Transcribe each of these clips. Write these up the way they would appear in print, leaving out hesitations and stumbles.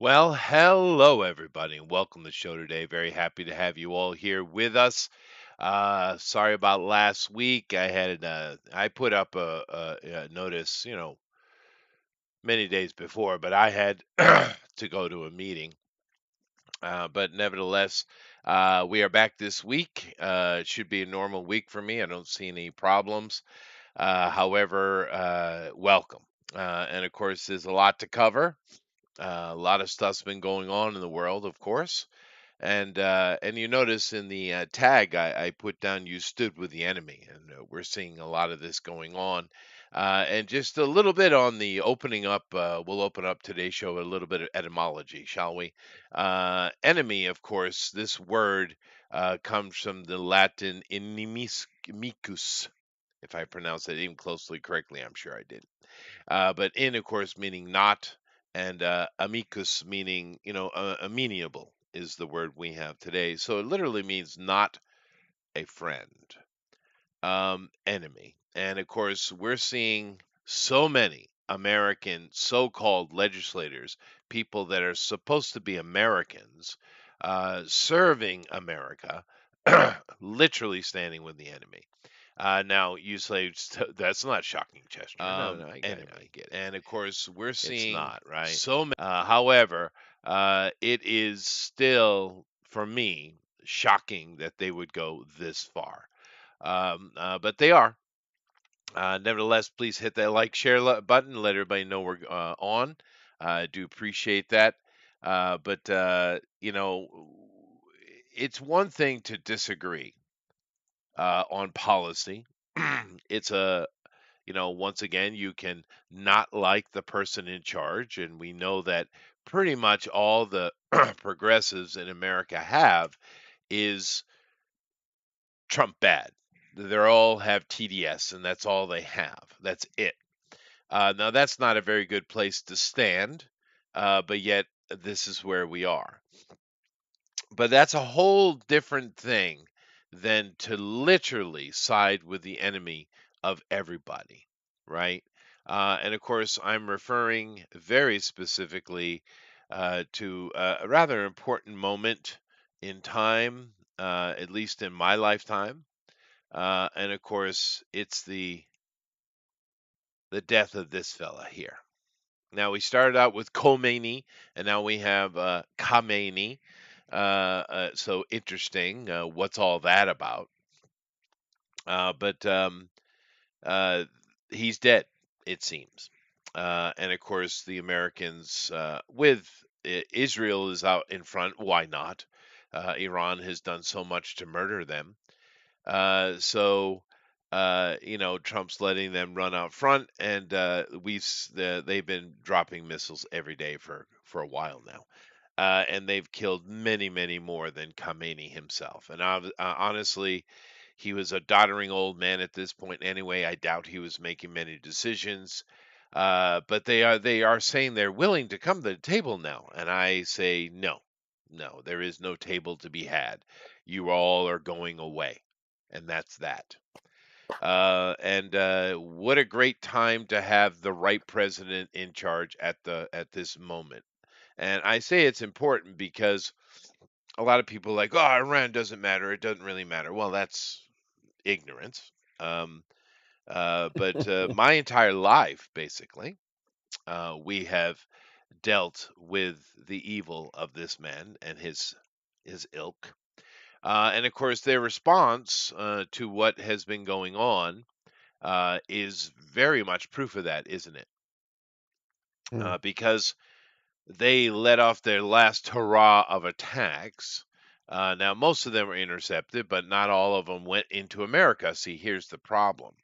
Well, hello everybody, and welcome to the show today. Very happy to have you all here with us. Sorry about last week. I put up a notice, many days before, but I had to go to a meeting. But nevertheless, we are back this week. It should be a normal week for me. I don't see any problems. However, welcome. And of course, there's a lot to cover. A lot of stuff's been going on in the world, of course. And you notice in the tag I put down, you stood with the enemy, and we're seeing a lot of this going on. And just a little bit on the opening up, we'll open up today's show with a little bit of etymology, shall we? Enemy, of course, this word comes from the Latin inimicus. If I pronounce that even closely correctly, I'm sure I did. But in, of course, meaning not, and amicus meaning, amenable is the word we have today. So it literally means not a friend, enemy. And of course, we're seeing so many American so called legislators, people that are supposed to be Americans, serving America, literally standing with the enemy. Now you say that's not shocking, Chester. No, I get it. I Enemy. get it. And of course, we're It's seeing not, right? so many. However, it is still for me shocking that they would go this far. But they are. Nevertheless, please hit that like, share button. Let everybody know we're on. I do appreciate that. But it's one thing to disagree on policy. It's once again, you can not like the person in charge. And we know that pretty much all the progressives in America have is Trump bad. They all have TDS, and that's all they have. That's it. Now, that's not a very good place to stand, but yet this is where we are. But that's a whole different thing than to literally side with the enemy of everybody, right? And of course, I'm referring very specifically to a rather important moment in time, at least in my lifetime. And of course, it's the death of this fella here. Now we started out with Khomeini, and now we have Khamenei. So interesting. What's all that about? But uh, he's dead, it seems. And of course, the Americans, with Israel, is out in front. Why not? Iran has done so much to murder them. So Trump's letting them run out front, and they've been dropping missiles every day for a while now, and they've killed many, many more than Khamenei himself. And honestly, he was a doddering old man at this point anyway. I doubt he was making many decisions. But they are saying they're willing to come to the table now, and I say no, no, there is no table to be had. You all are going away, and that's that. And what a great time to have the right president in charge at this moment. And I say it's important because a lot of people are like, oh, Iran doesn't matter. It doesn't really matter. Well, that's ignorance. Um, but my entire life, basically, we have dealt with the evil of this man and his ilk. And of course, their response to what has been going on is very much proof of that, isn't it? Mm. Because they let off their last hurrah of attacks. Now, most of them were intercepted, but not all of them went into America. See, here's the problem.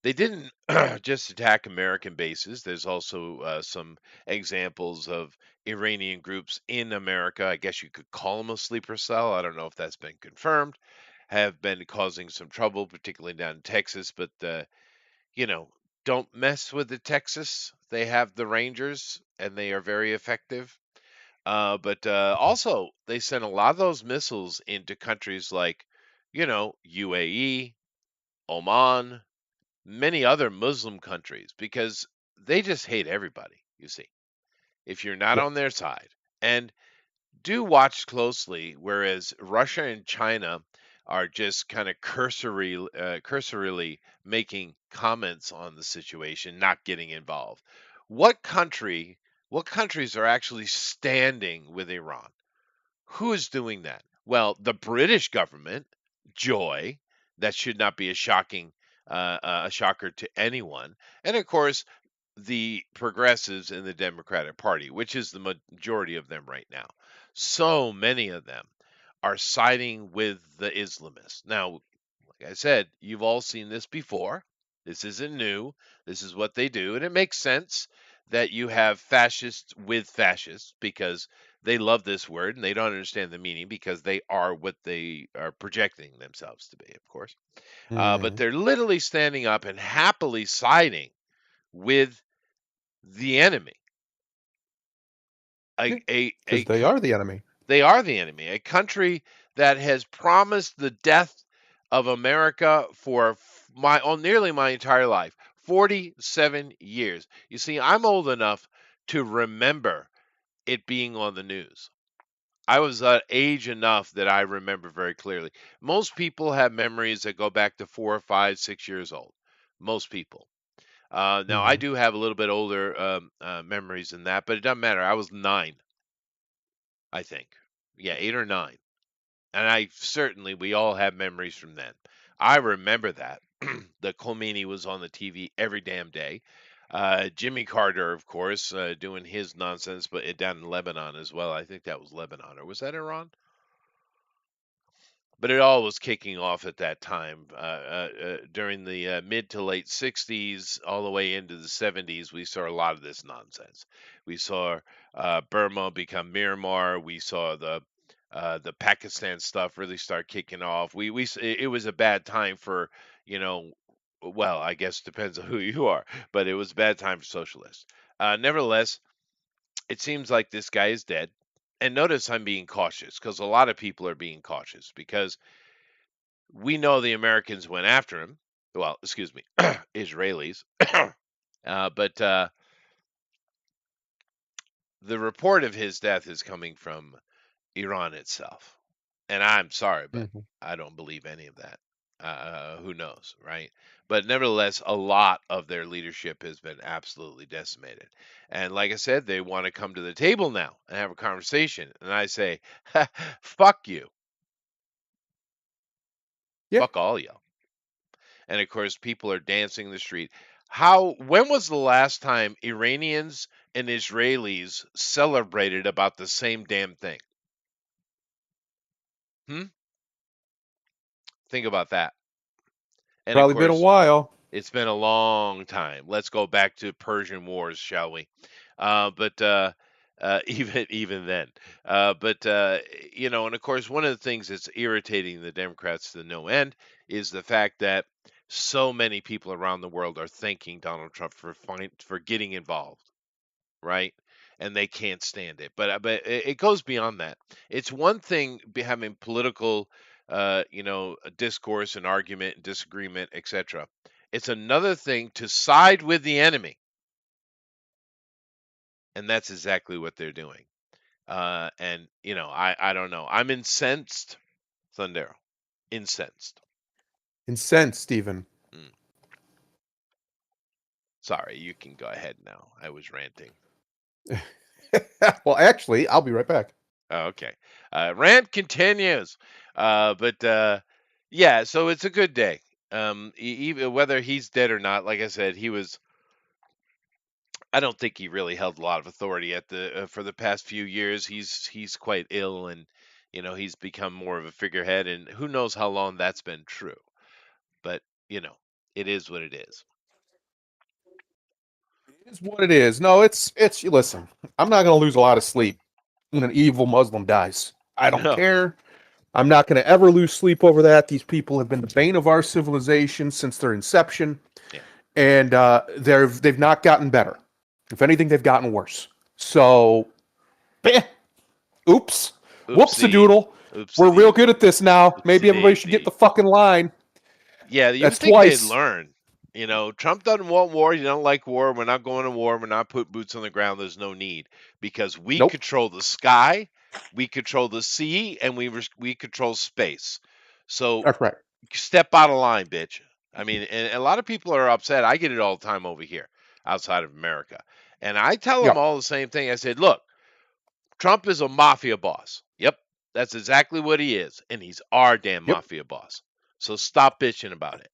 They didn't just attack American bases. There's also some examples of Iranian groups in America. I guess you could call them a sleeper cell. I don't know if that's been confirmed. Have been causing some trouble, particularly down in Texas. But you know, don't mess with the Texas. They have the Rangers, and they are very effective. But also, they sent a lot of those missiles into countries like, UAE, Oman, many other Muslim countries, because they just hate everybody, you see. if you're not Yep. on their side. And do watch closely, whereas Russia and China are just kind of cursorily making comments on the situation, not getting involved. What country, what countries are actually standing with Iran? Who is doing that? Well, the British government, joy, that should not be a shocker to anyone, and of course the progressives in the Democratic Party, which is the majority of them right now. So many of them are siding with the Islamists. Now, like I said, you've all seen this before. This isn't new. This is what they do. And it makes sense that you have fascists with fascists because they love this word and they don't understand the meaning because they are what they are projecting themselves to be, of course. But Mm. they're literally standing up and happily siding with the enemy. Because they are the enemy. They are the enemy. A country that has promised the death of America for nearly my entire life, 47 years. You see, I'm old enough to remember it being on the news. I was age enough that I remember very clearly. Most people have memories that go back to 4 or 5, 6 years old. Most people. Now, I Mm-hmm. do have a little bit older memories than that, but it doesn't matter. I was 9, I think. Yeah, 8 or 9. And we all have memories from then. I remember that. That Khomeini was on the TV every damn day. Jimmy Carter, of course, doing his nonsense, but down in Lebanon as well. I think that was Lebanon, or was that Iran? But it all was kicking off at that time during the mid to late 60s, all the way into the 70s. We saw a lot of this nonsense. We saw Burma become Myanmar. We saw the Pakistan stuff really start kicking off. It was a bad time for, you know, well, I guess it depends on who you are, but it was a bad time for socialists. Nevertheless, it seems like this guy is dead. And notice I'm being cautious because a lot of people are being cautious because we know the Americans went after him. Well, excuse me, Israelis. But the report of his death is coming from Iran itself. And I'm sorry, but Mm-hmm. I don't believe any of that. Who knows, right? But nevertheless, a lot of their leadership has been absolutely decimated. And like I said, they want to come to the table now and have a conversation. And I say, fuck you. Yeah. Fuck all y'all. And of course people are dancing in the street. When was the last time Iranians and Israelis celebrated about the same damn thing? Hmm? Think about that. And of Probably been a course, while. it's been a long time. Let's go back to Persian Wars, shall we? But even then, but and of course, one of the things that's irritating the Democrats to no end is the fact that so many people around the world are thanking Donald Trump for getting involved, right? And they can't stand it. But it goes beyond that. It's one thing having political, discourse and argument and disagreement, etc. It's another thing to side with the enemy, and that's exactly what they're doing. And I don't know. I'm incensed, Thundero. Incensed. Incensed, Stephen. Mm. Sorry, you can go ahead now. I was ranting. Well, actually, I'll be right back. Oh, okay. Rant continues. But yeah, so it's a good day. Even whether he's dead or not, like I said, he was. I don't think he really held a lot of authority at the for the past few years. He's quite ill, and he's become more of a figurehead, and who knows how long that's been true. But it is what it is. It is what it is. No, it's. Listen, I'm not going to lose a lot of sleep when an evil Muslim dies. I don't No. care. I'm not going to ever lose sleep over that. These people have been the bane of our civilization since their inception, Yeah. and they've not gotten better. If anything, they've gotten worse. So, oops, whoops a Oopsie. doodle. Oopsie We're real daisy. good at this now. Oopsie Maybe everybody should get daisy. the fucking line. Yeah, you would That's think they'd twice. learn. Trump doesn't want war. He don't like war. We're not going to war. We're not putting boots on the ground. There's no need because we Nope. control the sky, we control the sea, and we control space. So That's right. step out of line, bitch. I mean, and a lot of people are upset. I get it all the time over here outside of America. And I tell them Yep. all the same thing. I said, look, Trump is a mafia boss. Yep, that's exactly what he is. And he's our damn Yep. mafia boss. So stop bitching about it.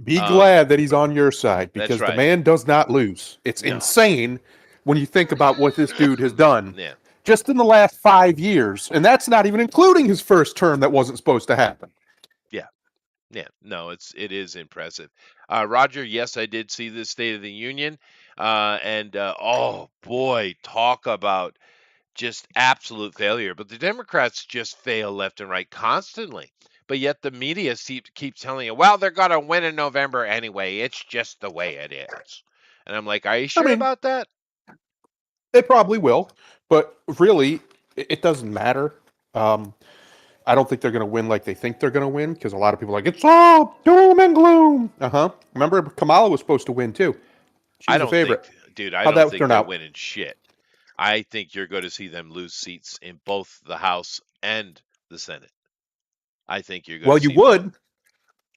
Be glad that he's on your side That's because the right. man does not lose. It's No. insane when you think about what this dude has done Yeah. just in the last 5 years. And that's not even including his first term that wasn't supposed to happen. Yeah. Yeah. No, it is impressive. Roger, yes, I did see the State of the Union. And oh boy, talk about just absolute failure. But the Democrats just fail left and right constantly. But yet the media keeps telling you, well, they're going to win in November anyway. It's just the way it is. And I'm like, are you sure mean, about that? They probably will, but really, it doesn't matter. I don't think they're going to win like they think they're going to win because a lot of people are like, it's all doom and gloom. Remember, Kamala was supposed to win too. She I was a don't favorite. think, dude, I How'd don't that think turn they're out? winning shit. I think you're going to see them lose seats in both the House and the Senate. I think you're going Well, to you see both. would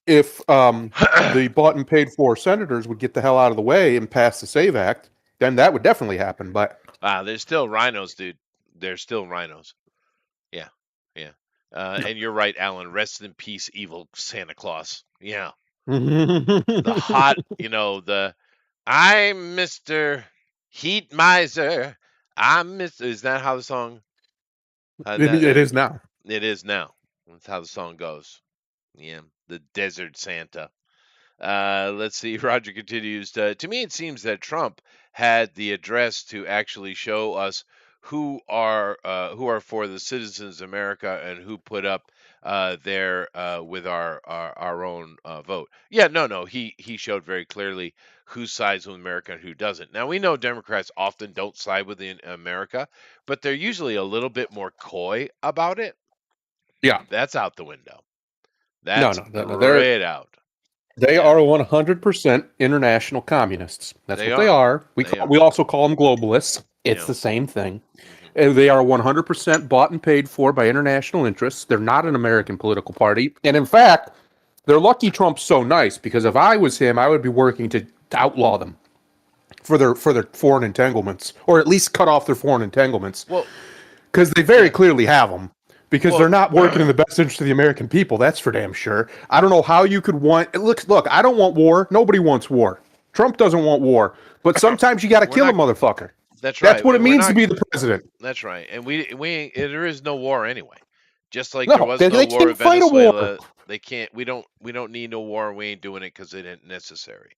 if the bought and paid for senators would get the hell out of the way and pass the SAVE Act. Then that would definitely happen. But There's still rhinos, dude. There's still rhinos. Yeah, yeah. And you're right, Alan. Rest in peace, evil Santa Claus. Yeah. The hot, I'm Mr. Heat Miser. I'm Mr. Is that how the song? it is now. It is now. That's how the song goes. Yeah, the Desert Santa. Let's see. Roger continues. To me, it seems that Trump had the address to actually show us who are for the citizens of America and who put up there with our own vote. Yeah, no. He showed very clearly who sides with America and who doesn't. Now we know Democrats often don't side with America, but they're usually a little bit more coy about it. Yeah. That's out the window. No, That's no. straight out. They Yeah. are 100% international communists. That's what they are. We also call them globalists. It's the same thing. Mhm. They are 100% bought and paid for by international interests. They're not an American political party. And in fact, they're lucky Trump's so nice because if I was him, I would be working to outlaw them for their foreign entanglements, or at least cut off their foreign entanglements. Well, Because they very clearly have them. Because Well, they're not working in the best interest of the American people. That's for damn sure. I don't know how you could want. Look. I don't want war. Nobody wants war. Trump doesn't want war. But sometimes you got to we're kill a not. motherfucker. That's That's right. what it We're means to not. be the president. That's right. And there is no war anyway. Just like there No, was no they war in can't fight a war. Venezuela. They can't. We don't need no war. We ain't doing it because it ain't necessary.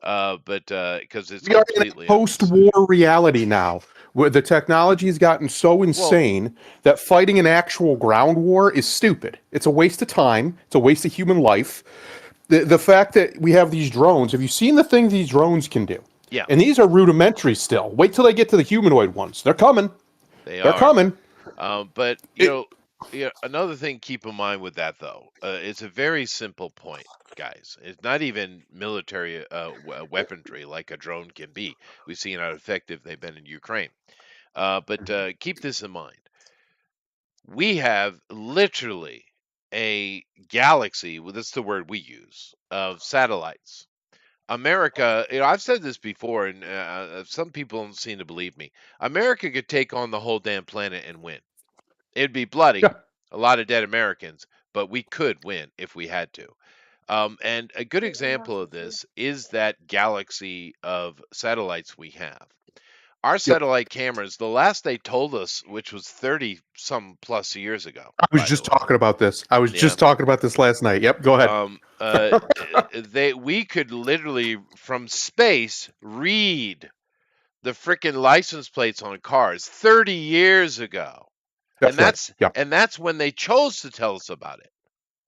But because it's We are in a completely unnecessary. post-war reality now, where the technology has gotten so insane that fighting an actual ground war is stupid. It's a waste of time. It's a waste of human life. The fact that we have these drones, have you seen the things these drones can do? Yeah, And these are rudimentary still. Wait till they get to the humanoid ones. They're coming. they They're are. coming. But It- another thing keep in mind with that though, it's a very simple point, guys. It's not even military weaponry like a drone can be. We've seen how effective they've been in Ukraine. But keep this in mind. We have literally a galaxy, well, that's the word we use, of satellites. America, I've said this before, and some people don't seem to believe me. America could take on the whole damn planet and win. It'd be bloody, yeah. a lot of dead Americans, but we could win if we had to. And a good example of this is that galaxy of satellites we have. Our Yep. satellite cameras, the last they told us, which was 30 some plus years ago, I was by just the way. talking about this. I was Yeah. just talking about this last night. Yep. Go ahead. We could literally from space read the freaking license plates on cars 30 years ago. That's right. Yeah. And that's when they chose to tell us about it,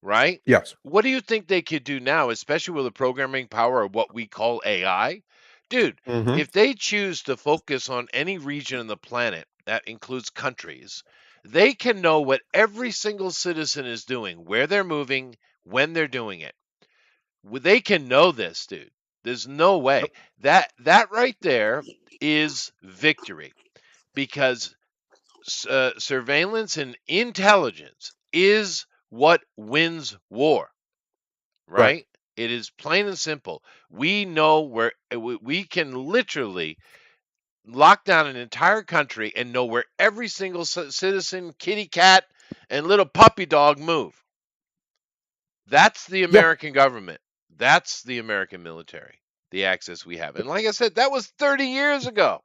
right? Yes. What do you think they could do now, especially with the programming power of what we call AI? Dude, Mm-hmm. if they choose to focus on any region on the planet, that includes countries, they can know what every single citizen is doing, where they're moving, when they're doing it. They can know this, dude. There's no way. That right there is victory because surveillance and intelligence is what wins war, Right. right? It is plain and simple. We know where we can literally lock down an entire country and know where every single citizen, kitty cat, and little puppy dog move. That's the Yeah. American government. That's the American military, the access we have. And like I said, that was 30 years ago.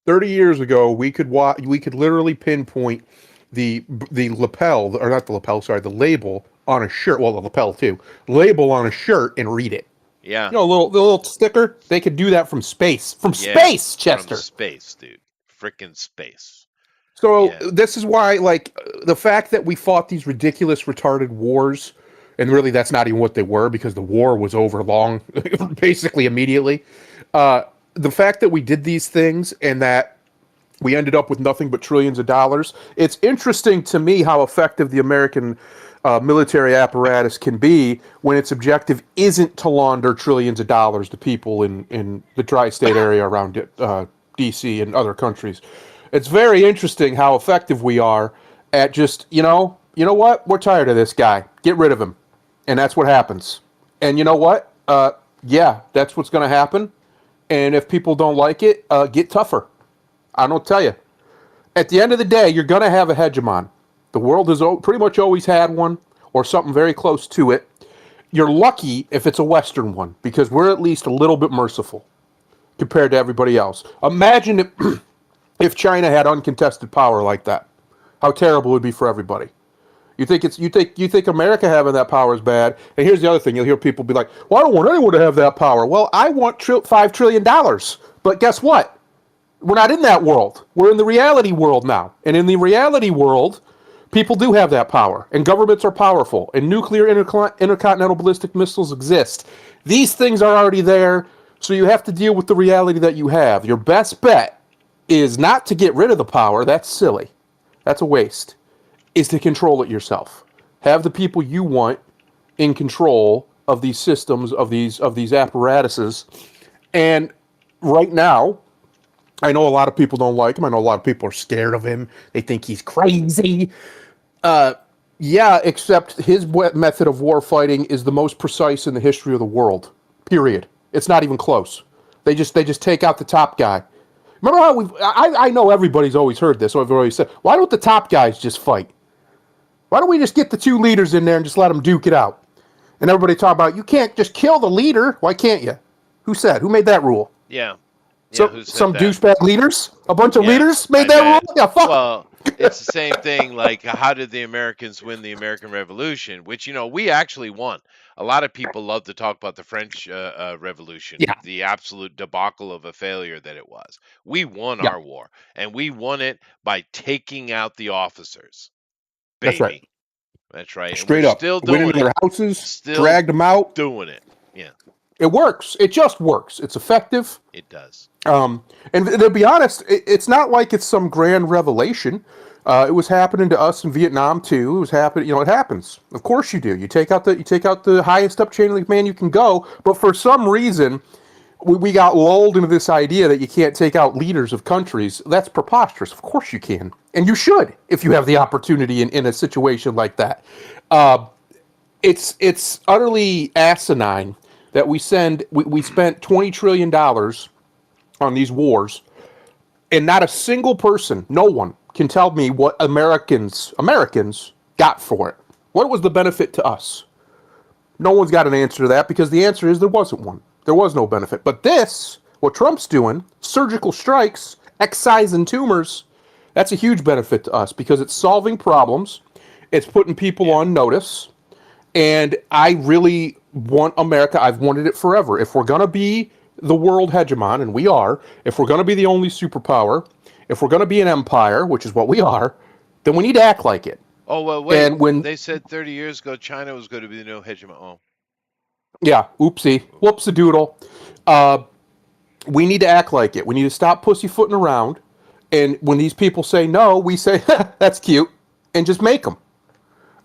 30 years ago, we could literally pinpoint the lapel, or not the lapel, sorry, the label on a shirt. Well, the lapel too. Label on a shirt and read it. Yeah. You know, the little sticker. They could do that from space. From Yeah. space, Chester. From space, dude. Frickin' space. So Yeah. this is why, like, the fact that we fought these ridiculous, retarded wars, and really that's not even what they were because the war was over long, basically immediately. The fact that we did these things and that we ended up with nothing but trillions of dollars. It's interesting to me how effective the American military apparatus can be when its objective isn't to launder trillions of dollars to people in the tri-state area around D.C. and other countries. It's very interesting how effective we are at just, you know what? We're tired of this guy. Get rid of him. And that's what happens. And you know what? Yeah, that's what's going to happen. And if people don't like it, get tougher. I don't tell you. At the end of the day, you're going to have a hegemon. The world has pretty much always had one or something very close to it. You're lucky if it's a Western one because we're at least a little bit merciful compared to everybody else. Imagine if China had uncontested power like that. How terrible it would be for everybody. You think America having that power is bad? And here's the other thing: you'll hear people be like, "Well, I don't want anyone to have that power." Well, I want $5 trillion, but guess what? We're not in that world. We're in the reality world now, and in the reality world, people do have that power, and governments are powerful, and nuclear intercontinental ballistic missiles exist. These things are already there, so you have to deal with the reality that you have. Your best bet is not to get rid of the power. That's silly. That's a waste. Is to control it yourself. Have the people you want in control of these systems, of these apparatuses. And right now, I know a lot of people don't like him. I know a lot of people are scared of him. They think he's crazy. Yeah, except his method of war fighting is the most precise in the history of the world. Period. It's not even close. They just take out the top guy. Remember how I know everybody's always heard this, or I've always said, why don't the top guys just fight? Why don't we just get the two leaders in there and just let them duke it out? And everybody talk about, you can't just kill the leader. Why can't you? Who said? Who made that rule? Yeah. So, some douchebag leaders? A bunch of leaders made that rule? Yeah, fuck. Well, it's the same thing. Like, how did the Americans win the American Revolution? Which, we actually won. A lot of people love to talk about the French Revolution, the absolute debacle of a failure that it was. We won our war, and we won it by taking out the officers. Baby. That's right. That's right. Straight up. Still doing went into their houses, dragged them out. Doing it. Yeah. It works. It just works. It's effective. It does. And to be honest, it's not like it's some grand revelation. It was happening to us in Vietnam too. It was happening. It happens. Of course you do. You take out the highest up chain of command you can go. But for some reason, we got lulled into this idea that you can't take out leaders of countries. That's preposterous. Of course you can, and you should if you have the opportunity in a situation like that. It's utterly asinine that we spent $20 trillion on these wars, and not a single person, no one, can tell me what Americans got for it. What was the benefit to us? No one's got an answer to that because the answer is there wasn't one. There was no benefit. But this, what Trump's doing, surgical strikes, excising tumors, that's a huge benefit to us because it's solving problems. It's putting people on notice. And I really want America. I've wanted it forever. If we're going to be the world hegemon, and we are, if we're going to be the only superpower, if we're going to be an empire, which is what we are, then we need to act like it. Oh, well, wait. And when they said 30 years ago China was going to be the new hegemon. Oh. Yeah, oopsie. Whoops-a-doodle. We need to act like it. We need to stop pussyfooting around. And when these people say no, we say, that's cute, and just make them.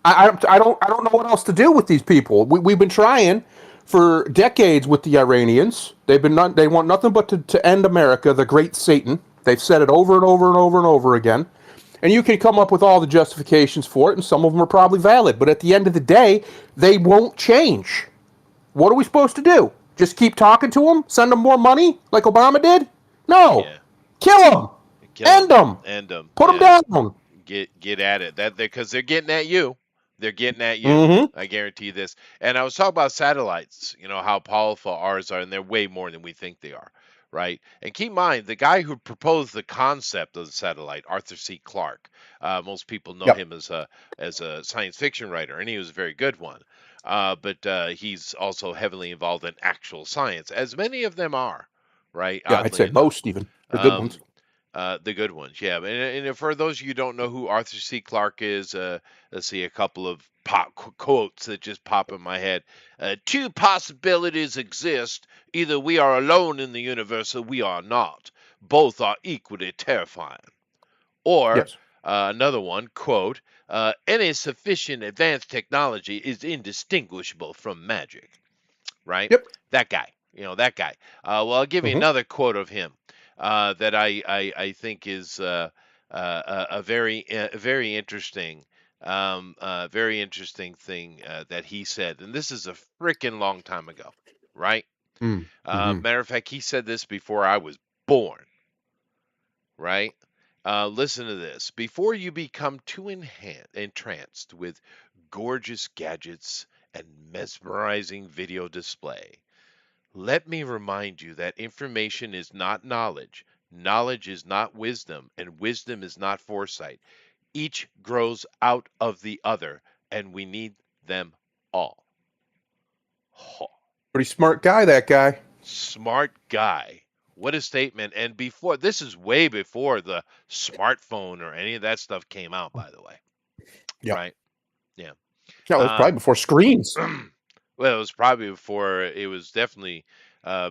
I don't know what else to do with these people. We've been trying for decades with the Iranians. They want nothing but to end America, the great Satan. They've said it over and over and over and over again. And you can come up with all the justifications for it, and some of them are probably valid. But at the end of the day, they won't change. What are we supposed to do? Just keep talking to them? Send them more money like Obama did? No. Yeah. Kill them. End them. End them. Put them down. Get at it. Because they're getting at you. They're getting at you. Mm-hmm. I guarantee this. And I was talking about satellites, how powerful ours are, and they're way more than we think they are, right? And keep in mind, the guy who proposed the concept of the satellite, Arthur C. Clarke, most people know him as a science fiction writer, and he was a very good one. But he's also heavily involved in actual science, as many of them are, right? Yeah, I'd say most even. The good ones. The good ones, yeah. And for those of you who don't know who Arthur C. Clarke is, let's see a couple of quotes that just pop in my head. Two possibilities exist. Either we are alone in the universe or we are not. Both are equally terrifying. Or another one, quote, any sufficient advanced technology is indistinguishable from magic. Right? Yep. That guy. That guy. Well, I'll give you another quote of him. That I think is a very interesting thing that he said, and this is a freaking long time ago, right? Matter of fact, he said this before I was born, right? Listen to this. Before you become too entranced with gorgeous gadgets and mesmerizing video display, let me remind you that information is not knowledge, knowledge is not wisdom, and wisdom is not foresight. Each grows out of the other, and we need them all. Oh. Pretty smart guy, that guy. Smart guy. What a statement. And this is way before the smartphone or any of that stuff came out, by the way. Yeah. Right? Yeah. Yeah, it was probably before screens. Well, it was probably before. It was definitely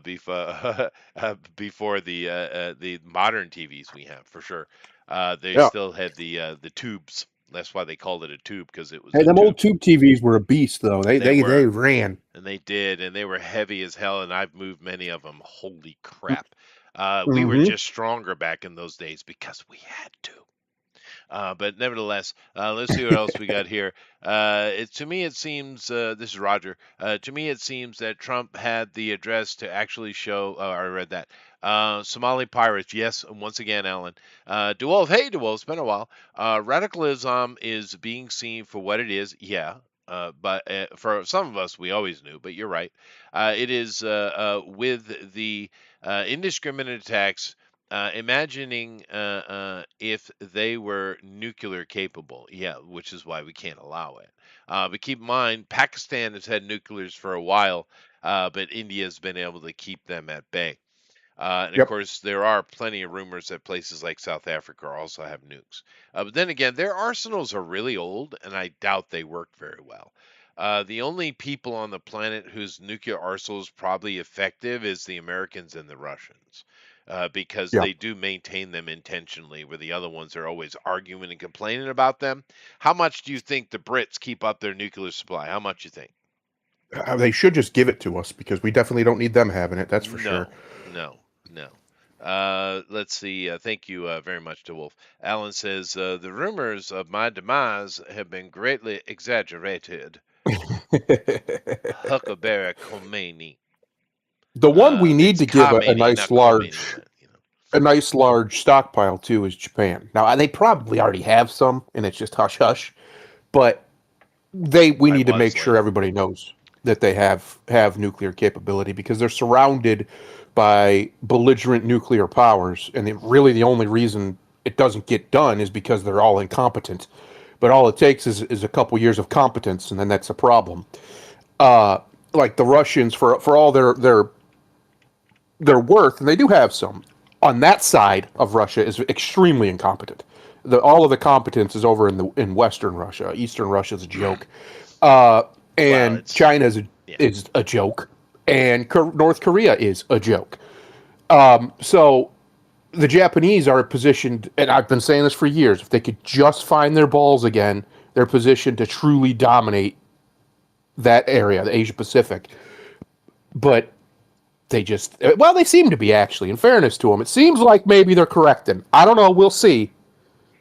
before the modern TVs we have, for sure. They still had the tubes. That's why they called it a tube, because it was. Hey, them old tube TVs were a beast, though. They ran, and they did, and they were heavy as hell. And I've moved many of them. Holy crap! We were just stronger back in those days because we had to. But nevertheless, let's see what else we got here. To me, it seems, this is Roger. To me, it seems that Trump had the address to actually show. I read that. Somali pirates. Yes, once again, Alan. DeWolf. Hey, DeWolf. It's been a while. Radicalism is being seen for what it is. Yeah. But for some of us, we always knew. But you're right. It is with the indiscriminate attacks. Imagining if they were nuclear capable, which is why we can't allow it. But keep in mind, Pakistan has had nuclears for a while, but India has been able to keep them at bay. And of course, there are plenty of rumors that places like South Africa also have nukes. But then again, their arsenals are really old, and I doubt they work very well. The only people on the planet whose nuclear arsenal is probably effective is the Americans and the Russians. Because they do maintain them intentionally, where the other ones are always arguing and complaining about them. How much do you think the Brits keep up their nuclear supply? How much do you think? They should just give it to us, because we definitely don't need them having it. That's for sure. No. Let's see. Thank you very much, DeWolf. Alan says, the rumors of my demise have been greatly exaggerated. Huckleberry Khomeini. The one we need to give a nice large stockpile to is Japan. Now, they probably already have some, and it's just hush hush. But we need to make sure everybody knows that they have nuclear capability, because they're surrounded by belligerent nuclear powers, and really the only reason it doesn't get done is because they're all incompetent. But all it takes is a couple years of competence, and then that's a problem. Like the Russians, for all their worth, and they do have some, on that side of Russia is extremely incompetent. All of the competence is over in Western Russia. Eastern Russia is a joke, and China is a joke, and North Korea is a joke. So the Japanese are positioned, and I've been saying this for years, if they could just find their balls again, they're positioned to truly dominate that area, the Asia Pacific. but they seem to be, actually, in fairness to them. It seems like maybe they're correcting. I don't know. We'll see.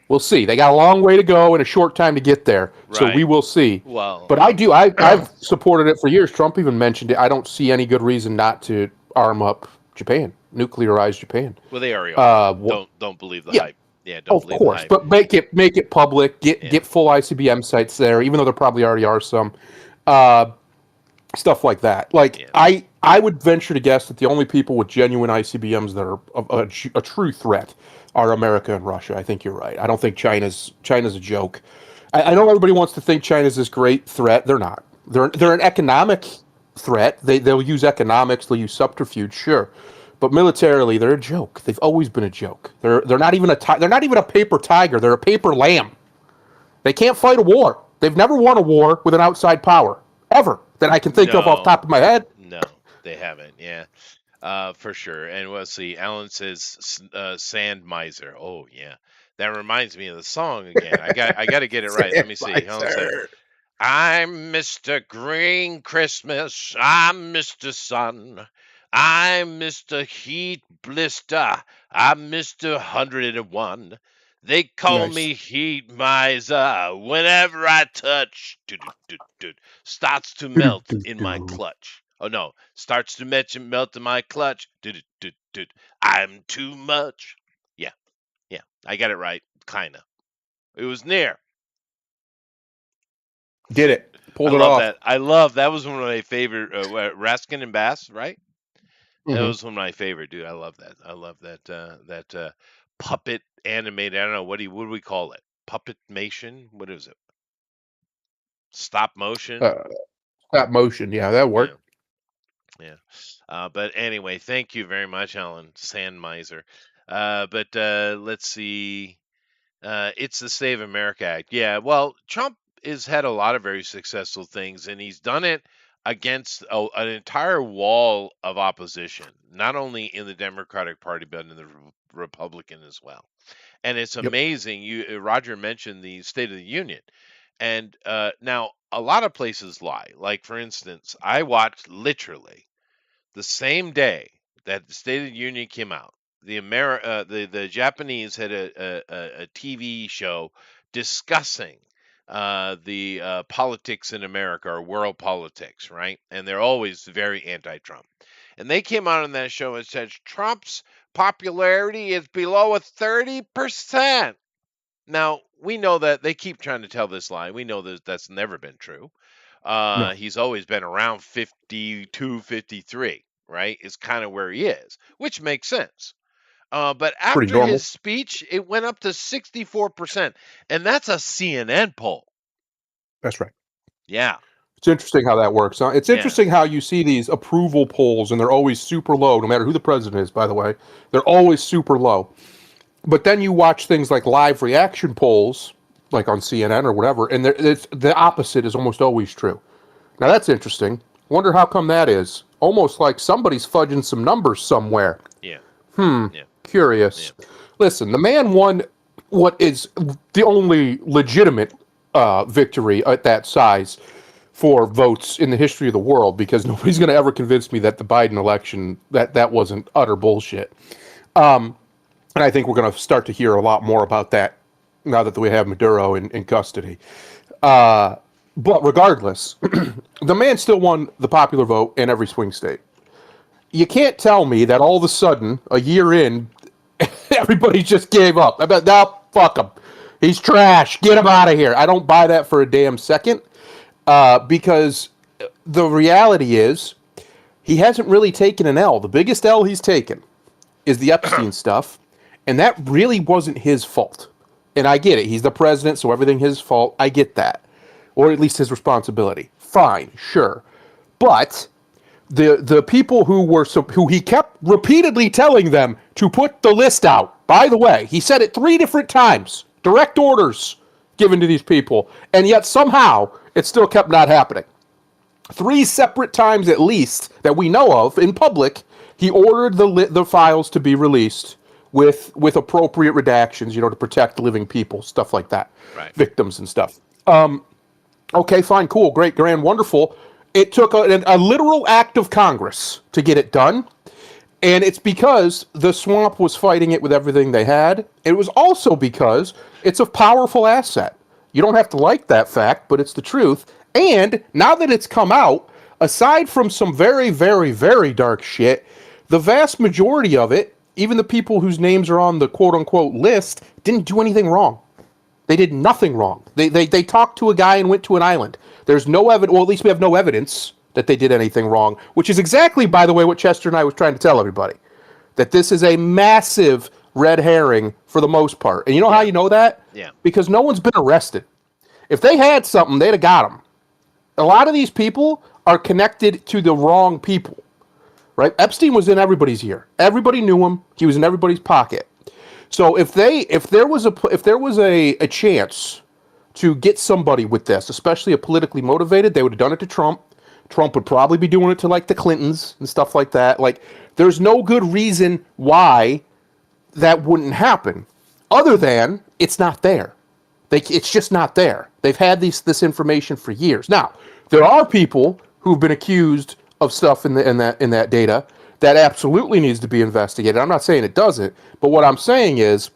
We'll see. They got a long way to go and a short time to get there, so we Right. will see. Well, But I've supported it for years. Trump even mentioned it. I don't see any good reason not to arm up Japan, nuclearize Japan. well, they already are. Wh- Don't believe the yeah, hype. Yeah, don't of believe the course, hype. but make it public. Yeah. Get full ICBM sites there, even though there probably already are some. Uh, Stuff like that. Like Yeah. I would venture to guess that the only people with genuine ICBMs that are a true threat are America and Russia. I think you're right. I don't think China's a joke. I know everybody wants to think China's this great threat. They're not. They're an economic threat. They'll use economics. They'll use subterfuge. Sure. But militarily, they're a joke. They've always been a joke. They're not even they're not even a paper tiger. They're a paper lamb. They can't fight a war. They've never won a war with an outside power ever that I can think of off the No, top of my head. no, they haven't. Yeah, for sure. And let's see. Alan says sand miser. Oh yeah, that reminds me of the song again. I got to get it right. Let me see. Alan said, "I'm Mr. Green Christmas. I'm Mr. Sun. I'm Mr. Heat Blister. I'm Mr. 101. They call Nice. me Heat Miser. Whenever I touch, starts to melt in my clutch. Oh no, starts to melt in my clutch. I'm too much. Yeah, yeah, I got it right. Kinda. It was near. Did it. I Pulled it love off. that. That was one of my favorite. Raskin and Bass, right? That Hmm. was one of my favorite, dude. I love that. I love that. Puppet animated. I don't know what do we call it? Puppetmation. What is it? Stop motion. Uh, that motion. Yeah, that Yeah, worked. yeah. But anyway, thank you very much, Alan Sand Miser. But let's see. It's the Save America Act. Yeah, well, Trump has had a lot of very successful things, and he's done it against an entire wall of opposition, not only in the Democratic Party, but in the Republican as well. And it's Yep. amazing. Roger mentioned the State of the Union, and now a lot of places lie. Like, for instance, I watched literally the same day that the State of the Union came out, the Japanese had a TV show discussing the politics in America or world politics, right? And they're always very anti-Trump. And they came out on that show and said Trump's popularity is below a 30%. Now, we know that they keep trying to tell this lie. We know that that's never been true. No. He's always been around 52, 53, right? Is kind of where he is, which makes sense. But Pretty after his normal. speech, it went up to 64%. And that's a CNN poll. That's right. Yeah. It's interesting how that works. Huh? It's Yeah. interesting how you see these approval polls, and they're always super low, no matter who the president is, by the way. They're always super low. But then you watch things like live reaction polls, like on CNN or whatever, and it's the opposite is almost always true. Now that's interesting. Wonder how come that is. Almost like somebody's fudging some numbers somewhere. Yeah. Yeah. Curious. Listen, the man won what is the only legitimate victory at that size for votes in the history of the world, because nobody's going to ever convince me that the Biden election that wasn't utter bullshit. And I think we're going to start to hear a lot more about that now that we have Maduro in custody. But regardless, the man still won the popular vote in every swing state. You can't tell me that all of a sudden, a year in, everybody just gave up. I bet, no, fuck him. He's trash. Get him out of here. I don't buy that for a damn second, because the reality is he hasn't really taken an L. The biggest L he's taken is the Epstein stuff, and that really wasn't his fault. And I get it. He's the president, so everything his fault. I get that. Or at least his responsibility. Fine, sure. But the people who he kept repeatedly telling them to put the list out. By the way, he said it 3 different times. Direct orders given to these people, and yet somehow it still kept not happening. 3 separate times at least that we know of in public, he ordered the files to be released with appropriate redactions, to protect living people, stuff like that, Right. victims and stuff. Okay, fine, cool, great, grand, wonderful. It took a literal act of Congress to get it done. And it's because the swamp was fighting it with everything they had. It was also because it's a powerful asset. You don't have to like that fact, but it's the truth. And now that it's come out, aside from some very, very, very dark shit, the vast majority of it, even the people whose names are on the quote unquote list, didn't do anything wrong. They did nothing wrong. They talked to a guy and went to an island. There's no evidence. Well, at least we have no evidence that they did anything wrong, which is exactly, by the way, what Chester and I was trying to tell everybody. That this is a massive red herring for the most part. And you know how Yeah. you know that? Yeah. Because no one's been arrested. If they had something, they'd have got them. A lot of these people are connected to the wrong people, right? Epstein was in everybody's ear. Everybody knew him. He was in everybody's pocket. So if there was a chance to get somebody with this, especially a politically motivated, they would have done it to Trump. Trump would probably be doing it to like the Clintons and stuff like that. Like, there's no good reason why that wouldn't happen, other than it's not there. It's just not there. They've had this information for years. Now, there are people who've been accused of stuff in that data that absolutely needs to be investigated. I'm not saying it doesn't, but what I'm saying is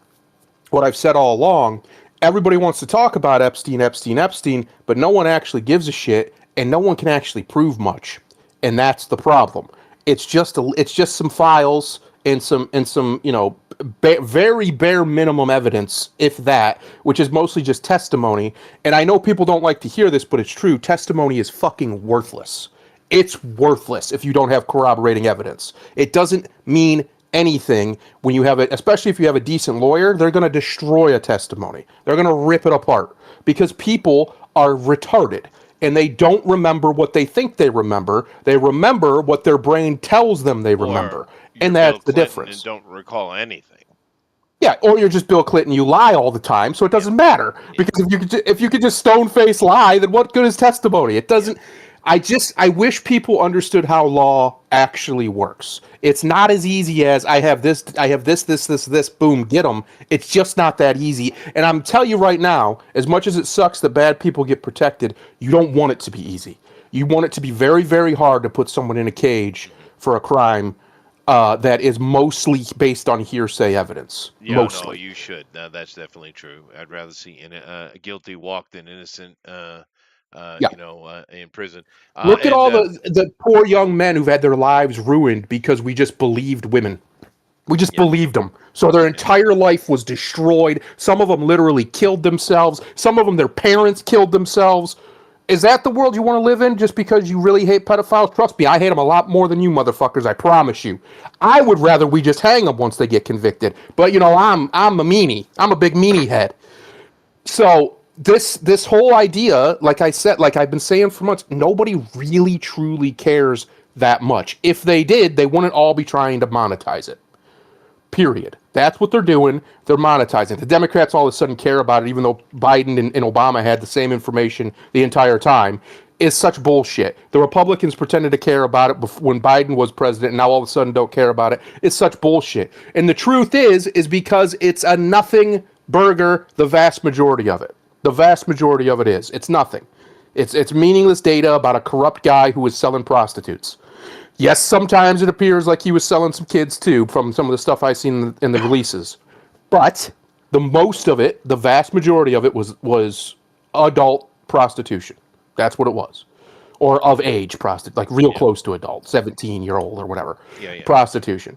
what I've said all along. Everybody wants to talk about Epstein, Epstein, Epstein, but no one actually gives a shit, and no one can actually prove much, and that's the problem. It's just some files and some very bare minimum evidence, if that, which is mostly just testimony. And I know people don't like to hear this, but it's true. Testimony is fucking worthless. It's worthless if you don't have corroborating evidence. It doesn't mean anything when you have it, especially if you have a decent lawyer. They're going to destroy a testimony. They're going to rip it apart because people are retarded and they don't remember what they think they remember. They remember what their brain tells them they remember. Or And you're that's Bill the Clinton and difference. don't recall anything. Yeah, or you're just Bill Clinton. You lie all the time, so it Yeah. doesn't matter. Yeah. Because if you could just stone face lie, then what good is testimony? It doesn't. I wish people understood how law actually works. It's not as easy as I have this, this. Boom, get them. It's just not that easy. And I'm telling you right now, as much as it sucks that bad people get protected, you don't want it to be easy. You want it to be very, very hard to put someone in a cage for a crime that is mostly based on hearsay evidence. Yeah, no, Mostly. you should. That's definitely true. I'd rather see a guilty walk than innocent, Yeah. in prison. Look at And all the poor young men who've had their lives ruined because we just believed women. We just yeah, believed them. So their entire life was destroyed. Some of them literally killed themselves. Some of them, their parents killed themselves. Is that the world you want to live in just because you really hate pedophiles? Trust me, I hate them a lot more than you motherfuckers, I promise you. I would rather we just hang them once they get convicted. But I'm a meanie. I'm a big meanie head. So this whole idea, like I said, like I've been saying for months, nobody really truly cares that much. If they did, they wouldn't all be trying to monetize it. Period. That's what they're doing. They're monetizing. The Democrats all of a sudden care about it, even though Biden and Obama had the same information the entire time. Is such bullshit. The Republicans pretended to care about it when Biden was president, and now all of a sudden don't care about it. It's such bullshit. And the truth is because it's a nothing burger. The vast majority of it. The vast majority of it is. It's nothing. It's meaningless data about a corrupt guy who is selling prostitutes. Yes, sometimes it appears like he was selling some kids too, from some of the stuff I've seen in the releases. But the most of it, the vast majority of it, was adult prostitution. That's what it was, or of age prostitute, like real yeah, close to adult, 17-year-old or whatever, yeah, yeah, prostitution.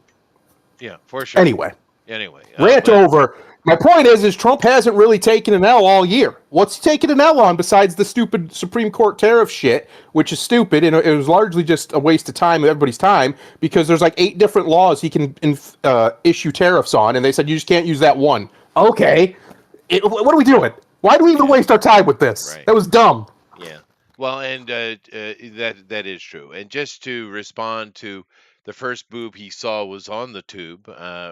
yeah, for sure. Anyway, Anyway, rant but over. My point is Trump hasn't really taken an L all year. What's he taking an L on besides the stupid Supreme Court tariff shit, which is stupid, and it was largely just a waste of time, everybody's time, because there's like 8 different laws he can issue tariffs on, and they said you just can't use that one. Okay, what are we doing? Why do we even yeah, waste our time with this? right. That was dumb. Yeah. Well, and that is true. And just to respond to the first boob he saw was on the tube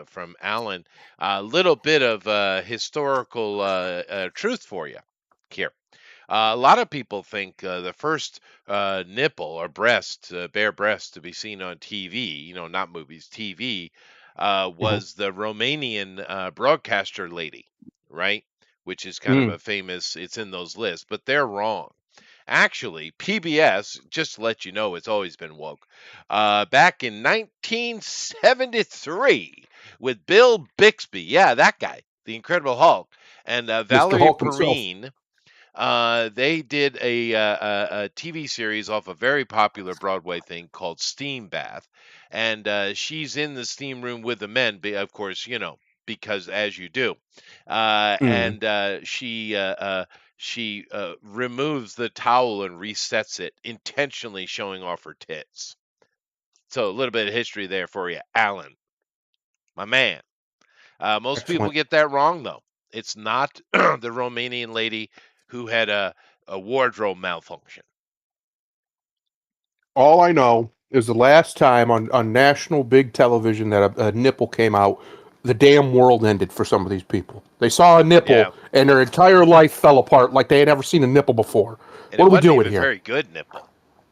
from Alan, a little bit of historical truth for you here. A lot of people think the first nipple or breast, bare breast, to be seen on TV, not movies, TV, Mm-hmm. was the Romanian broadcaster lady, right? Which is kind of Mm. a famous, it's in those lists, but they're wrong. Actually, PBS, just to let you know, it's always been woke. Back in 1973 with Bill Bixby. Yeah, that guy, the Incredible Hulk, and Mr. Valerie Hulk himself. Perrine. They did a TV series off a very popular Broadway thing called Steam Bath, and she's in the steam room with the men, of course, because as you do, Mm. and she removes the towel and resets it, intentionally showing off her tits. So a little bit of history there for you, Alan, my man. Most people Excellent. get that wrong, though. It's not the Romanian lady who had a wardrobe malfunction. All I know is the last time on national big television that a nipple came out, the damn world ended for some of these people. They saw a Yeah, nipple and their entire life fell apart like they had never seen a nipple before. and What it are we wasn't doing even here? very good nipple.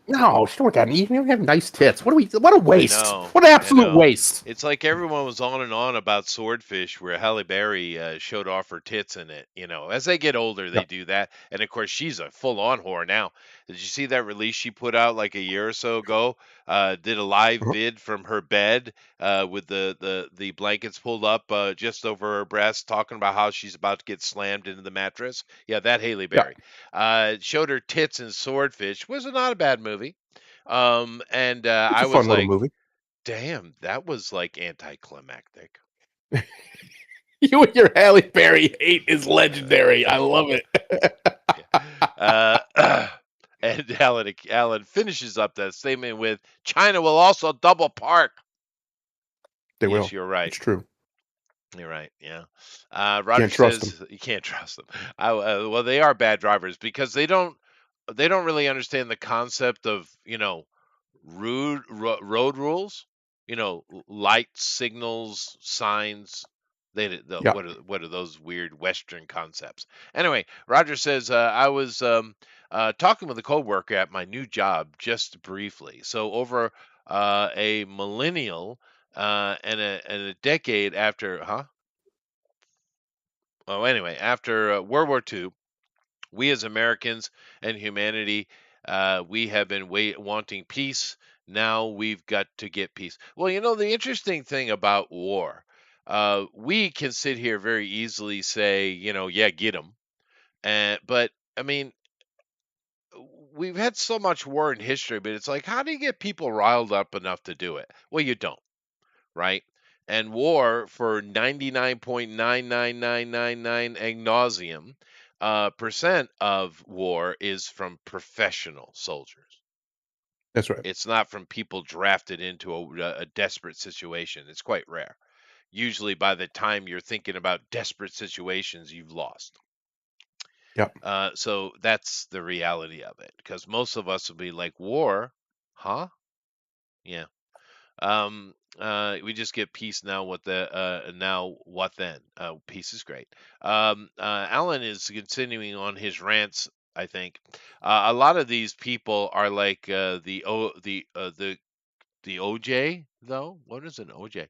No, she don't got. You have nice tits. What are we? What a I waste. know, What an I absolute know. waste. It's like everyone was on and on about Swordfish, where Halle Berry showed off her tits in it. As they get older, Yeah. they do that. And of course, she's a full-on whore now. Did you see that release she put out like a year or so ago? Did a live Uh-huh. vid from her bed with the blankets pulled up just over her breast, talking about how she's about to get slammed into the mattress. Yeah, that Haley Yeah. Berry. Showed her tits in Swordfish. Was not a bad movie. And It's I a was fun little like, movie. damn, that was like anticlimactic. You and your Halle Berry hate is legendary. I Uh, love it. yeah. And Alan finishes up that statement with China will also double park. They Yes, will. you're right. It's true. You're right. Yeah. Can't Roger trust them. says you can't trust them. Well, they are bad drivers because they don't really understand the concept of road rules. Light signals, signs. Yeah. What are those weird Western concepts? Anyway, Roger says I was talking with a coworker at my new job just briefly. So over a millennial and a decade after, huh? Oh, anyway, after World War II, we as Americans and humanity, we have been wanting peace. Now we've got to get peace. Well, the interesting thing about war, we can sit here very easily say, yeah, get them. But I mean, we've had so much war in history, but it's like, how do you get people riled up enough to do it? Well, you don't, right? And war for 99.99999 nauseum percent of war is from professional soldiers. That's right. It's not from people drafted into a desperate situation. It's quite rare. Usually, by the time you're thinking about desperate situations, you've lost. Yeah. So that's the reality of it. Because most of us will be like, war, huh? Yeah. We just get peace now. Now what then? Peace is great. Alan is continuing on his rants. I think a lot of these people are like the OJ though. What is an OJ?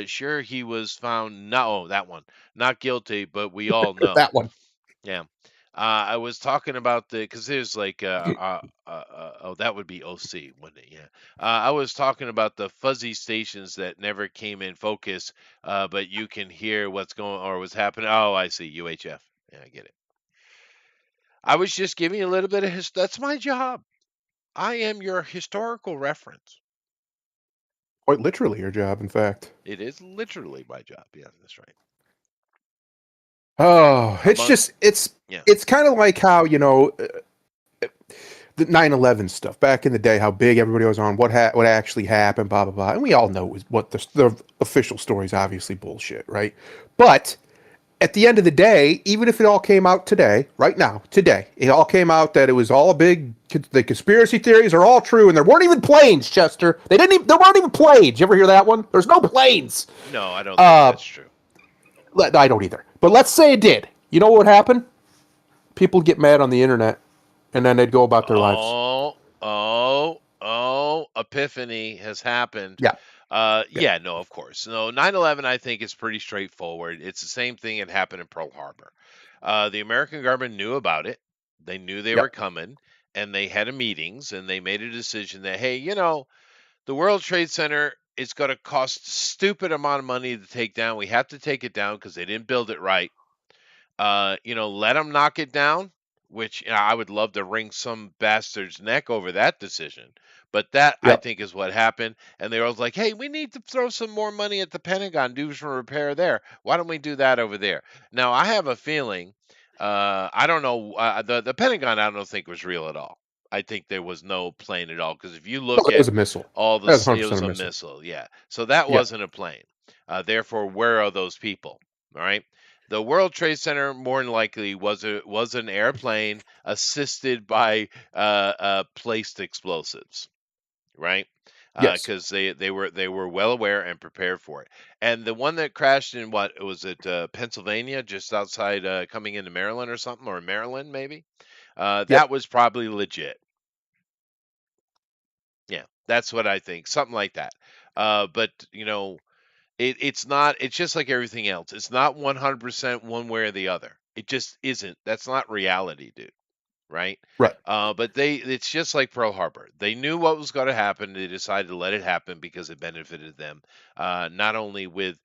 Sure, he was found no that one not guilty, but we all know. That one. Yeah. I was talking about because there's like, oh, that would be OC, wouldn't it? Yeah. I was talking about the fuzzy stations that never came in focus, but you can hear what's going or what's happening. Oh, I see. UHF. Yeah, I get it. I was just giving you a little bit of that's my job. I am your historical reference. Quite literally your job, in fact. It is literally my job. Yeah, that's right. Oh, it's Among, just yeah. it's kind of like how the 9/11 stuff back in the day, how big everybody was on what actually happened, blah blah blah, and we all know what the official story is obviously bullshit, right? But at the end of the day, even if it all came out today, right now, today, it all came out that it was all a big. The conspiracy theories are all true, and there weren't even planes, Chester. There weren't even planes. You ever hear that one? There's no planes. No, I don't think that's true. I don't either. But let's say it did. You know what would happen? People get mad on the internet, and then they'd go about their lives. Epiphany has happened. Yeah, yeah, Yeah, no, of course. No, 9/11 I think is pretty straightforward. It's the same thing that happened in Pearl Harbor. The American government knew about it. They knew they yeah. were coming, and they had a meetings, and they made a decision that, hey, the World Trade Center is going to cost stupid amount of money to take down. We have to take it down because they didn't build it right. Let them knock it down, which I would love to wring some bastard's neck over that decision. But that, I Yep. think, is what happened. And they were like, hey, we need to throw some more money at the Pentagon, do some repair there. Why don't we do that over there? Now, I have a feeling, I don't know, the Pentagon, I don't think was real at all. I think there was no plane at all. Because if you No, look it at was a missile. all That was it 100% was a a missile. missile. Yeah. So that Yeah. wasn't a plane. Therefore, where are those people? All right. The World Trade Center more than likely was an airplane assisted by placed explosives, right? Yes. Because they were well aware and prepared for it. And the one that crashed in what was it, Pennsylvania, just outside coming into Maryland or something, or Maryland maybe. Yep. That was probably legit. Yeah, that's what I think, something like that. But it's not. It's just like everything else. It's not 100% one way or the other. It just isn't. That's not reality, dude. Right? Right. But it's just like Pearl Harbor. They knew what was going to happen. They decided to let it happen because it benefited them. Not only with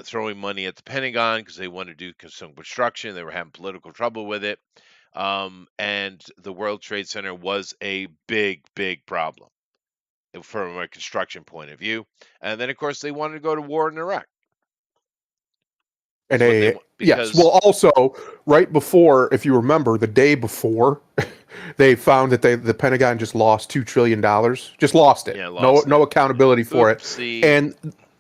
throwing money at the Pentagon because they wanted to do some construction, they were having political trouble with it. And the World Trade Center was a big, big problem from a construction point of view. And then, of course, they wanted to go to war in Iraq. And Is what they a want yes. because Well, also right before, if you remember, the day before, they found that the Pentagon just lost $2 trillion. Just lost it. yeah, No lost no it. accountability for it. Oopsie. And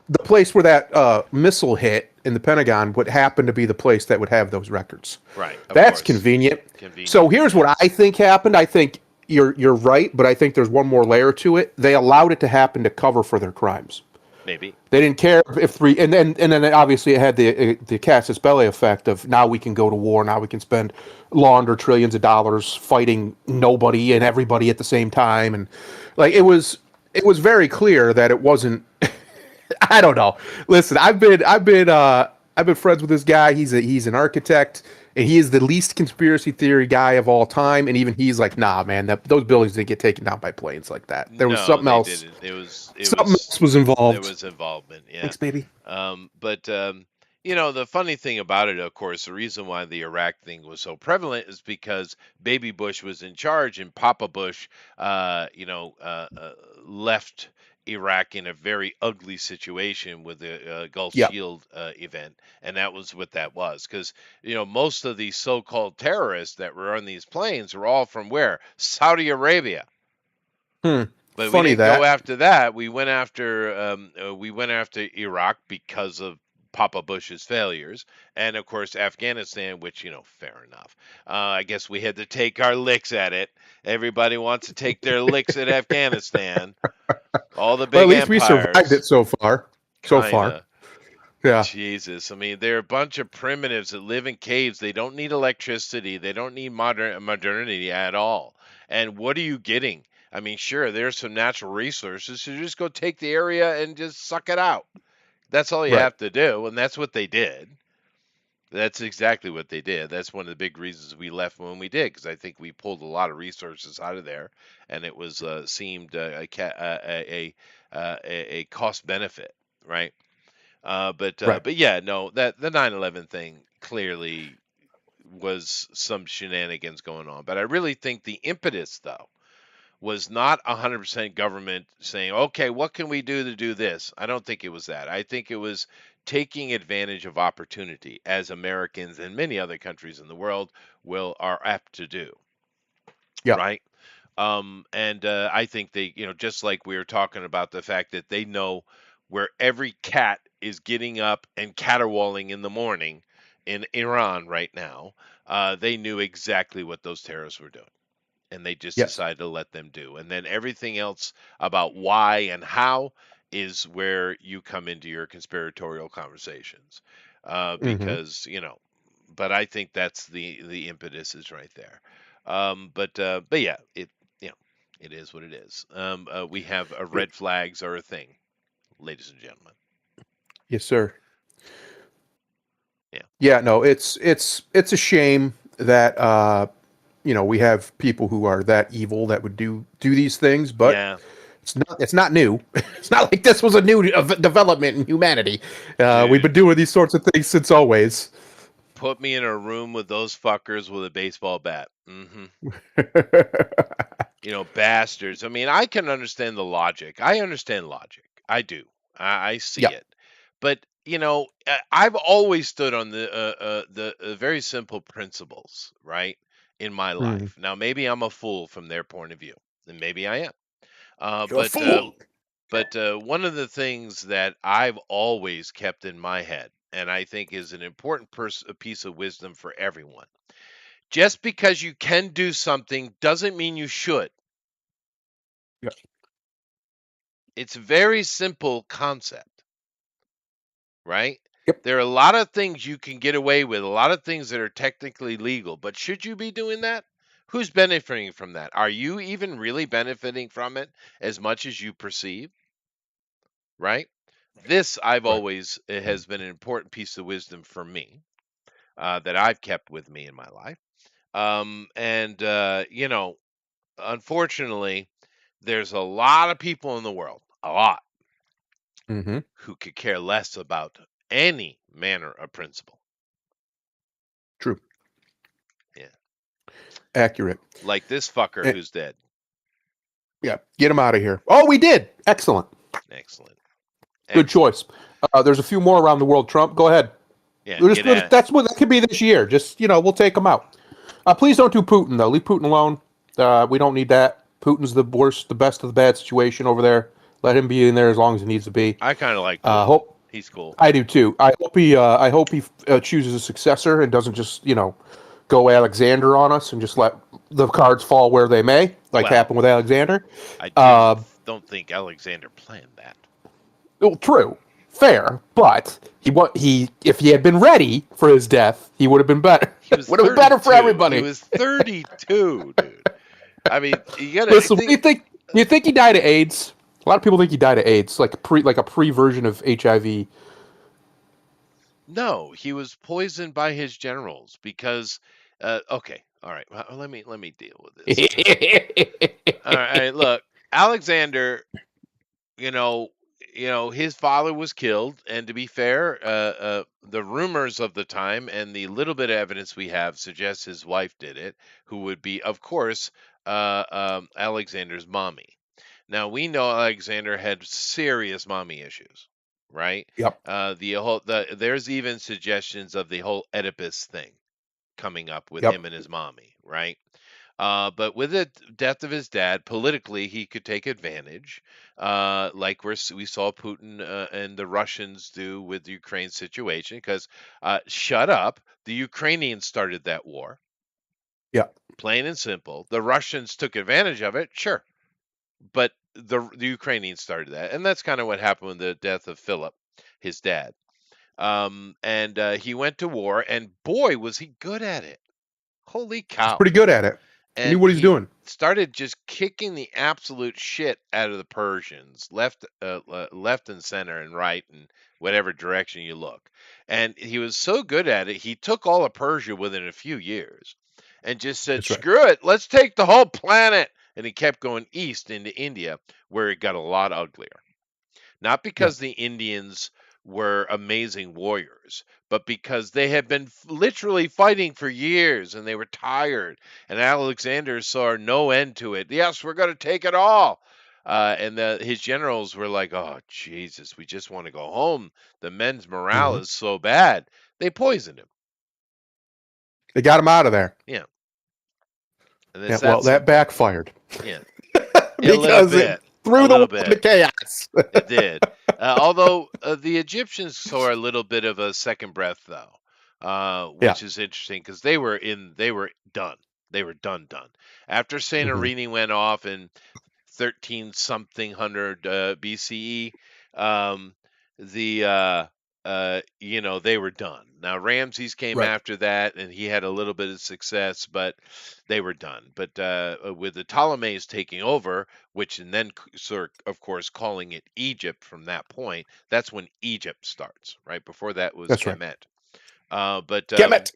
the place where that missile hit in the Pentagon would happen to be the place that would have those records. Right, of That's course. convenient. So Convenient. here's what Yes. I think happened. I think you're right, but I think there's one more layer to it. They allowed it to happen to cover for their crimes. Maybe. They didn't care if three, and then obviously it had the casus belli effect of now we can go to war, now we can spend launder trillions of dollars fighting nobody and everybody at the same time, and like it was very clear that it wasn't. I don't know. Listen, I've been friends with this guy. He's an architect, and he is the least conspiracy theory guy of all time. And even he's like, nah, man, those buildings didn't get taken down by planes like that. There was No, something they else. didn't. It Something was else was there involved. was involvement, yeah. Thanks, baby. But the funny thing about it, of course, the reason why the Iraq thing was so prevalent is because Baby Bush was in charge, and Papa Bush, left Iraq in a very ugly situation with the Gulf Yeah. Shield event, and that was what that was. Because most of these so-called terrorists that were on these planes were all from where? Saudi Arabia. Hmm. But we Funny didn't go that. after that. We went after Iraq because of Papa Bush's failures, and of course Afghanistan, which fair enough. I guess we had to take our licks at it. Everybody wants to take their licks at Afghanistan. All the Well, at big least we survived empires, it so far. So far. kinda. Yeah. Jesus, I mean, they're a bunch of primitives that live in caves. They don't need electricity. They don't need modernity at all. And what are you getting? I mean, sure, there's some natural resources, so just go take the area and just suck it out. That's all you Right. have to do, and that's what they did. That's exactly what they did. That's one of the big reasons we left when we did, because I think we pulled a lot of resources out of there, and it was seemed a cost benefit, right? Right. But yeah, no, that the 9/11 thing clearly was some shenanigans going on. But I really think the impetus, though, was not 100% government saying, okay, what can we do to do this? I don't think it was that. I think it was taking advantage of opportunity, as Americans and many other countries in the world are apt to do, Yeah. right? And I think they, just like we were talking about the fact that they know where every cat is getting up and caterwauling in the morning in Iran right now, they knew exactly what those terrorists were doing. And they just Yes. decided to let them do. And then everything else about why and how is where you come into your conspiratorial conversations. Hmm. Because, but I think that's the impetus is right there. But yeah, it is what it is. We have red flags are a thing, ladies and gentlemen. Yes, sir. Yeah. Yeah. No, it's a shame that we have people who are that evil that would do these things, but Yeah, it's not new. It's not like this was a new development in humanity. We've dude. been doing these sorts of things since always. Put me in a room with those fuckers with a baseball bat. Bastards. I mean, I can understand the logic. I understand logic. I do. I see Yeah. it. But I've always stood on the very simple principles, right, in my Mhm. life. Now, maybe I'm a fool from their point of view, and maybe I am. Uh, You're a but uh, fool. but one of the things that I've always kept in my head, and I think is an important a piece of wisdom for everyone: just because you can do something doesn't mean you should. Yeah. It's a very simple concept, right? Yep. There are a lot of things you can get away with, a lot of things that are technically legal, but should you be doing that? Who's benefiting from that? Are you even really benefiting from it as much as you perceive, right? This I've Right. always it has been an important piece of wisdom for me, that I've kept with me in my life. And unfortunately, there's a lot of people in the world, a lot, Mm-hmm. who could care less about any manner of principle. True. Yeah. Accurate. Like this fucker Eh, who's dead. yeah. Get him out of here. Oh, we did. Excellent. Excellent. Good Excellent. choice. There's a few more around the world. Trump, go ahead. Yeah, get at That's what that could be this year. Just we'll take them out. Please don't do Putin though. Leave Putin alone. We don't need that. Putin's the worst, the best of the bad situation over there. Let him be in there as long as he needs to be. I kind of like Putin. Hope He's cool. I do too. I hope he chooses a successor and doesn't just go Alexander on us and just let the cards fall where they may, like Well, happened with Alexander. I Uh, don't think Alexander planned that. well, true, fair, but he if he had been ready for his death, he would have been better. He was Would have been better for 32. He everybody. was 32, dude. I mean, you gotta Listen, think. do you think he died of AIDS? A lot of people think he died of AIDS, like a pre version of HIV. No, he was poisoned by his generals because. Okay, all right. Let me deal with this. All right, look, Alexander. You know, his father was killed, and to be fair, the rumors of the time and the little bit of evidence we have suggests his wife did it, who would be, of course, Alexander's mommy. Now we know Alexander had serious mommy issues, right? Yep. There's even suggestions of the whole Oedipus thing coming up with Yep. him and his mommy, right? But with the death of his dad, politically, he could take advantage, like we saw Putin and the Russians do with the Ukraine situation. Because shut up, the Ukrainians started that war, Yep. plain and simple. The Russians took advantage of it, sure, but the Ukrainians started that, and that's kind of what happened with the death of Philip, his dad. And he went to war, and boy, was he good at it! Holy He's cow! pretty good at it. He knew And what he's he doing. started just kicking the absolute shit out of the Persians, left and center and right and whatever direction you look. And he was so good at it, he took all of Persia within a few years and just said, That's right. "Screw it, let's take the whole planet." And he kept going east into India, where it got a lot uglier. Not Yeah. because the Indians were amazing warriors, but because they had been literally fighting for years and they were tired. And Alexander saw no end to it. Yes, we're going to take it all. And his generals were like, "Oh, Jesus, we just want to go home. The men's morale Hmm. is so bad." They poisoned him. They got him out of there. Yeah. And Yeah. it's that Well, that simple. backfired Yeah. A little because it bit. A threw the little world bit. into chaos. It did. Although the Egyptians saw a little bit of a second breath, though, Yeah. which is interesting because they were done. They were done. After Hmm. Santorini went off in 13 something hundred BCE, um, they were done. Now Ramses came Right. after that, and he had a little bit of success, but they were done. But with the Ptolemies taking over, which and then sort of course calling it Egypt from that point, that's when Egypt starts. Right before that was That's right. Kemet. But Kemet.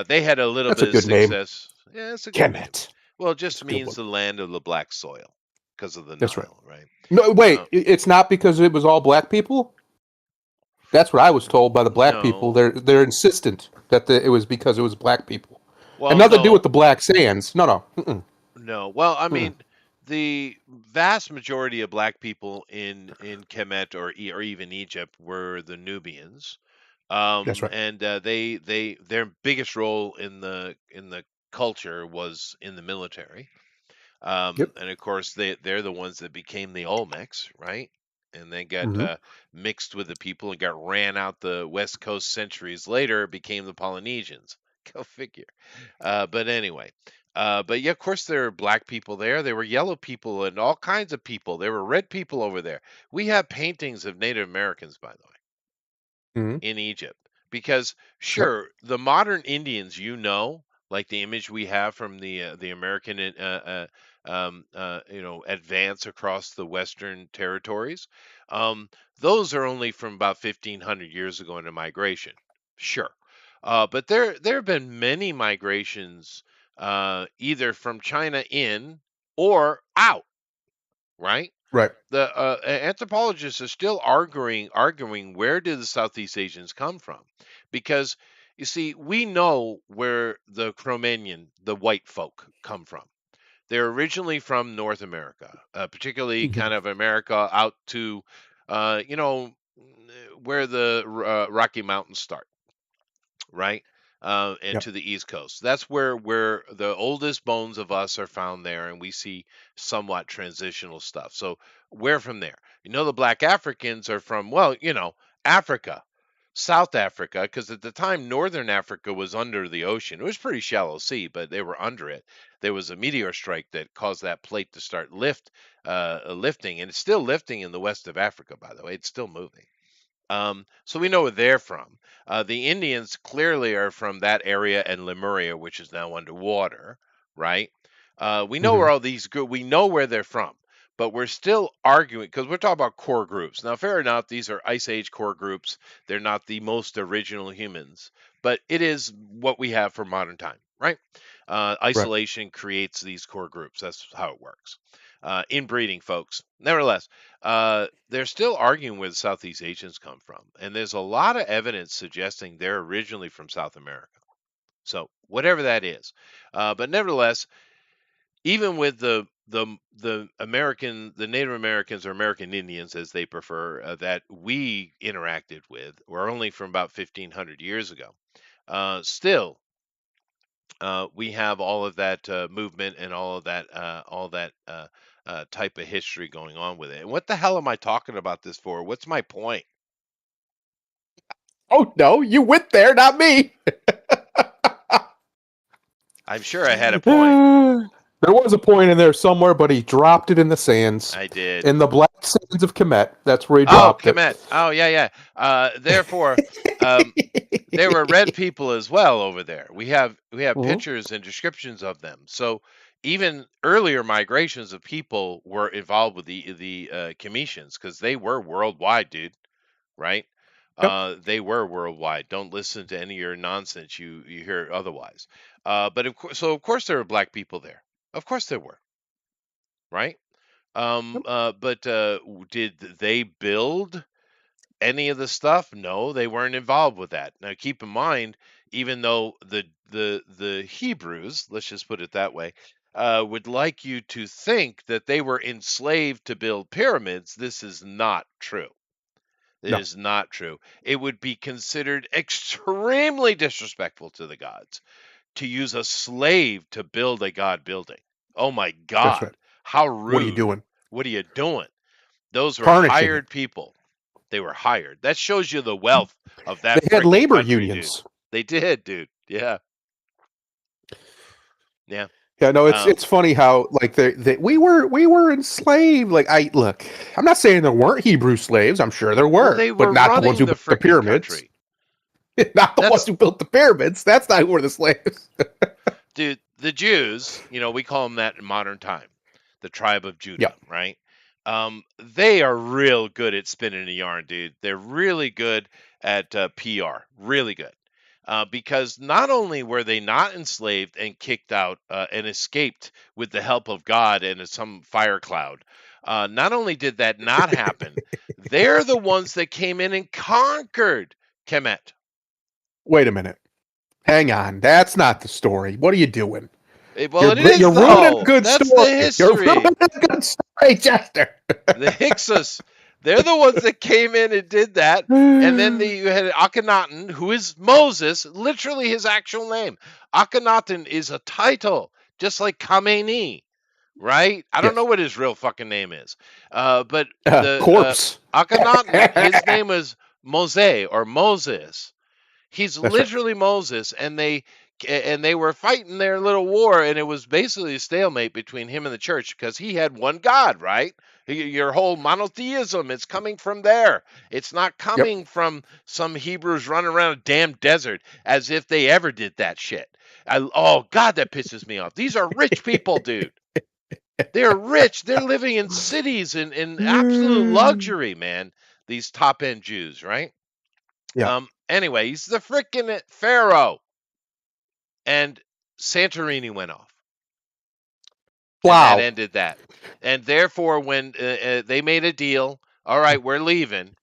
they had a little That's a bit of good name. success. Yeah, it's a good name. Kemet. Well, it It's just a good means one. the land of the black soil because of the That's right. Nile, right? No, wait. Uh, It's not because it was all black people. That's what I was told by the black people. no, They're insistent that it was because it was black people, and well, nothing to do with no, the black sands. No, no. Mm-mm, no. Well, I mm-mm. mean, the vast majority of black people in Kemet or even Egypt were the Nubians, That's right. and their biggest role in the culture was in the military. Yep. And of course, they're the ones that became the Olmecs, right? And they got Hmm. mixed with the people and got ran out the West Coast centuries later, became the Polynesians. Go figure. But anyway, but yeah, of course, there are black people there. There were yellow people and all kinds of people. There were red people over there. We have paintings of Native Americans, by the way, Hmm. in Egypt. Because Yep. sure, the modern Indians, like the image we have from the American advance across the Western territories, um, those are only from about 1,500 years ago in a migration. Sure, but there have been many migrations, either from China in or out, right? Right. The anthropologists are still arguing where did the Southeast Asians come from, because you see we know where the Cro-Magnon, the white folk, come from. They're originally from North America, particularly Hmm. kind of America out to where the Rocky Mountains start, right? And Yep. to the East Coast. That's where the oldest bones of us are found there, and we see somewhat transitional stuff. So we're from there. The Black Africans are from, well, Africa, South Africa, because at the time Northern Africa was under the ocean. It was pretty shallow sea, but they were under it. There was a meteor strike that caused that plate to start lifting, and it's still lifting in the west of Africa. By the way, it's still moving. So we know where they're from. The Indians clearly are from that area and Lemuria, which is now underwater, right? We know Hmm. where all these we know where they're from, but we're still arguing because we're talking about core groups. Now, fair enough, these are Ice Age core groups. They're not the most original humans, but it is what we have for modern time, right? Right. Isolation creates these core groups. That's how it works. Inbreeding, folks. Nevertheless, they're still arguing where the Southeast Asians come from, and there's a lot of evidence suggesting they're originally from South America. So whatever that is, but nevertheless, even with the Native Americans or American Indians as they prefer, that we interacted with were only from about 1,500 years ago. Still, we have all of that movement and all that type of history going on with it. And what the hell am I talking about this for? What's my point? Oh no, you went there, not me. I'm sure I had a point. There was a point in there somewhere, but he dropped it in the sands, I did. in the black sands of Kemet. That's where he Oh, dropped it. Kemet. Oh, yeah, yeah. Therefore, um, there were red people as well over there. We have Mhm. pictures and descriptions of them. So even earlier migrations of people were involved with the Cometians because they were worldwide, dude. Right? Yep. They were worldwide. Don't listen to any of your nonsense you hear otherwise. But of course there were black people there. Of course there were, right? Yep. But did they build any of the stuff? No, they weren't involved with that. Now keep in mind, even though the Hebrews, let's just put it that way, would like you to think that they were enslaved to build pyramids, this is not true. It No, is not true. It would be considered extremely disrespectful to the gods to use a slave to build a god building. Oh my that's right. God. How What are you rude. doing? What are you doing? Those were Tarnishing it. hired people. They were hired. That shows you the wealth of that They had freaking labor country, dude. unions. They did, dude. Yeah. Yeah. Yeah, no, it's Um, it's funny how like we were enslaved. Like I look, I'm not saying there weren't Hebrew slaves. I'm sure there well, were, they but were not the ones running who the built the freaking pyramids. country. Not the ones That's who built the pyramids. That's not who were the slaves. Dude, the Jews, we call them that in modern time, the tribe of Yeah. Judah, right? They are real good at spinning a yarn, dude. They're really good at PR, really good. because not only were they not enslaved and kicked out and escaped with the help of God and some fire cloud, not only did that not happen, they're the ones that came in and conquered Kemet. Wait a minute. Hang on. That's not the story. What are you doing? Well, it is, you're ruining though. a good That's story. the history. You're ruining a good story, Chester. The Hyksos, they're the ones that came in and did that. And then you had Akhenaten, who is Moses, literally his actual name. Akhenaten is a title, just like Khamenei, right? I don't know what his real fucking name is. But the corpse. Akhenaten, his name was Moses or Moses. He's That's literally Moses, and they were fighting their little war, and it was basically a stalemate between him and the church because he had one God, right? Your whole monotheism is coming from there. It's not coming from some Hebrews running around a damn desert as if they ever did that shit. Oh, God, that pisses me off. These are rich people, dude. They're rich. They're living in cities in absolute luxury, man. These top-end Jews, right? Yeah. Anyway, he's the freaking Pharaoh. And Santorini went off. Wow. And that ended that. And therefore, when they made a deal, all right, we're leaving.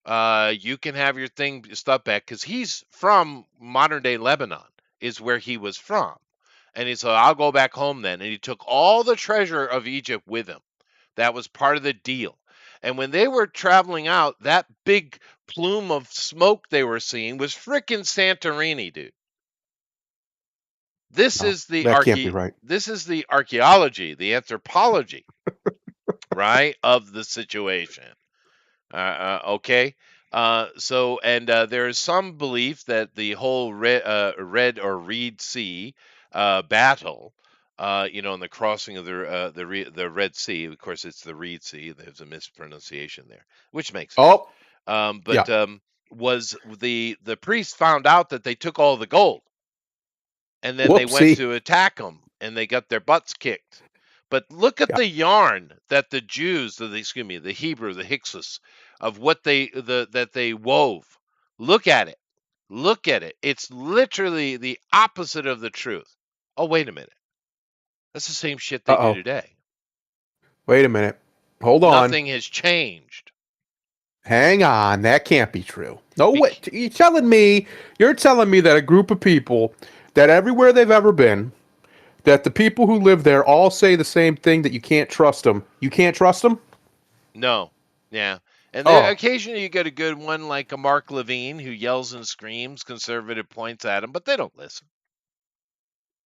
You can have your stuff back, because he's from modern-day Lebanon, is where he was from. And he said, I'll go back home then. And he took all the treasure of Egypt with him. That was part of the deal. And when they were traveling out, that big plume of smoke they were seeing was frickin' Santorini, dude. This is the can't be right. This is the archaeology, the anthropology, right, of the situation. Okay. So there is some belief that the whole Red Sea battle, in the crossing of the Red Sea. Of course, it's the Reed Sea. There's a mispronunciation there, which makes sense. Was the priests found out that they took all the gold. And then they went to attack them, and they got their butts kicked. But look at the yarn that the Jews, the Hebrew, the Hyksos, of what that they wove. Look at it. Look at it. It's literally the opposite of the truth. Oh, wait a minute. That's the same shit they do today. Wait a minute. Hold on. Nothing has changed. Hang on. That can't be true. No way. You're telling me that a group of people that everywhere they've ever been, that the people who live there all say the same thing, that you can't trust them. You can't trust them? No. Yeah. And then occasionally you get a good one like a Mark Levine who yells and screams conservative points at him, but they don't listen.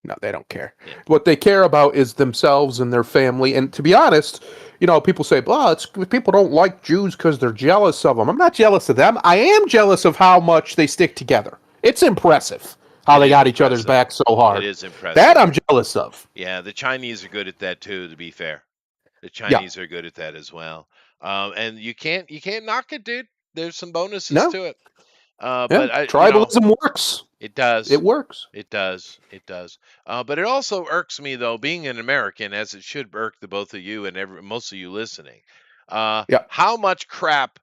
No, they don't care. Yeah. What they care about is themselves and their family. And to be honest, people say, people don't like Jews because they're jealous of them. I'm not jealous of them. I am jealous of how much they stick together. It's impressive how they got each other's back so hard. It is impressive. That I'm jealous of. Yeah, the Chinese are good at that too, to be fair. The Chinese are good at that as well. And you can't knock it, dude. There's some bonuses to it. But tribalism works. It does. It works. It does. It does. But it also irks me, though, being an American, as it should irk the both of you and most of you listening. How much crap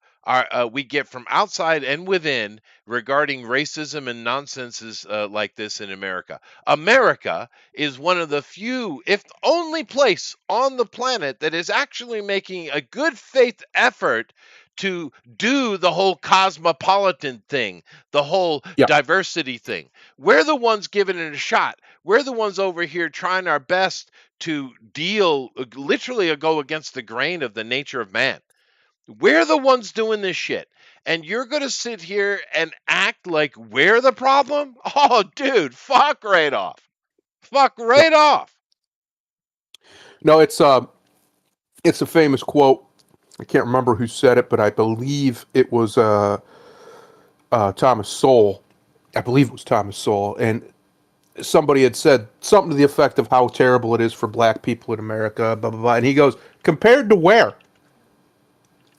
we get from outside and within regarding racism and nonsenses like this in America. America is one of the few, if only place on the planet that is actually making a good faith effort to do the whole cosmopolitan thing, the whole diversity thing. We're the ones giving it a shot. We're the ones over here trying our best to literally go against the grain of the nature of man. We're the ones doing this shit. And you're going to sit here and act like we're the problem? Oh, dude, fuck right off. Fuck right off. No, it's a famous quote. I can't remember who said it, but I believe it was Thomas Sowell. I believe it was Thomas Sowell. And somebody had said something to the effect of how terrible it is for black people in America, blah, blah, blah. And he goes, compared to where?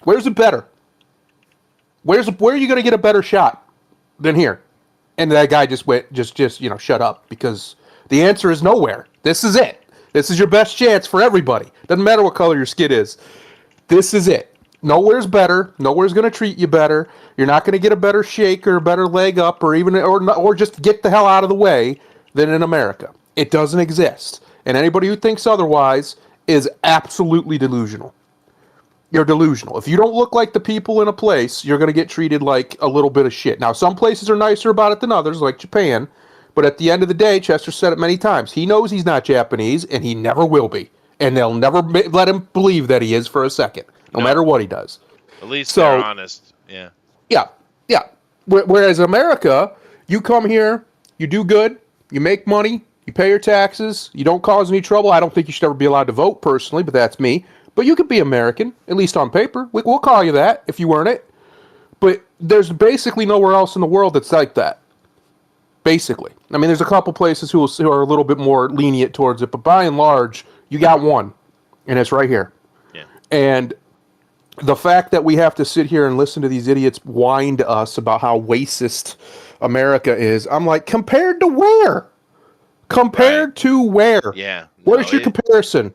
Where's it better? Where are you going to get a better shot than here? And that guy just went, shut up, because the answer is nowhere. This is it. This is your best chance for everybody. Doesn't matter what color your skin is. This is it. Nowhere's better. Nowhere's going to treat you better. You're not going to get a better shake or a better leg up or just get the hell out of the way than in America. It doesn't exist. And anybody who thinks otherwise is absolutely delusional. You're delusional. If you don't look like the people in a place, you're going to get treated like a little bit of shit. Now, some places are nicer about it than others, like Japan. But at the end of the day, Chester said it many times. He knows he's not Japanese, and he never will be. And they'll never let him believe that he is for a second, no matter what he does. At least So, they're honest. Yeah. yeah, yeah. Whereas in America, you come here, you do good, you make money, you pay your taxes, you don't cause any trouble. I don't think you should ever be allowed to vote personally, but that's me. But you could be American, at least on paper. We'll call you that if you earn it. But there's basically nowhere else in the world that's like that. Basically. I mean, there's a couple places who are a little bit more lenient towards it, but by and large, you got one, and it's right here. Yeah. And the fact that we have to sit here and listen to these idiots whine to us about how racist America is, I'm like, compared to where? Compared to where? Yeah. What is your comparison?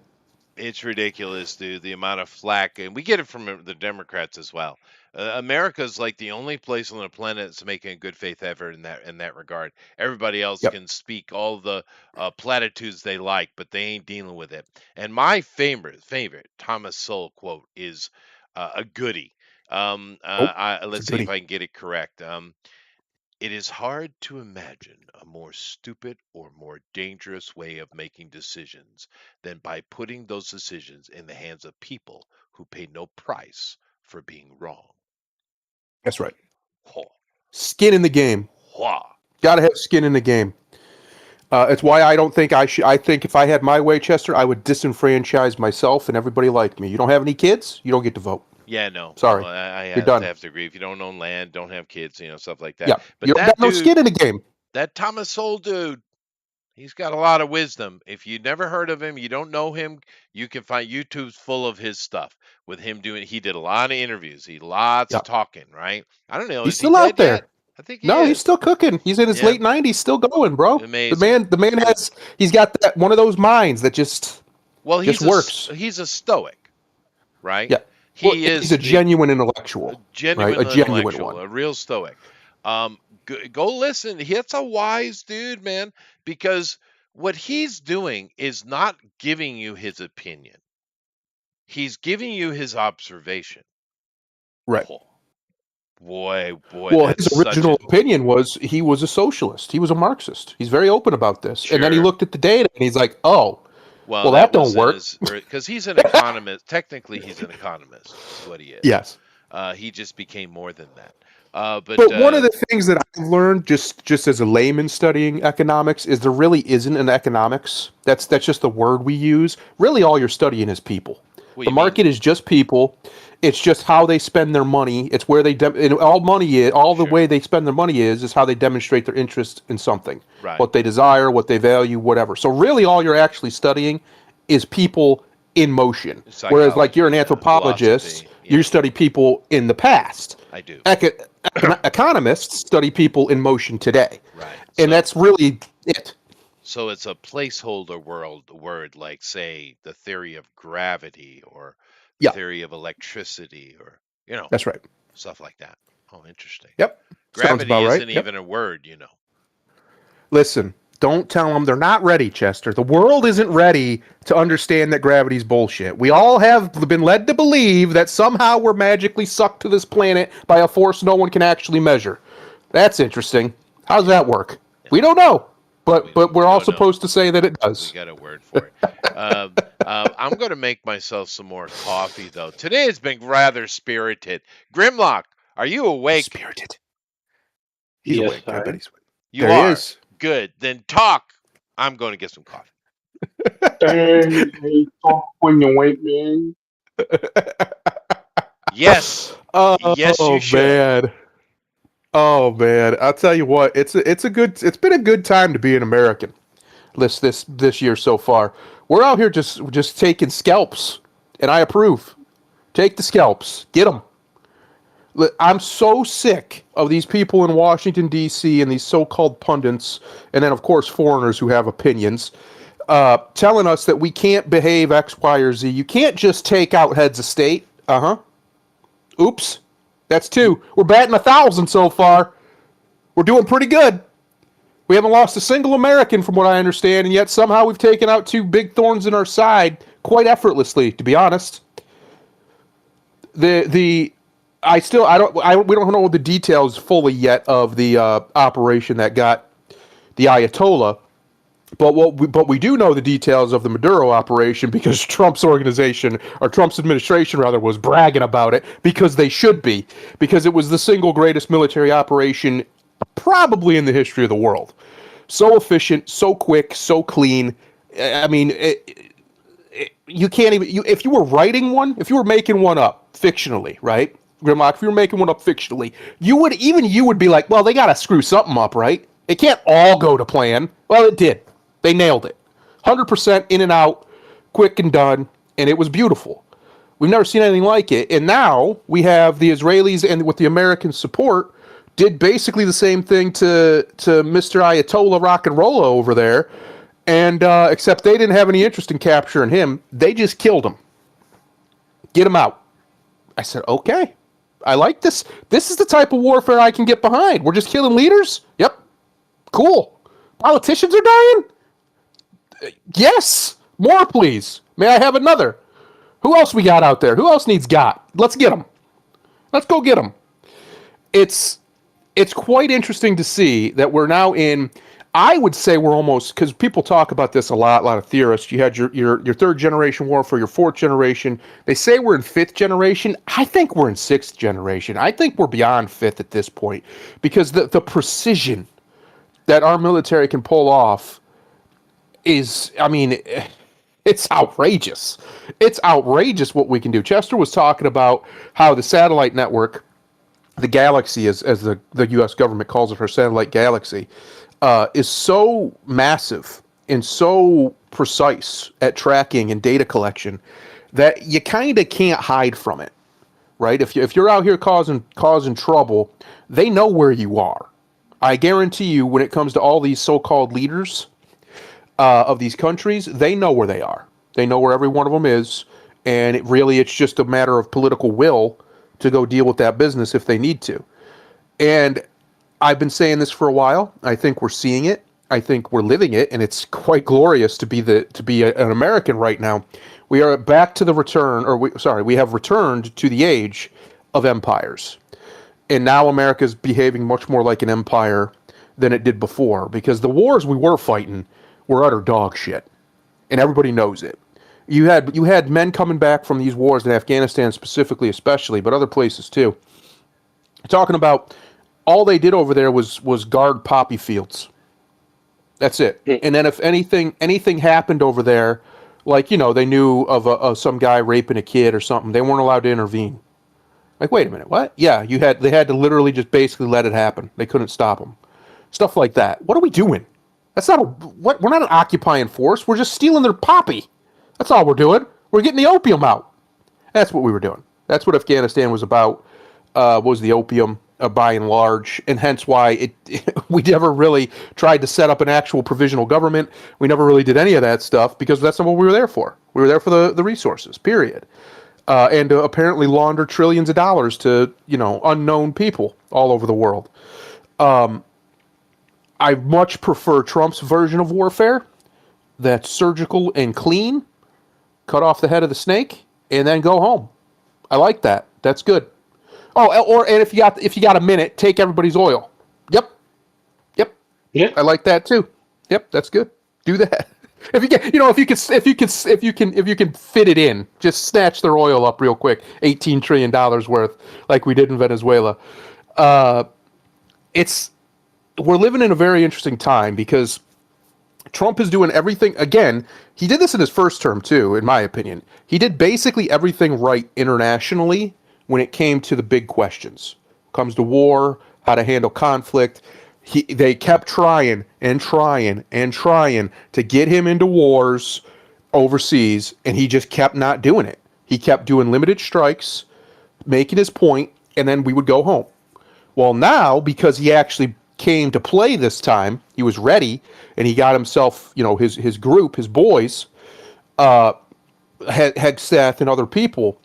It's ridiculous, dude. The amount of flack, and we get it from the Democrats as well. America's like the only place on the planet that's making a good faith effort in that regard. Everybody else can speak all the platitudes they like, but they ain't dealing with it. And my favorite Thomas Sowell quote is a goodie. Let's see if I can get it correct. It is hard to imagine a more stupid or more dangerous way of making decisions than by putting those decisions in the hands of people who pay no price for being wrong. That's right. Ho. Skin in the game. Got to have skin in the game. It's why I don't think I should. I think if I had my way, Chester, I would disenfranchise myself and everybody like me. You don't have any kids, you don't get to vote. Yeah, no. Sorry. I You're done. have to agree. If you don't own land, don't have kids, stuff like that. Yeah, But you got no skin in the game. That Thomas Sowell dude, he's got a lot of wisdom. If you never heard of him, you don't know him, you can find YouTube's full of his stuff with him doing. He did a lot of interviews. Lots of talking, right? I don't know. He's still out there. Yet? I think he is. He's still cooking. He's in his late 90s, still going, bro. Amazing. The man he's got that one of those minds that just works. He's a stoic, right? Yeah. He's a genuine intellectual. A genuine one. A real stoic. Go listen. He's a wise dude, man, because what he's doing is not giving you his opinion. He's giving you his observation. Right. Oh, boy. Well, his original opinion was he was a socialist. He was a Marxist. He's very open about this. Sure. And then he looked at the data and he's like, oh, well that don't work. Because he's an economist. Technically, he's an economist, is what he is. Yes. He just became more than that. But one of the things that I've learned just as a layman studying economics is there really isn't an economics. That's just the word we use. Really, all you're studying is people. The market is just people. It's just how they spend their money. It's where they the way they spend their money is how they demonstrate their interest in something. Right. What they desire, what they value, whatever. So really, all you're actually studying is people in motion. Psychology, whereas, like you're an anthropologist, you study people in the past. I do. Economists study people in motion today. Right. And that's really it. So it's a placeholder word like, say, the theory of gravity or the theory of electricity or, That's right. Stuff like that. Oh, interesting. Yep. Gravity isn't even a word, Listen, don't tell them they're not ready, Chester. The world isn't ready to understand that gravity's bullshit. We all have been led to believe that somehow we're magically sucked to this planet by a force no one can actually measure. That's interesting. How does that work? Yeah. We don't know. But we're all supposed to say that it does. We got a word for it. I'm going to make myself some more coffee, though. Today has been rather spirited. Grimlock, are you awake? Spirited. He's awake. I bet he's awake. You are? He is. Good. Then talk. I'm going to get some coffee. Hey, talk when you wake, man. Yes. Yes, you should. Man. Oh man, I'll tell you what, it's been a good time to be an American. This year so far. We're out here just taking scalps, and I approve. Take the scalps, get them. I'm so sick of these people in Washington D.C. and these so-called pundits, and then of course foreigners who have opinions, telling us that we can't behave X, Y, or Z. You can't just take out heads of state. Oops. That's 2. We're batting 1,000 so far. We're doing pretty good. We haven't lost a single American from what I understand, and yet somehow we've taken out 2 big thorns in our side quite effortlessly, to be honest. We don't know the details fully yet of the operation that got the Ayatollah, but we do know the details of the Maduro operation because Trump's organization, or Trump's administration rather, was bragging about it, because they should be, because it was the single greatest military operation probably in the history of the world. So efficient, so quick, so clean. I mean, you can't even, if you were writing one, if you were making one up fictionally, right? Grimlock, if you were making one up fictionally, you would be like, well, they got to screw something up, right? It can't all go to plan. Well, it did. They nailed it. 100% in and out, quick and done, and it was beautiful. We've never seen anything like it. And now we have the Israelis, and with the American support, did basically the same thing to Mr. Ayatollah Rock and Rolla over there, and except they didn't have any interest in capturing him. They just killed him. Get him out. I said, okay. I like this. This is the type of warfare I can get behind. We're just killing leaders? Yep. Cool. Politicians are dying? Yes. More, please. May I have another? Who else we got out there? Who else needs got? Let's get them. Let's go get them. It's quite interesting to see that we're now in, I would say we're almost, because people talk about this a lot of theorists. You had your 3rd generation warfare, your 4th generation. They say we're in 5th generation. I think we're in 6th generation. I think we're beyond 5th at this point, because the precision that our military can pull off is, I mean, it's outrageous. It's outrageous what we can do. Chester was talking about how the satellite network, the Galaxy, as the U.S. government calls it, her satellite galaxy, is so massive and so precise at tracking and data collection that you kind of can't hide from it, right? If you're out here causing trouble, they know where you are. I guarantee you, when it comes to all these so-called leaders of these countries, they know where they are. They know where every one of them is, and it's just a matter of political will to go deal with that business if they need to. And I've been saying this for a while. I think we're seeing it. I think we're living it, and it's quite glorious to be an American right now. We are back to the return, we have returned to the age of empires. And now America's behaving much more like an empire than it did before, because the wars we were fighting were utter dog shit, and everybody knows it. You had men coming back from these wars in Afghanistan specifically, especially, but other places too, talking about all they did over there was guard poppy fields. That's it. And then if anything happened over there, like, they knew of some guy raping a kid or something, they weren't allowed to intervene. Like, wait a minute, what? Yeah, they had to literally just basically let it happen. They couldn't stop them. Stuff like that. What are we doing? We're not an occupying force. We're just stealing their poppy. That's all we're doing. We're getting the opium out. That's what we were doing. That's what Afghanistan was about. Was the opium, by and large, and hence why we never really tried to set up an actual provisional government. We never really did any of that stuff, because that's not what we were there for. We were there for the resources, period. And to apparently launder trillions of dollars to, unknown people all over the world. I much prefer Trump's version of warfare. That's surgical and clean. Cut off the head of the snake and then go home. I like that. That's good. Oh, and if you got a minute, take everybody's oil. Yep. Yeah. I like that too. Yep, that's good. Do that. If you can fit it in, just snatch their oil up real quick. $18 trillion worth, like we did in Venezuela. We're living in a very interesting time, because Trump is doing everything. Again, he did this in his first term too, in my opinion. He did basically everything right internationally when it came to the big questions. Comes to war, how to handle conflict. They kept trying to get him into wars overseas, and he just kept not doing it. He kept doing limited strikes, making his point, and then we would go home. Well, now, because he actually came to play this time, he was ready, and he got himself, his group, his boys, Hegseth and other people.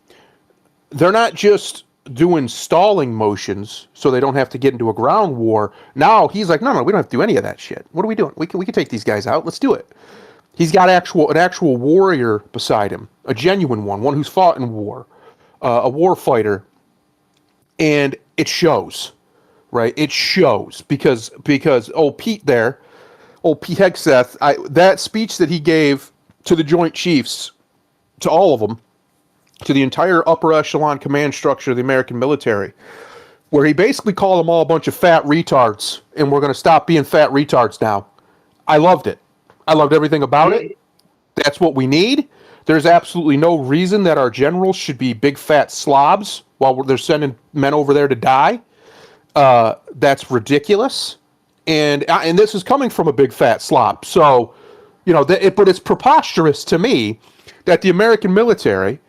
They're not just doing stalling motions so they don't have to get into a ground war. Now he's like, no, we don't have to do any of that shit. What are we doing? We can take these guys out. Let's do it. He's got an actual warrior beside him, a genuine one who's fought in war, a war fighter, and it shows, right? It shows because old Pete Hegseth, that speech that he gave to the Joint Chiefs, to all of them, to the entire upper echelon command structure of the American military, where he basically called them all a bunch of fat retards, and we're going to stop being fat retards now. I loved it. I loved everything about it. That's what we need. There's absolutely no reason that our generals should be big fat slobs while they're sending men over there to die. That's ridiculous. And this is coming from a big fat slob. So, but it's preposterous to me that the American military.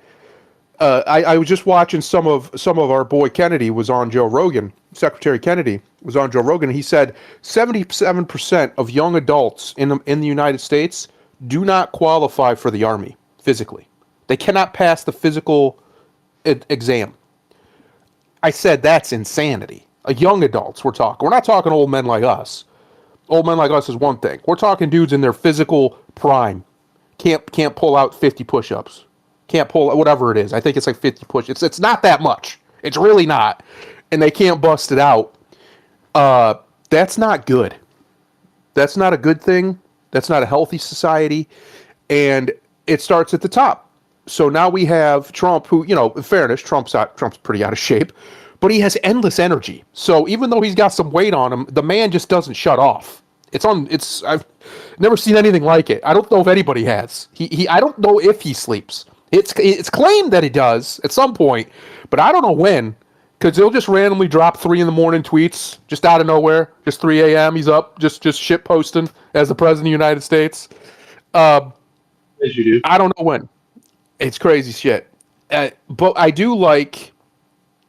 I was just watching some of our boy Kennedy was on Joe Rogan. Secretary Kennedy was on Joe Rogan. And he said 77% of young adults in the United States do not qualify for the Army physically. They cannot pass the physical exam. I said that's insanity. Young adults we're talking. We're not talking old men like us. Old men like us is one thing. We're talking dudes in their physical prime. Can't pull out 50 push-ups. Can't pull whatever it is. I think it's like 50 push. It's not that much. It's really not. And they can't bust it out. That's not good. That's not a good thing. That's not a healthy society. And it starts at the top. So now we have Trump, who, in fairness, Trump's pretty out of shape, but he has endless energy. So even though he's got some weight on him, the man just doesn't shut off. I've never seen anything like it. I don't know if anybody has. I don't know if he sleeps. It's claimed that he does at some point, but I don't know when, because he'll just randomly drop 3 a.m. tweets just out of nowhere. Just 3 a.m. He's up, just shit posting as the president of the United States. As you do. I don't know when. It's crazy shit. But I do like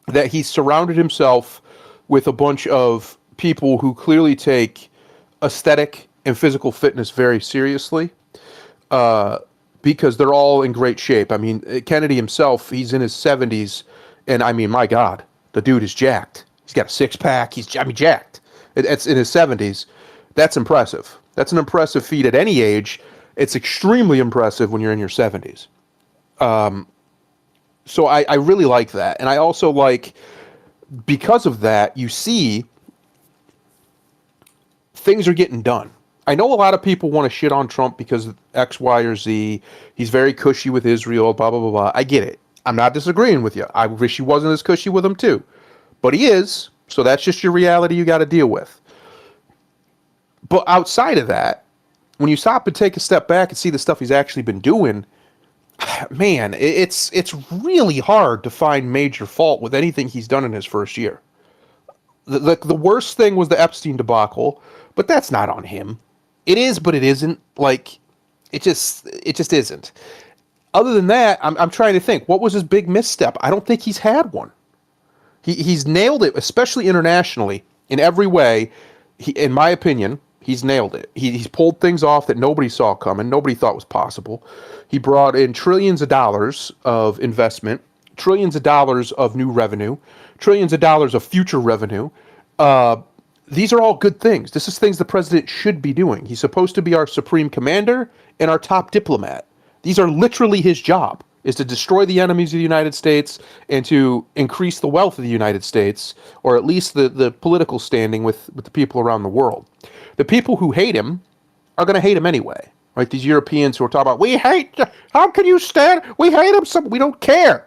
that he's surrounded himself with a bunch of people who clearly take aesthetic and physical fitness very seriously. Because they're all in great shape. I mean, Kennedy himself, he's in his 70s, and I mean, my God, the dude is jacked. He's got a six-pack. He's jacked. It's in his 70s. That's impressive. That's an impressive feat at any age. It's extremely impressive when you're in your 70s. So I really like that. And I also like, because of that, you see things are getting done. I know a lot of people want to shit on Trump because of X, Y, or Z. He's very cushy with Israel, blah, blah, blah, blah. I get it. I'm not disagreeing with you. I wish he wasn't as cushy with them too. But he is, so that's just your reality you got to deal with. But outside of that, when you stop and take a step back and see the stuff he's actually been doing, man, it's really hard to find major fault with anything he's done in his first year. The worst thing was the Epstein debacle, but that's not on him. It is, but it isn't. Like, it just isn't. Other than that, I'm trying to think. What was his big misstep? I don't think he's had one. He's nailed it, especially internationally, in every way. In my opinion, he's nailed it. He's pulled things off that nobody saw coming, nobody thought was possible. He brought in trillions of dollars of investment, trillions of dollars of new revenue, trillions of dollars of future revenue. These are all good things. This is things the president should be doing. He's supposed to be our supreme commander and our top diplomat. These are literally his job, is to destroy the enemies of the United States and to increase the wealth of the United States, or at least the political standing with the people around the world. The people who hate him are going to hate him anyway. Right? These Europeans who are talking about, we hate, how can you stand, we hate him, we don't care.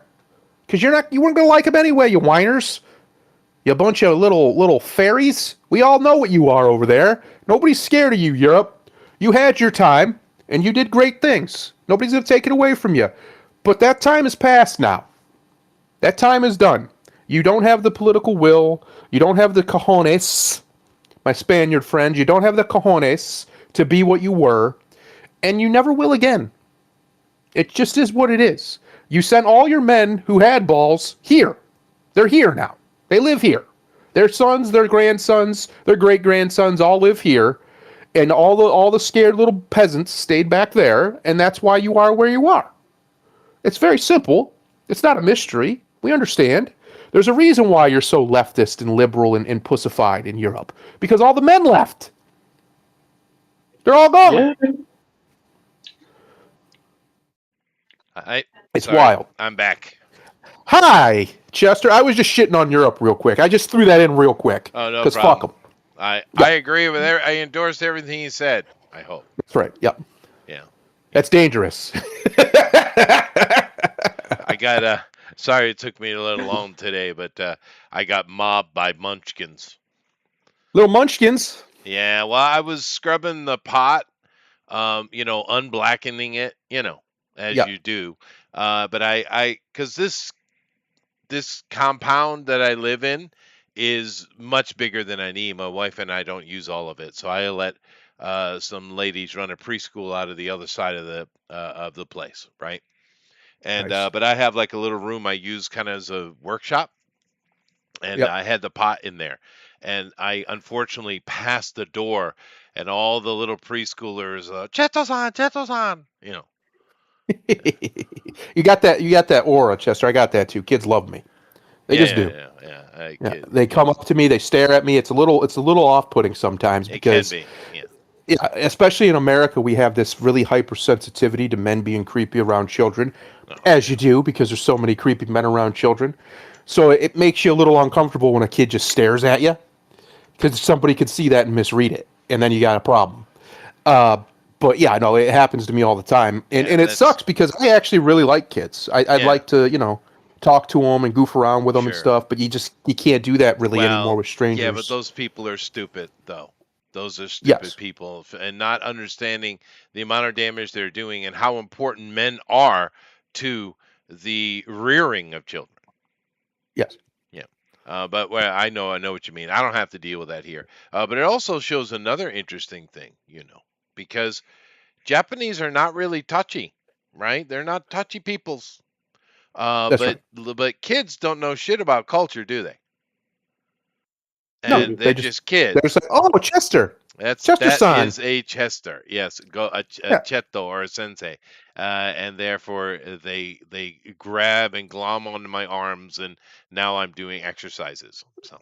Because you weren't going to like him anyway, you whiners. You bunch of little fairies. We all know what you are over there. Nobody's scared of you, Europe. You had your time, and you did great things. Nobody's going to take it away from you. But that time is past now. That time is done. You don't have the political will. You don't have the cojones, my Spaniard friends. You don't have the cojones to be what you were, and you never will again. It just is what it is. You sent all your men who had balls here. They're here now. They live here. Their sons, their grandsons, their great-grandsons all live here, and all the scared little peasants stayed back there, and that's why you are where you are. It's very simple. It's not a mystery. We understand. There's a reason why you're so leftist and liberal and pussified in Europe. Because all the men left. They're all gone. Yeah. It's Sorry, wild. I'm back. Hi, Chester. I was just shitting on Europe real quick. I just threw that in real quick. Oh, no Because fuck problem. them. I agree with I endorsed everything he said. I hope. That's right. Yep. Yeah. That's dangerous. I got sorry it took me a little long today, but I got mobbed by munchkins. Little munchkins. Yeah, well, I was scrubbing the pot, unblackening it, as Yep. you do. But because this compound that I live in is much bigger than I need. My wife and I don't use all of it, so I let some ladies run a preschool out of the other side of the place, right? And Nice. but I have like a little room I use kind of as a workshop, and Yep. I had the pot in there, and I unfortunately passed the door, and all the little preschoolers, Cheto-san, Cheto-san, You got that. You got that aura, Chester. I got that too. Kids love me. They just do. yeah. Yeah. They come up to me. They stare at me. It's a little off-putting sometimes It because can be, yeah. yeah, especially in America, we have this really hypersensitivity to men being creepy around children, as you do because there's so many creepy men around children. So it makes you a little uncomfortable when a kid just stares at you because somebody could see that and misread it, and then you got a problem. But yeah, no, it happens to me all the time, and Yeah, it sucks because I actually really like kids. I'd Yeah. like to talk to them and goof around with them and Sure. stuff, but you can't do that really anymore with strangers. Yeah, but those people are stupid, though. Those are stupid Yes. people, and not understanding the amount of damage they're doing and how important men are to the rearing of children. Yes. Yeah. But I know what you mean. I don't have to deal with that here. But it also shows another interesting thing, because Japanese are not really touchy, right? They're not touchy peoples. That's but right. but kids don't know shit about culture, do they? No, And they're just kids. they're just like, oh, Chester. That Chester-san. is a Chester. Yes, a Yeah. Cheto or a Sensei, and therefore they grab and glom onto my arms, and now I'm doing exercises. So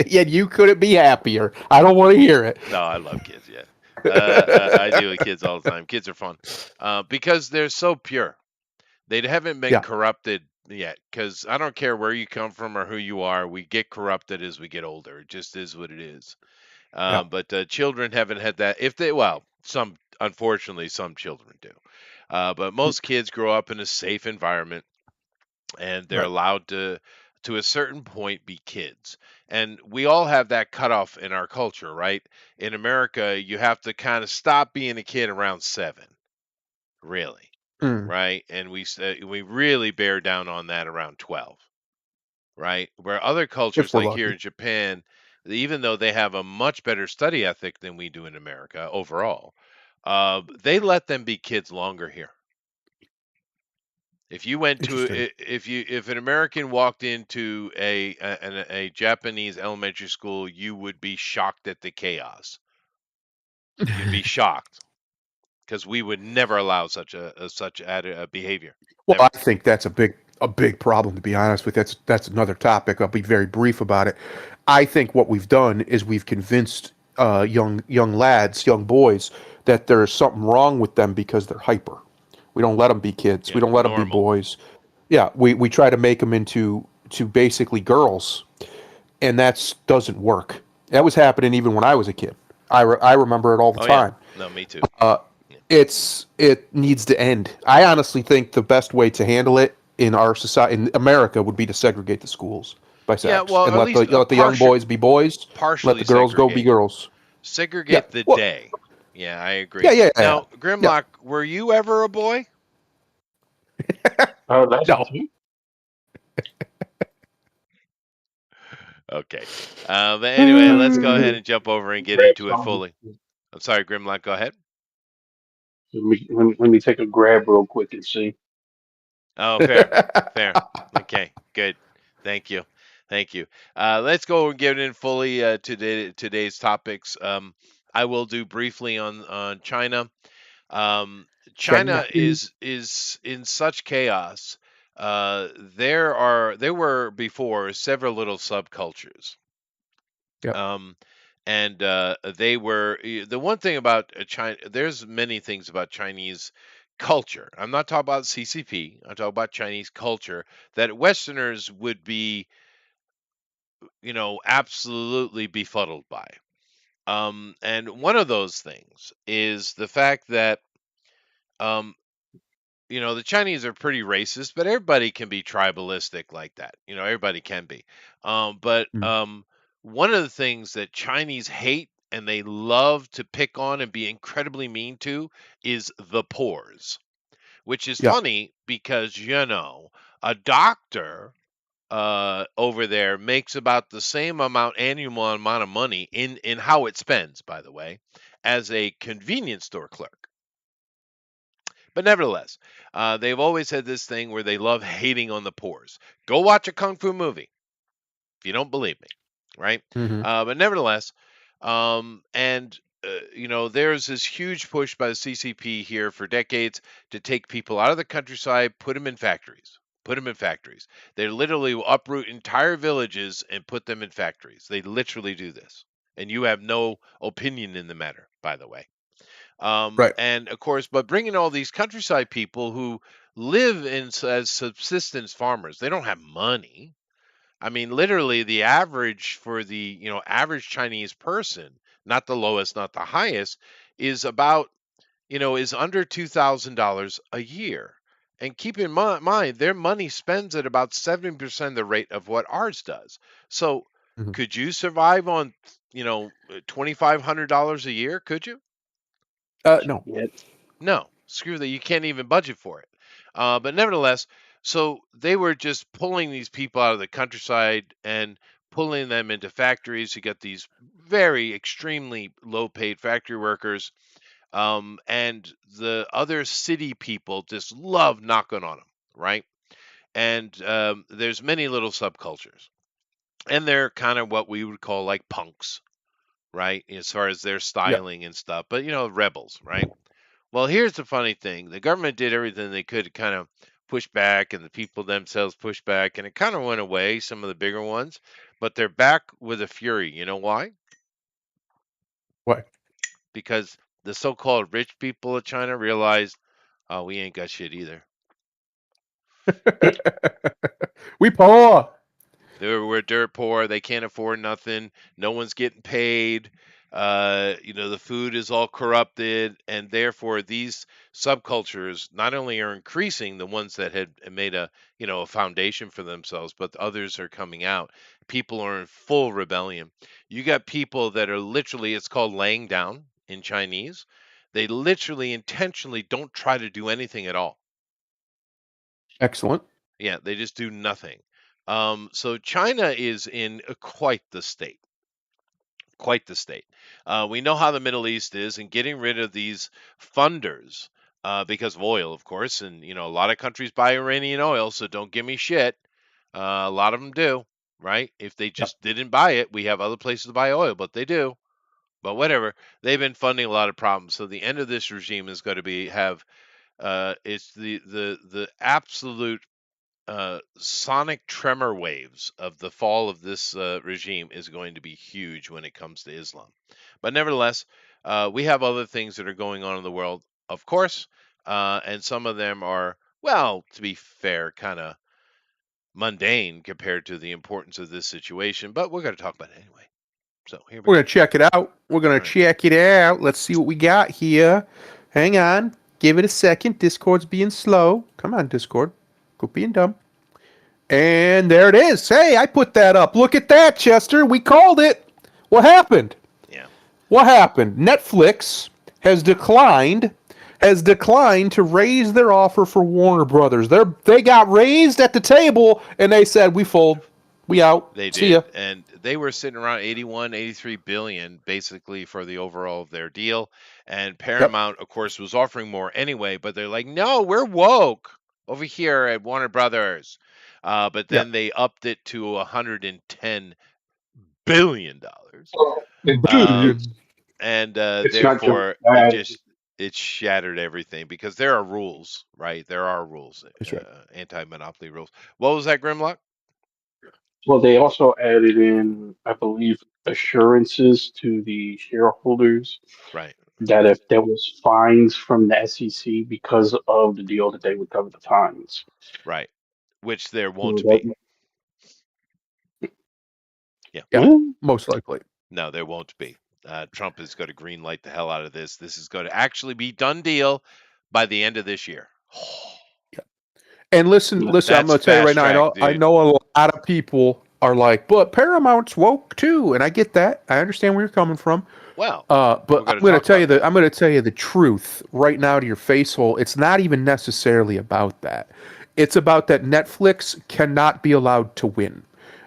Yeah, you couldn't be happier. I don't want to hear it. no, I love kids. Yeah, I deal with kids all the time. Kids are fun because they're so pure. They haven't been Yeah. corrupted yet. Because I don't care where you come from or who you are, we get corrupted as we get older. It just is what it is. Yeah. But children haven't had that. Some unfortunately some children do, but most kids grow up in a safe environment, and they're Right. allowed to a certain point be kids. And we all have that cutoff in our culture, right? In America, you have to kind of stop being a kid around 7, really, Mm. right? And we really bear down on that around 12. Right? Where other cultures, we're like here lucky. in Japan, even though they have a much better study ethic than we do in America overall, they let them be kids longer here. If you went to Interesting. if an American walked into a Japanese elementary school, you would be shocked at the chaos. You'd be shocked because we would never allow such a behavior. Well, Never. I think that's a big problem, to be honest with you. That's another topic. I'll be very brief about it. I think what we've done is we've convinced young lads, young boys, that there's something wrong with them because they're hyper. We don't let them be kids. Yeah, We don't let them be normal. boys. Yeah, we try to make them into basically girls, and that doesn't work. That was happening even when I was a kid. I remember it all the Oh yeah, time. no, me too. It needs to end. I honestly think the best way to handle it in our society, in America, would be to segregate the schools by sex, Yeah, well, and at let least the young boys be boys, let partially the girls go be segregate. girls. Yeah. Segregate the Well, day. Yeah, I agree. yeah. Now, Yeah. Grimlock, were you ever a boy? Oh, that's No. too. Okay. But anyway, let's go ahead and jump over and get Grab into it some. fully. I'm sorry, Grimlock, go ahead. Let me take a grab real quick and see. Oh, fair. Fair. Okay, good. Thank you. Thank you. Let's go and get in fully to today's topics. I will do briefly on China. China China. is in such chaos there were before several little subcultures. Yep. And they were the one thing about China. There's many things about Chinese culture. I'm not talking about CCP. I'm talking about Chinese culture that Westerners would be, absolutely befuddled by. And one of those things is the fact that, um, the Chinese are pretty racist, but everybody can be tribalistic like that. Everybody can be. But Mm. One of the things that Chinese hate and they love to pick on and be incredibly mean to is the pores, which is Yeah. funny because, a doctor over there makes about the same annual amount of money in how it spends, by the way, as a convenience store clerk. But nevertheless, they've always had this thing where they love hating on the pores. Go watch a kung fu movie if you don't believe me, right? Hmm. But nevertheless, there's this huge push by the CCP here for decades to take people out of the countryside, put them in factories. Put them in factories. They literally will uproot entire villages and put them in factories. They literally do this. And you have no opinion in the matter, by the way. Right. And of course, but bringing all these countryside people who live as subsistence farmers, they don't have money. I mean, literally, the average for the average Chinese person, not the lowest, not the highest, is about is under $2,000 a year. And keep in mind, their money spends at about 70% of the rate of what ours does. So, Hmm. could you survive on $2,500 a year? Could you? No. Yet. No, screw that. You can't even budget for it. But nevertheless, so they were just pulling these people out of the countryside and pulling them into factories. You get these very extremely low paid factory workers. And the other city people just love knocking on them, right? And there's many little subcultures. And they're kind of what we would call like punks, right? As far as their Yeah. styling and stuff. But, rebels, right? Well, here's the funny thing. The government did everything they could to kind of push back, and the people themselves pushed back, and it kind of went away, some of the bigger ones, but they're back with a fury. You know why? What? Because the so-called rich people of China realized, oh, we ain't got shit either. We poor. We're dirt poor. They can't afford nothing. No one's getting paid. The food is all corrupted, and therefore these subcultures not only are increasing, the ones that had made a foundation for themselves, but others are coming out. People are in full rebellion. You got people that are literally, it's called laying down in Chinese. They literally intentionally don't try to do anything at all. Excellent. Yeah, they just do nothing. So China is in quite the state. Quite the state. We know how the Middle East is, and getting rid of these funders because of oil, of course, and a lot of countries buy Iranian oil, so don't give me shit. A lot of them do, right? If they just didn't buy it, we have other places to buy oil, but they do. But whatever, they've been funding a lot of problems. So the end of this regime is going to have it's the absolute sonic tremor waves of the fall of this regime is going to be huge when it comes to Islam. But nevertheless, we have other things that are going on in the world, of course, and some of them are, well, to be fair, kind of mundane compared to the importance of this situation. But we're going to talk about it anyway. So here we We're go. going to check it out. We're going All to right. check it out. Let's see what we got here. Hang on. Give it a second. Discord's being slow. Come on, Discord. Quit being dumb. And there it is. Hey, I put that up. Look at that, Chester. We called it. What happened? Yeah. What happened? Netflix has declined to raise their offer for Warner Brothers. They got raised at the table and they said, "We fold. We out. They See ya." did, and they were sitting around 81, 83 billion basically for the overall of their deal. And Yep. Paramount, of course, was offering more anyway, but they're like, no, we're woke over here at Warner Brothers. But Yep. then they upped it to $110 billion. It, Um, Billion. and it's not just therefore, bad. it shattered everything because there are rules, right? There are rules, That's right. anti-monopoly rules. What was that, Grimlock? Well, they also added in, I believe, assurances to the shareholders Right, that if there was fines from the SEC because of the deal, that they would cover the fines. right. Which there So won't be. that, Yeah, Yeah, well, most likely. no, there won't be. Trump is going to green light the hell out of this. This is going to actually be done deal by the end of this year. And listen, I'm That's going to tell you right fast now. track, I dude. know a lot of people are like, but Paramount's woke too, and I get that. I understand where you're coming from. Well, But we're going to talk about that. I'm going to tell you the truth right now to your face hole. It's not even necessarily about that. It's about that Netflix cannot be allowed to win.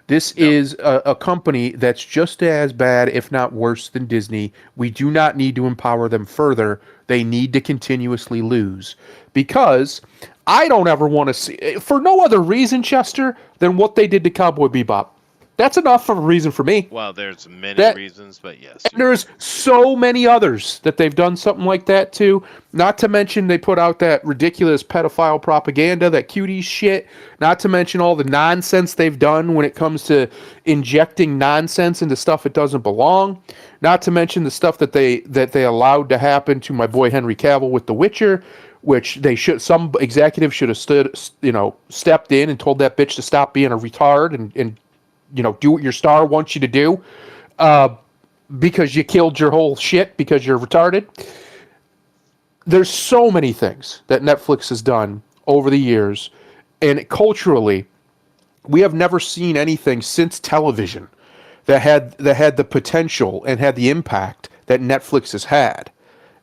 This No, is a company that's just as bad, if not worse, than Disney. We do not need to empower them further. They need to continuously lose because I don't ever want to see, for no other reason, Chester, than what they did to Cowboy Bebop. That's enough of a reason for me. well, there's many That reasons, but yes, and there's so many others that they've done something like that too. Not to mention they put out that ridiculous pedophile propaganda, that cuties shit. Not to mention all the nonsense they've done when it comes to injecting nonsense into stuff it doesn't belong. Not to mention the stuff that they allowed to happen to my boy Henry Cavill with The Witcher, which some executive should have stepped in and told that bitch to stop being a retard and do what your star wants you to do. Because you killed your whole shit because you're retarded. There's so many things that Netflix has done over the years, and culturally, we have never seen anything since television that had the potential and had the impact that Netflix has had.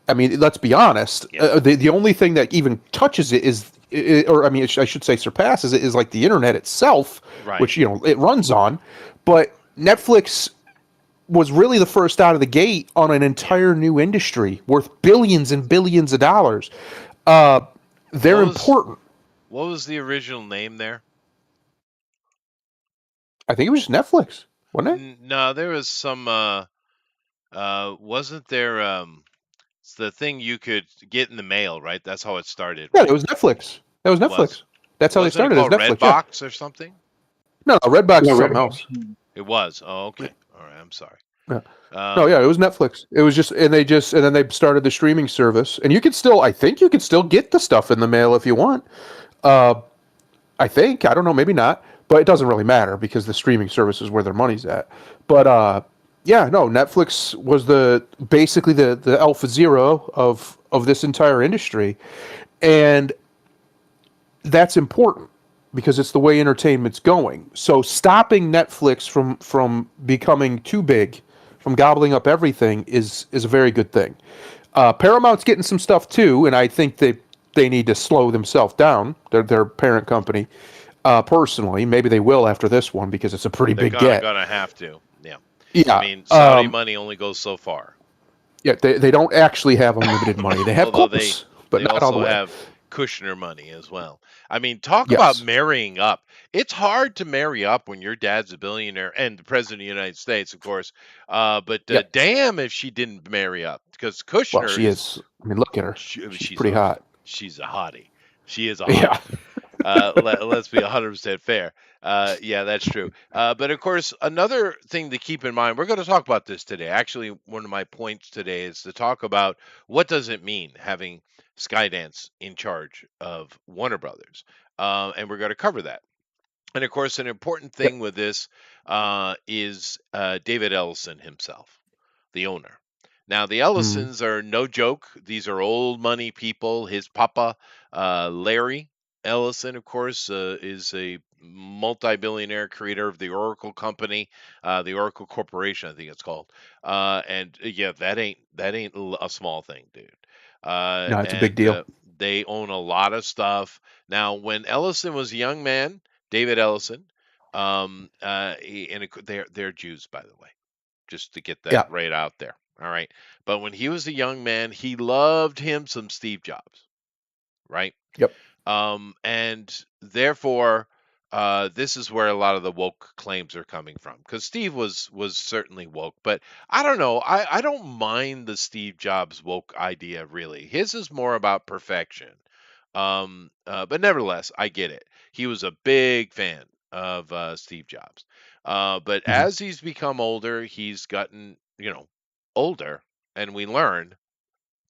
I mean, let's be honest. Yep. The only thing that even touches it is, or I mean, I should say surpasses it, is like the internet itself, right. which it runs on. But Netflix was really the first out of the gate on an Yeah. entire new industry worth billions and billions of dollars. They're What was important. what was the original name there? I think it was just Netflix, wasn't it? No, there was some. Wasn't there? It's the thing you could get in the mail, right? That's how it started, Yeah, it right? was Netflix. That was It was. Netflix. That's how they Wasn't it started as called Netflix. Yeah. Redbox or something? No, Redbox no, is something Redbox. else. It was. Oh, okay. All right. I'm sorry. Yeah. No, yeah, it was Netflix. It was just, and then they started the streaming service, and you could still, I think you could still get the stuff in the mail if you want. I think, I don't know, maybe not, but it doesn't really matter because the streaming service is where their money's at. But yeah, no, Netflix was basically the Alpha Zero of this entire industry, and that's important because it's the way entertainment's going. So stopping Netflix from becoming too big, from gobbling up everything, is a very good thing. Paramount's getting some stuff too, and I think they need to slow themselves down. Their parent company. Personally, maybe they will after this one because it's a pretty They're big get. gonna have to. Yeah. Yeah. I mean, Saudi money only goes so far. Yeah, they don't actually have unlimited money. They have Although close, but they not all the also way. have Kushner money as well. I mean, talk about Yes. marrying up. It's hard to marry up when your dad's a billionaire and the president of the United States, of course. But Yep. damn if she didn't marry up because Well, Kushner she is. I mean, look at her. She's she's pretty hot. she's a hottie. She is a Yeah. hottie. Let's be 100% fair. Yeah, that's true. But of course, another thing to keep in mind, we're going to talk about this today. Actually, one of my points today is to talk about what does it mean having Skydance in charge of Warner Brothers, and we're going to cover that. And of course, an important Yep. thing with this is David Ellison himself, the owner. Now, the Mm. Ellisons are no joke. These are old money people. His papa, Larry Ellison, of course, is a multi-billionaire creator of the Oracle company, the Oracle Corporation, I think it's called. And yeah, that ain't a small thing, dude. No, it's a big And deal. they own a lot of stuff. Now, when Ellison was a young man, David Ellison, they're Jews, by the way, just to get that Yeah. right out there. All right. But when he was a young man, he loved him some Steve Jobs, right? Yep. And therefore, this is where a lot of the woke claims are coming from. Because Steve was certainly woke, but I don't know. I don't mind the Steve Jobs woke idea really. His is more about perfection. But nevertheless, I get it. He was a big fan of Steve Jobs. But Mhm. as he's become older, he's gotten older, and we learn.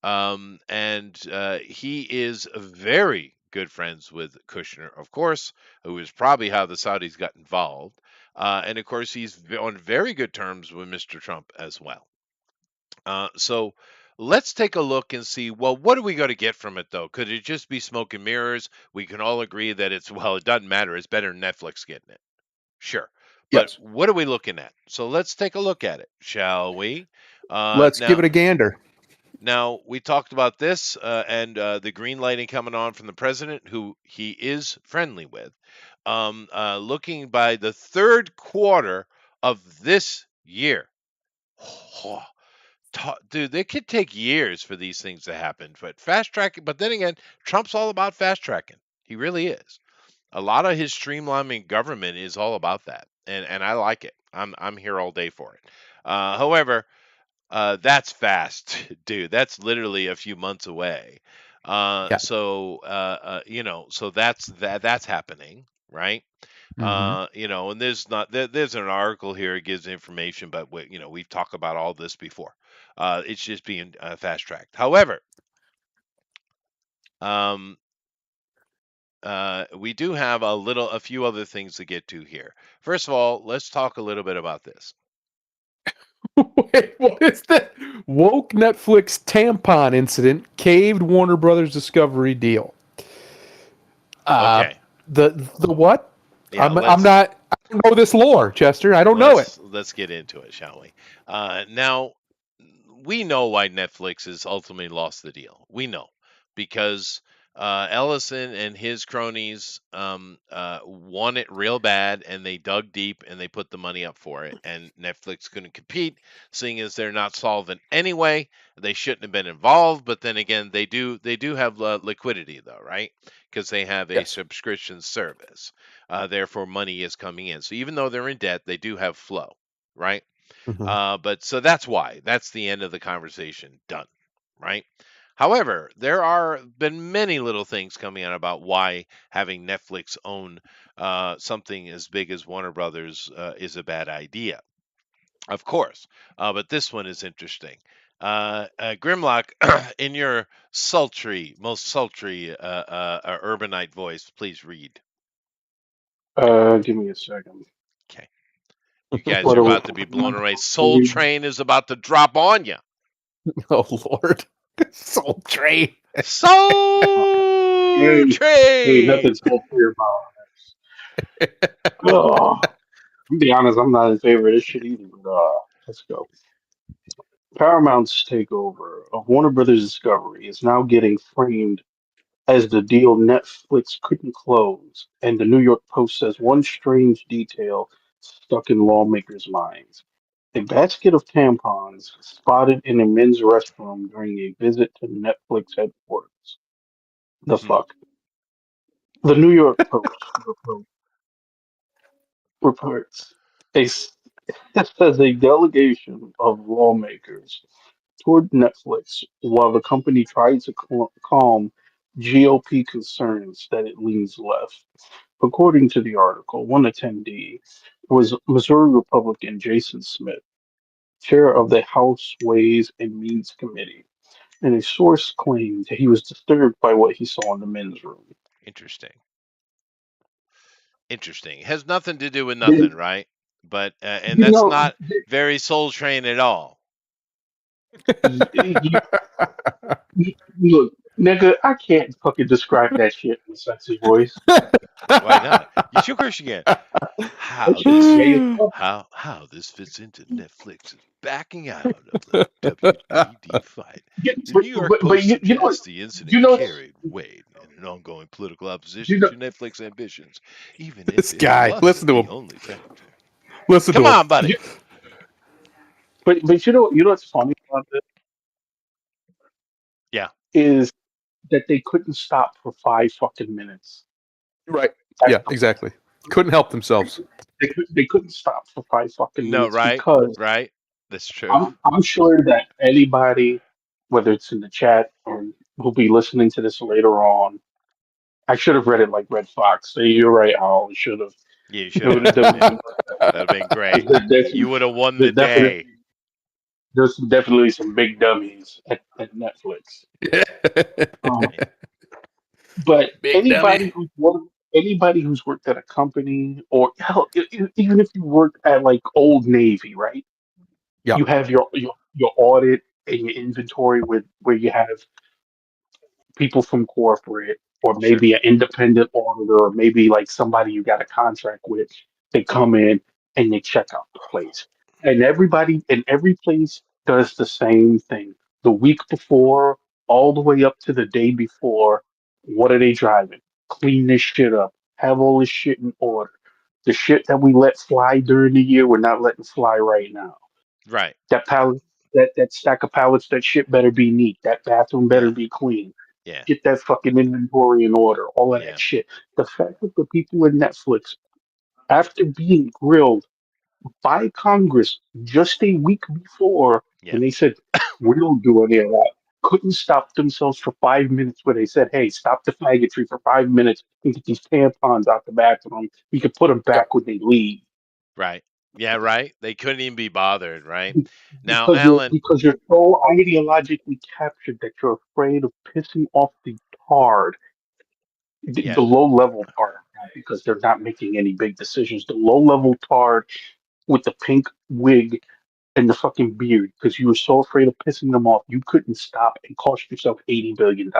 And he is very good friends with Kushner, of course, who is probably how the Saudis got involved. And of course, he's on very good terms with Mr. Trump as well. So let's take a look and see, well, what are we going to get from it, though? Could it just be smoke and mirrors? We can all agree that well, it doesn't matter. It's better than Netflix getting it. Sure. But Yes. what are we looking at? So let's take a look at it, shall we? Let's give it a gander. Now, we talked about this and the green lighting coming on from the president, who he is friendly with. Looking by the third quarter of this year. Dude, it could take years for these things to happen, but fast tracking. But then again, Trump's all about fast tracking. He really is. A lot of his streamlining government is all about that, and I like it. I'm here all day for it. However, that's fast, dude. That's literally a few months away. Yeah. So that's happening, right? Mhm. And there's an article here that gives information, but we've talked about all this before. It's just being fast tracked. However, um, we do have a few other things to get to here. First of all, let's talk a little bit about this. Wait, what is that? Woke Netflix tampon incident caved Warner Brothers Discovery deal. Okay. The what? Yeah, I'm not. I don't know this lore, Chester. I don't know it. let's get into it, shall we? Now we know why Netflix has ultimately lost the deal. We know because Ellison and his cronies want it real bad, and they dug deep and they put the money up for it. And Netflix couldn't compete, seeing as they're not solvent anyway. They shouldn't have been involved, but then again, they do have liquidity though, right? Because they have a Yes. subscription service. Therefore, money is coming in. So even though they're in debt, they do have flow, right? Mhm. But so that's why. That's the end of the conversation. Done. Right? However, there are been many little things coming out about why having Netflix own something as big as Warner Brothers is a bad idea. Of course. But this one is interesting. Grimlock, in your most sultry urbanite voice, please read. Give me a second. Okay. You guys What are are we about to be talking blown away. Soul about? Train is about to drop on you. Oh Lord, Soul Train. Soul Hey, Train. nothing's so clear about it. Oh, to be honest, I'm not in favor of this shit either. But let's go. Paramount's takeover of Warner Brothers Discovery is now getting framed as the deal Netflix couldn't close, and the New York Post says one strange detail stuck in lawmakers' minds. A basket of tampons spotted in a men's restroom during a visit to Netflix headquarters. The Hmm. fuck? The New York Post reports it says a delegation of lawmakers toward Netflix while the company tried to calm GOP concerns that it leans left. According to the article, one attendee was Missouri Republican Jason Smith, chair of the House Ways and Means Committee, and a source claimed that he was disturbed by what he saw in the men's room. Interesting. Interesting. Has nothing to do with You nothing, right? But and that's know, not very Soul Train at all. you, look, nigga, I can't fucking describe that shit in a sexy voice. Why not? You sure, of course you can. That How shit's this gay as fuck. how this fits into Netflix's backing out of the WBD fight. Yeah, The New York but Post you know what? suggests the incident You know what's, carried weight in an ongoing political you opposition know, to Netflix ambitions, even This if it guy. Listen wasn't to the him. only factor. Listen Come to him. on, buddy. you, but you know what's funny about this Yeah. is that they couldn't stop for 5 fucking minutes. Right. That's Yeah. Exactly. Couldn't help themselves. They couldn't stop for 5 fucking No, minutes right, because right. That's true. I'm sure that anybody, whether it's in the chat or who'll be listening to this later on, I should have read it like Red Fox. So you're right, Al. I should have. You It should would have. have been Yeah, much that'd have been better. great. There's, You would have won the there's day. definitely there's definitely some big dummies at Netflix. Um, but Big dummy. anybody who's worked at a company or hell, even if you worked at like Old Navy, right? Yeah. You have your audit and your inventory with where you have people from corporate or Sure. maybe an independent auditor or maybe like somebody you got a contract with. They come in and they check out the place. And everybody in every place does the same thing. The week before, all the way up to the day before, what are they driving? Clean this shit up. Have all this shit in order. The shit that we let fly during the year, we're not letting fly right now. Right. That pallet, that stack of pallets, that shit better be neat. That bathroom better Yeah. be clean. Yeah. Get that fucking inventory in order. All of Yeah. that shit. The fact that the people in Netflix, after being grilled by Congress just a week before, Yeah. and they said, we don't do any of that, couldn't stop themselves for 5 minutes where they said, hey, stop the faggotry for 5 minutes and get these tampons out the bathroom. We could put them Yep. back when they leave. Right. Yeah. Right. They couldn't even be bothered. Right. Now, Because Alan. you're so ideologically captured that you're afraid of pissing off the tard, Yeah. the low level tard, because they're not making any big decisions. The low level tard with the pink wig and the fucking beard, because you were so afraid of pissing them off, you couldn't stop and cost yourself $80 billion.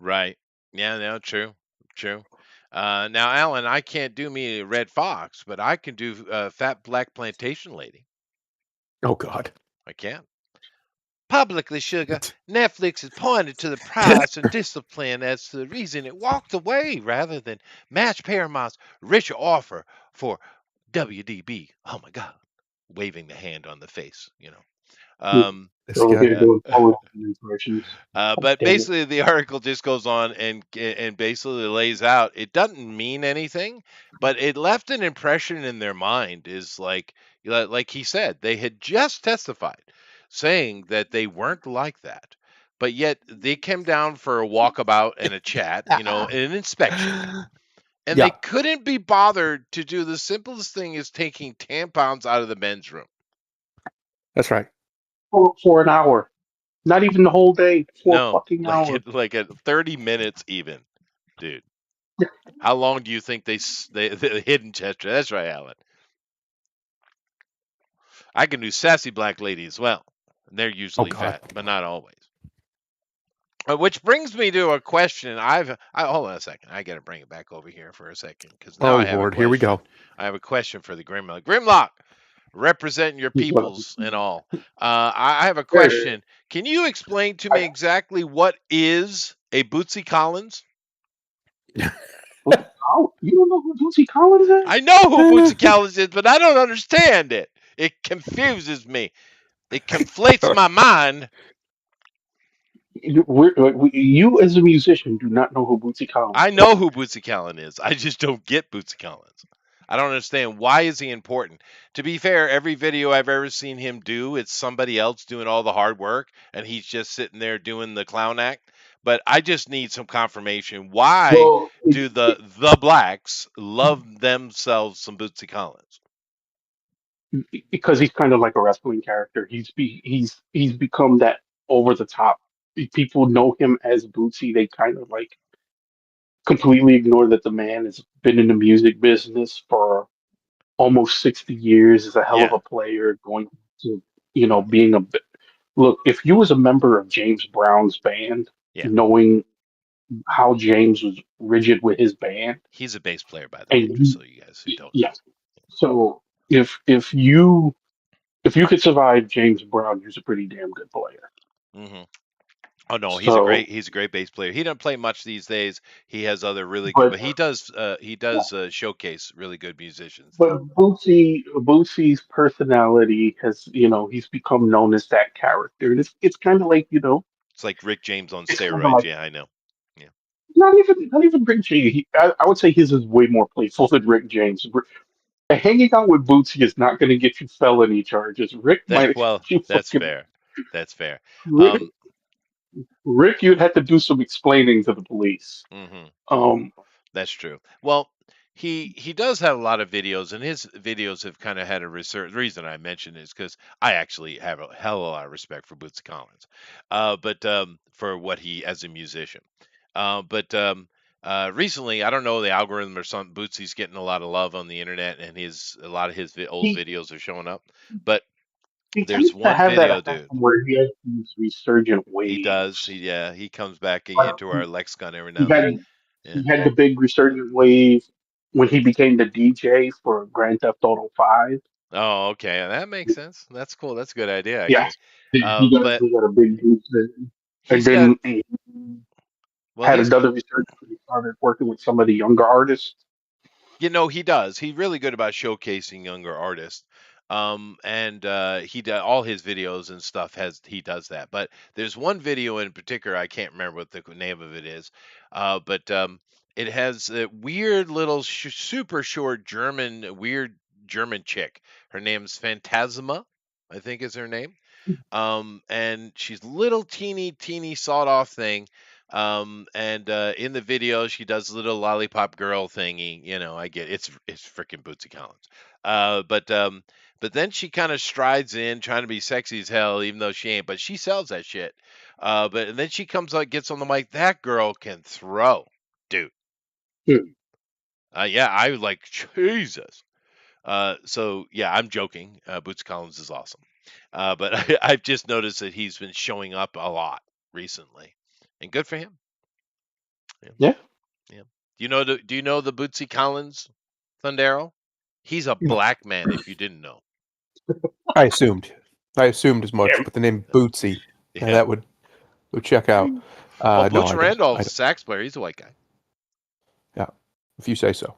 Right. Yeah. No. True. True. Now, Alan, I can't do me a Red Fox, but I can do Fat Black Plantation Lady. Oh God. I can. Publicly, sugar, Netflix has pointed to the price and discipline as the reason it walked away rather than match Paramount's richer offer for WDB. Oh my God. Waving the hand on the face, you know. Um, This So guy. here doing Paul Rudd impressions. God but damn it. basically, the article just goes on and basically lays out. It doesn't mean anything, but it left an impression in their mind. Is like he said, they had just testified, saying that they weren't like that, but yet they came down for a walkabout and a chat, and an inspection, and they Yeah. couldn't be bothered to do the simplest thing: is taking tampons out of the men's room. That's right. For an hour. Not even the whole day. For a No, fucking hour. like at 30 minutes even, dude. How long do you think the hidden gesture? That's right, Alan. I can do sassy black lady as well. They're usually God. fat, but not always. Which brings me to a question. Hold on a second. I got to bring it back over here for a second because now Oh I have Lord. a Here we question. go. I have a question for the Grimlock. Grimlock, representing your peoples and all. I have a question. Can you explain to me exactly what is a Bootsy Collins? You don't know who Bootsy Collins is? I know who Bootsy Collins is, but I don't understand it. It confuses me. It conflates my mind. You as a musician do not know who Bootsy Collins I is. know who Bootsy Collins is. I just don't get Bootsy Collins. I don't understand. Why is he important? To be fair, every video I've ever seen him do, it's somebody else doing all the hard work, and he's just sitting there doing the clown act. But I just need some confirmation. Why Well, do the blacks love themselves some Bootsy Collins? because he's kind of like a wrestling character. He's become that over the top. People know him as Bootsy. They kind of like completely ignore that the man has been in the music business for almost 60 years. Is a hell of Yeah, a player. Going to being look. If you was a member of James Brown's band, yeah. knowing how James was rigid with his band, He's a bass player, by the way, and just so you guys who don't know. yeah. So if you could survive James Brown, you're a pretty damn good player. Hmm. Oh no, So, he's a great bass player. He doesn't play much these days. He has other really good, but but he does showcase really good musicians but though. Bootsy's personality has he's become known as that character, and it's kind of like It's like Rick James on it's kind of steroids. like Yeah, I know. Yeah. not even Rick James. I would say his is way more playful than Rick James. Hanging out with Bootsy is not going to get you felony charges. Rick might Well, get you that's fucking fair. That's fair. Rick. Rick, you'd have to do some explaining to the police. hmm Um, That's true. Well, he does have a lot of videos, and his videos have kind of had a research. The reason I mention is because I actually have a hell of a lot of respect for Bootsy Collins, but for what he as a musician. But recently, I don't know the algorithm or something. Bootsy's getting a lot of love on the internet, and a lot of his old he videos are showing up. But he there's tends to one have that video, effect dude. where he has these resurgent He does. waves. He comes back Like, into our lexicon every he now and then. had Yeah. he had the big resurgent wave when he became the DJ for Grand Theft Auto 5. Oh, okay. That makes sense. That's cool. That's a good idea, Yeah, actually. But he got a big boost then. And he's got, then he well, had another resurgence when he started working with some of the younger artists. he does. He's really good about showcasing younger artists. And all his videos and stuff he does that. But there's one video in particular, I can't remember what the name of it is. But it has a weird little super short weird German chick. Her name's Phantasma, I think is her name. And she's little teeny sawed off thing. And in the video she does a little lollipop girl thingy. I get it's freaking Bootsy Collins. But then she kind of strides in trying to be sexy as hell, even though she ain't. But she sells that shit. And then she comes out, gets on the mic. That girl can throw, dude. Hmm. Yeah, I was like Jesus. So yeah, I'm joking. Boots Collins is awesome. But I've just noticed that he's been showing up a lot recently, and good for him. Yeah. Yeah. Yeah. Do you know the Bootsy Collins, Thundero? He's a No. black man. If you didn't know. I assumed as much, Yeah. but the name Bootsy, Yeah. that would check out. Well, No, Butch I don't. Randolph's a sax player. He's a white guy. Yeah, if you say so.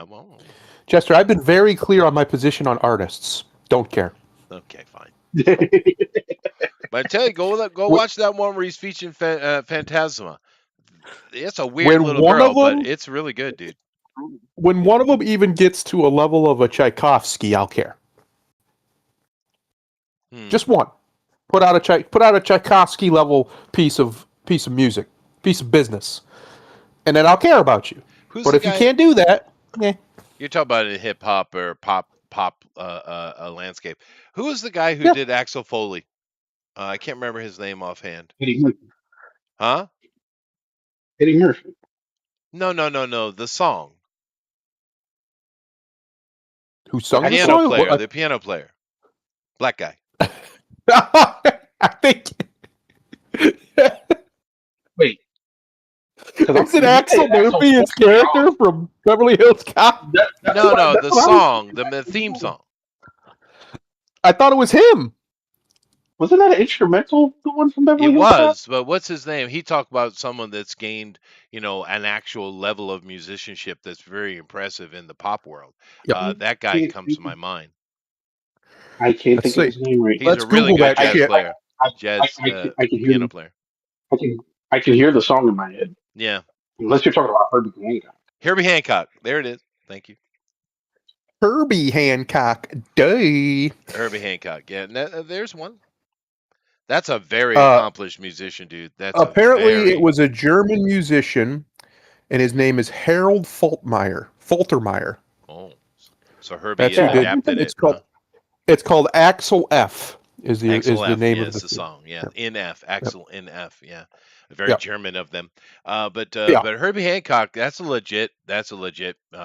Well, Chester, I've been very clear on my position on artists. Don't care. okay, fine. But I tell you, go watch that one where he's featuring Phantasma. It's a weird When little one girl, of them- but it's really good, dude. When one of them even gets to a level of a Tchaikovsky, I'll care. Just one. Put out a Tchaikovsky level piece of music, piece of business, and then I'll care about you. But if you can't do that, You're talking about in hip hop or pop landscape. Who is the guy who did Axel Foley? I can't remember his name offhand. Eddie Murphy. Huh? Eddie Murphy. No. The song. Who sung the Piano song? player. The piano player. Black guy. I think. Wait. Is it Axel Murphy, his character from Beverly Hills Cop? No, the song, the theme song. I thought it was him. Wasn't that an instrumental, the one from Beverly It Hills Cop? was, but what's his name? He talked about someone that's gained, an actual level of musicianship that's very impressive in the pop world. Yep. That guy comes to my mind. I can't think of his name right now. He's a really good jazz player. I can hear Piano player. I can hear the song in my head. Yeah. Unless you're talking about Herbie Hancock. Herbie Hancock. There it is. Thank you. Herbie Hancock. Duh. Herbie Hancock. Yeah, there's one. That's a very accomplished musician, dude. That's apparently it was a German musician, and his name is Harold Faltermeyer. Oh, so Herbie adapted it. It's called Axel F. Is the name of the song? Yeah, in F. Axel in F. Yeah, very German of them. But Herbie Hancock, that's a legit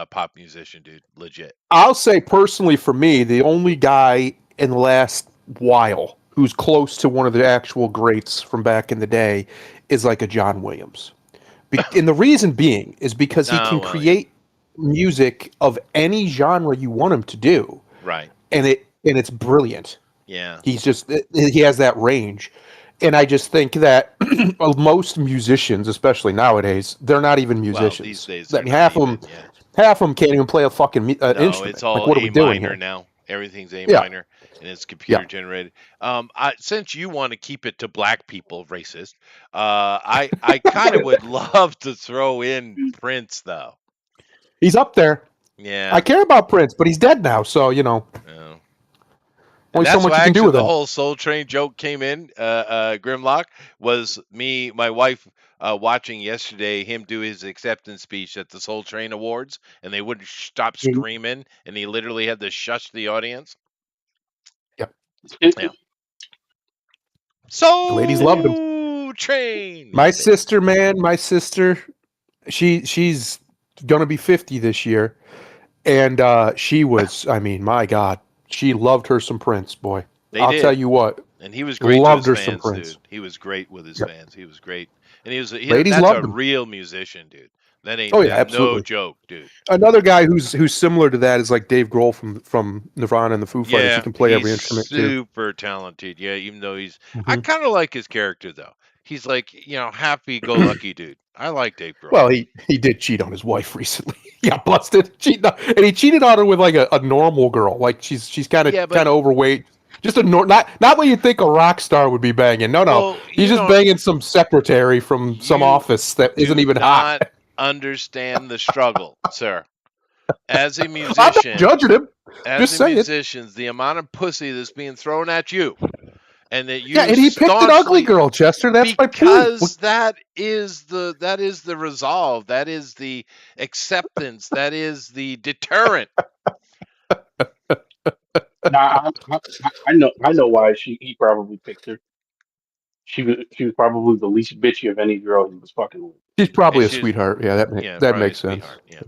pop musician, dude. Legit. I'll say personally, for me, the only guy in the last while who's close to one of the actual greats from back in the day is like a John Williams. And the reason being is because he can create music of any genre you want him to do. Right. And it's brilliant. Yeah. He has that range. And I just think that most musicians, especially nowadays, they're not even musicians. These days, half of them can't even play a fucking instrument. It's all like, what are we doing minor here? now. Everything's A Yeah. minor, and it's computer generated. Since you want to keep it to black people, racist, I kind of would love to throw in Prince though. He's up there. Yeah. I care about Prince, but he's dead now, so Yeah. And only so that's much why you can do actually with the that. whole Soul Train joke came in. Grimlock was my wife watching yesterday him do his acceptance speech at the Soul Train Awards, and they wouldn't stop screaming, and he literally had to shush the audience. Yep. Yeah. Soul The ladies loved him. Train. My Yeah, sister, man, she's gonna be 50 this year, and she was, I mean, my God, she loved her some Prince, boy. I'll tell you what, and he was great loved to her his some fans, Prince. dude. He was great with his Yep. fans. He was great, and Ladies that's loved a him. real musician, dude. That ain't Oh yeah, no absolutely. joke, dude. Another guy who's similar to that is like Dave Grohl from Nirvana and the Foo Fighters. He can play every instrument too. Super talented. Yeah, even though I Mhm. kind of like his character though. He's like, happy-go-lucky dude. I like Dave Grohl. Well, he did cheat on his wife recently. He got busted, and he cheated on her with like a normal girl. Like she's kind of overweight. Just not what you'd think a rock star would be banging. No, Well, he's just banging some secretary from some office that isn't even hot. Understand the struggle, sir. As a I'm musician, not judging him. As a musician, the amount of pussy that's being thrown at you, and that you and he picked an ugly girl, Chester. That's my point. Because that is the resolve. That is the acceptance. That is the deterrent. Nah, I know why he probably picked her. She was probably the least bitchy of any girl he was fucking with. She's probably a sweetheart. Yeah, that makes sense. Yeah.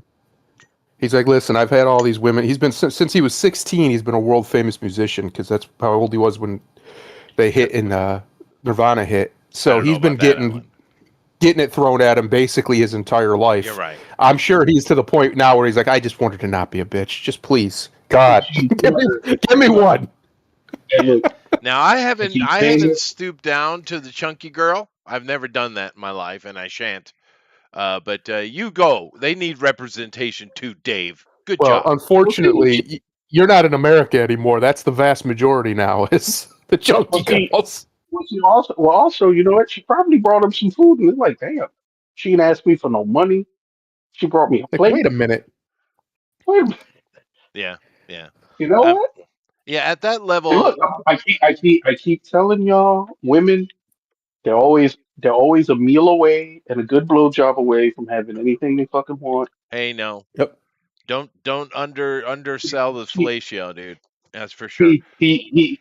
He's like, listen, I've had all these women. He's been since he was 16. He's been a world famous musician because that's how old he was when they hit in Nirvana hit. So he's been getting it thrown at him basically his entire life. You're right. I'm sure he's to the point now where he's like, I just wanted to not be a bitch. Just please, God, give me one. Now I haven't stooped down to the chunky girl. I've never done that in my life, and I shan't. But you go. They need representation too, Dave. Good job. Well, unfortunately, you're not in America anymore. That's the vast majority now. Is the chunky girls. Also, you know what? She probably brought him some food, and it's like, damn, she didn't ask me for no money. She brought me a plate. Wait a minute. Yeah. You know what? Yeah, at that level. Look, I keep telling y'all, women, they're always a meal away and a good blowjob away from having anything they fucking want. Hey, no. Yep. Don't undersell the fellatio, dude. That's for sure. He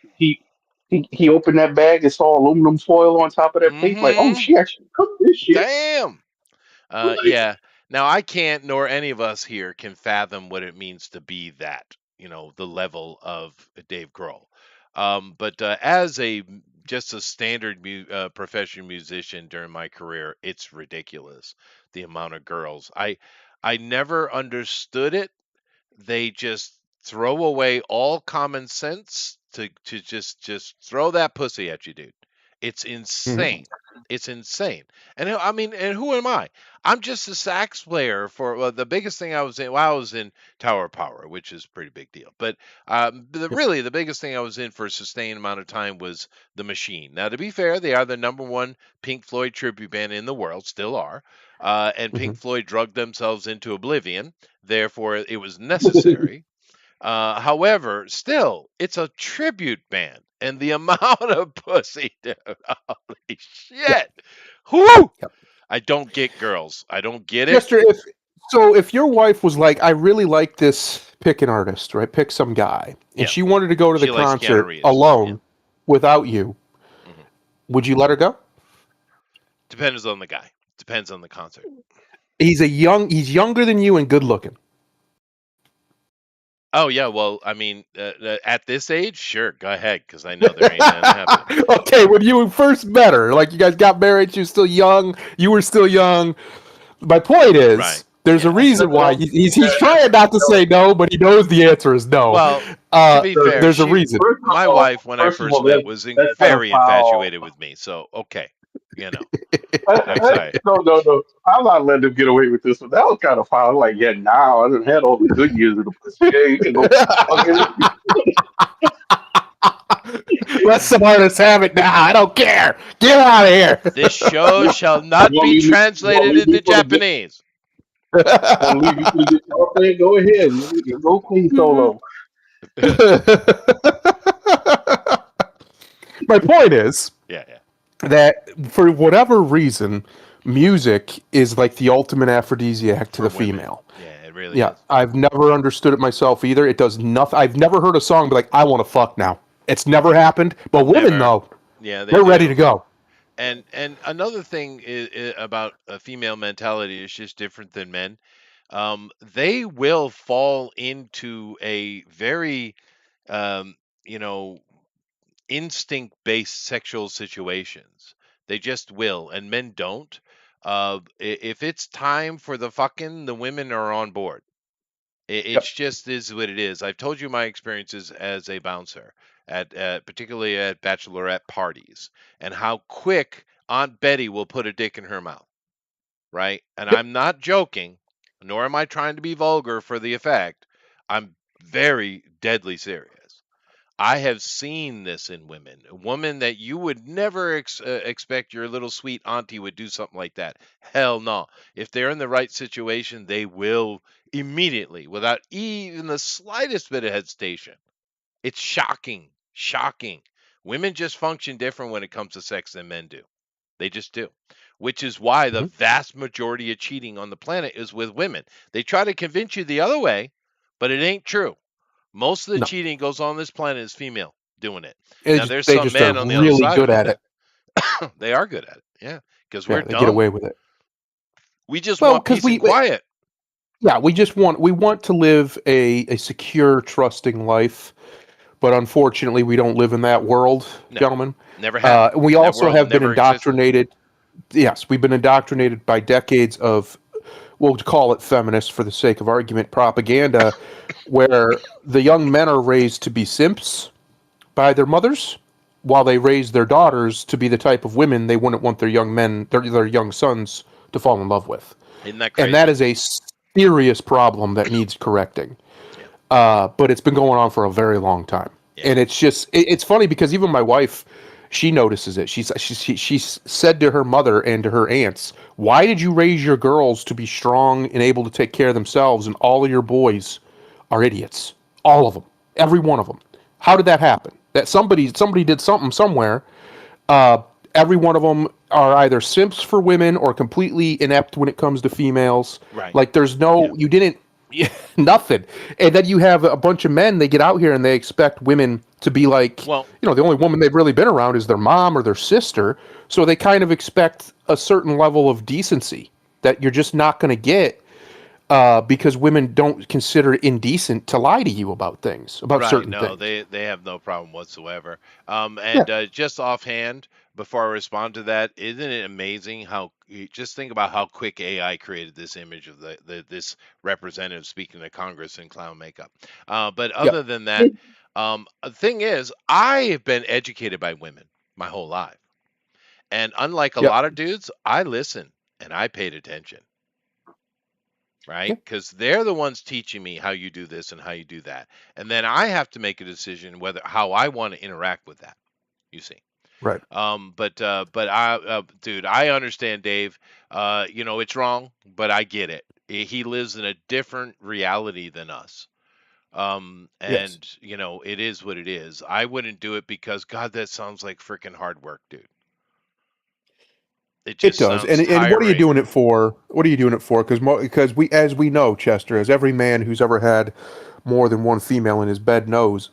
opened that bag and saw aluminum foil on top of that plate. Like, oh, she actually cooked this shit. Damn. Yeah. Now I can't, nor any of us here can fathom what it means to be that. The level of Dave Grohl. But as just a standard professional musician during my career, it's ridiculous the amount of girls. I never understood it. They just throw away all common sense to just throw that pussy at you, dude. It's insane. It's insane. And I mean, and who am I? I'm just a sax player for the biggest thing I was in. Well, I was in Tower Power, which is a pretty big deal. But really, the biggest thing I was in for a sustained amount of time was The Machine. Now, to be fair, they are the #1 Pink Floyd tribute band in the world, still are. And Pink Floyd drugged themselves into oblivion. Therefore, it was necessary. However, still, it's a tribute band. And the amount of pussy, dude, holy shit. Whoo! Yep. I don't get girls. I don't get it. Chester, if your wife was like, I really like this, pick an artist, right? Pick some guy. And she wanted to go to the concert alone without you, would you let her go? Depends on the guy. Depends on the concert. He's younger than you and good looking. Oh, yeah. Well, I mean, at this age, sure, go ahead, because I know there ain't nothing happening. Okay, when you first met her, like you guys got married, she was still young, you were still young. My point is, there's a reason why he's trying not to say no, but he knows the answer is no. Well, to be fair, there's a reason. My wife, when I first met, was very infatuated with me. So, okay. No. I'm not letting him get away with this one. That was kind of foul. Like, now I done had all the good years of the pussy. Let some artists have it now. I don't care. Get out of here. This show shall not You want be me to- translated you want me into to put a bit- Japanese. Want to leave you for the guitar player? Go ahead. Go clean solo. My point is Yeah, yeah. that for whatever reason, music is like the ultimate aphrodisiac to the For women. female. Yeah, it really Yeah, is. I've never understood it myself either. It does nothing. I've never heard a song be like, "I want to fuck now." It's never happened. But women, Never. though, Yeah, they're ready to go. And another thing about a female mentality is just different than men. They will fall into a very, um, you know, instinct-based sexual situations. They just will, and men don't. If it's time for the fucking, the women are on board. It's just is what it is. I've told you my experiences as a bouncer particularly at bachelorette parties, and how quick Aunt Betty will put a dick in her mouth, right? And I'm not joking, nor am I trying to be vulgar for the effect. I'm very deadly serious. I have seen this in women. A woman that you would never expect your little sweet auntie would do something like that. Hell no. If they're in the right situation, they will immediately, without even the slightest bit of hesitation. It's shocking. Shocking. Women just function different when it comes to sex than men do. They just do. Which is why the vast majority of cheating on the planet is with women. They try to convince you the other way, but it ain't true. Most of the cheating goes on this planet is female doing it. Now there's they some just men are on the really other side good of at it. They are good at it. Yeah, because Yeah, we're they dumb. get away with it. We just Well, want 'cause peace and quiet. Yeah, we want to live a secure, trusting life, but unfortunately, we don't live in that world, No. gentlemen. Never have. We That also world have been never existed. indoctrinated. Yes, we've been indoctrinated by decades of, we'll call it feminist for the sake of argument, propaganda, where the young men are raised to be simps by their mothers, while they raise their daughters to be the type of women they wouldn't want their young men, their young sons, to fall in love with. Isn't that crazy? And that is a serious problem that needs correcting. But it's been going on for a very long time. Yeah. And it's just, it's funny because even my wife, she notices it. She's said to her mother and to her aunts, "Why did you raise your girls to be strong and able to take care of themselves, and all of your boys are idiots? All of them, every one of them. How did that happen? That somebody did something somewhere. Every one of them are either simps for women or completely inept when it comes to females. Right. Like there's no, you didn't, nothing. And then you have a bunch of men, they get out here and they expect women to be like, Well- the only woman they've really been around is their mom or their sister. So they kind of expect a certain level of decency that you're just not going to get because women don't consider it indecent to lie to you about things, about certain things. They have no problem whatsoever. Just offhand, before I respond to that, isn't it amazing how just think about how quick AI created this image of this representative speaking to Congress in clown makeup. But other than that, the thing is, I have been educated by women my whole life, and unlike a lot of dudes, I listen and I paid attention. Right? Because they're the ones teaching me how you do this and how you do that. And then I have to make a decision how I want to interact with that, you see. Right. But dude, I understand Dave. It's wrong, but I get it. He lives in a different reality than us. It is what it is. I wouldn't do it because, God, that sounds like freaking hard work, dude. It does. And what are you doing it for? What are you doing it for? Because as we know, Chester, as every man who's ever had more than one female in his bed knows,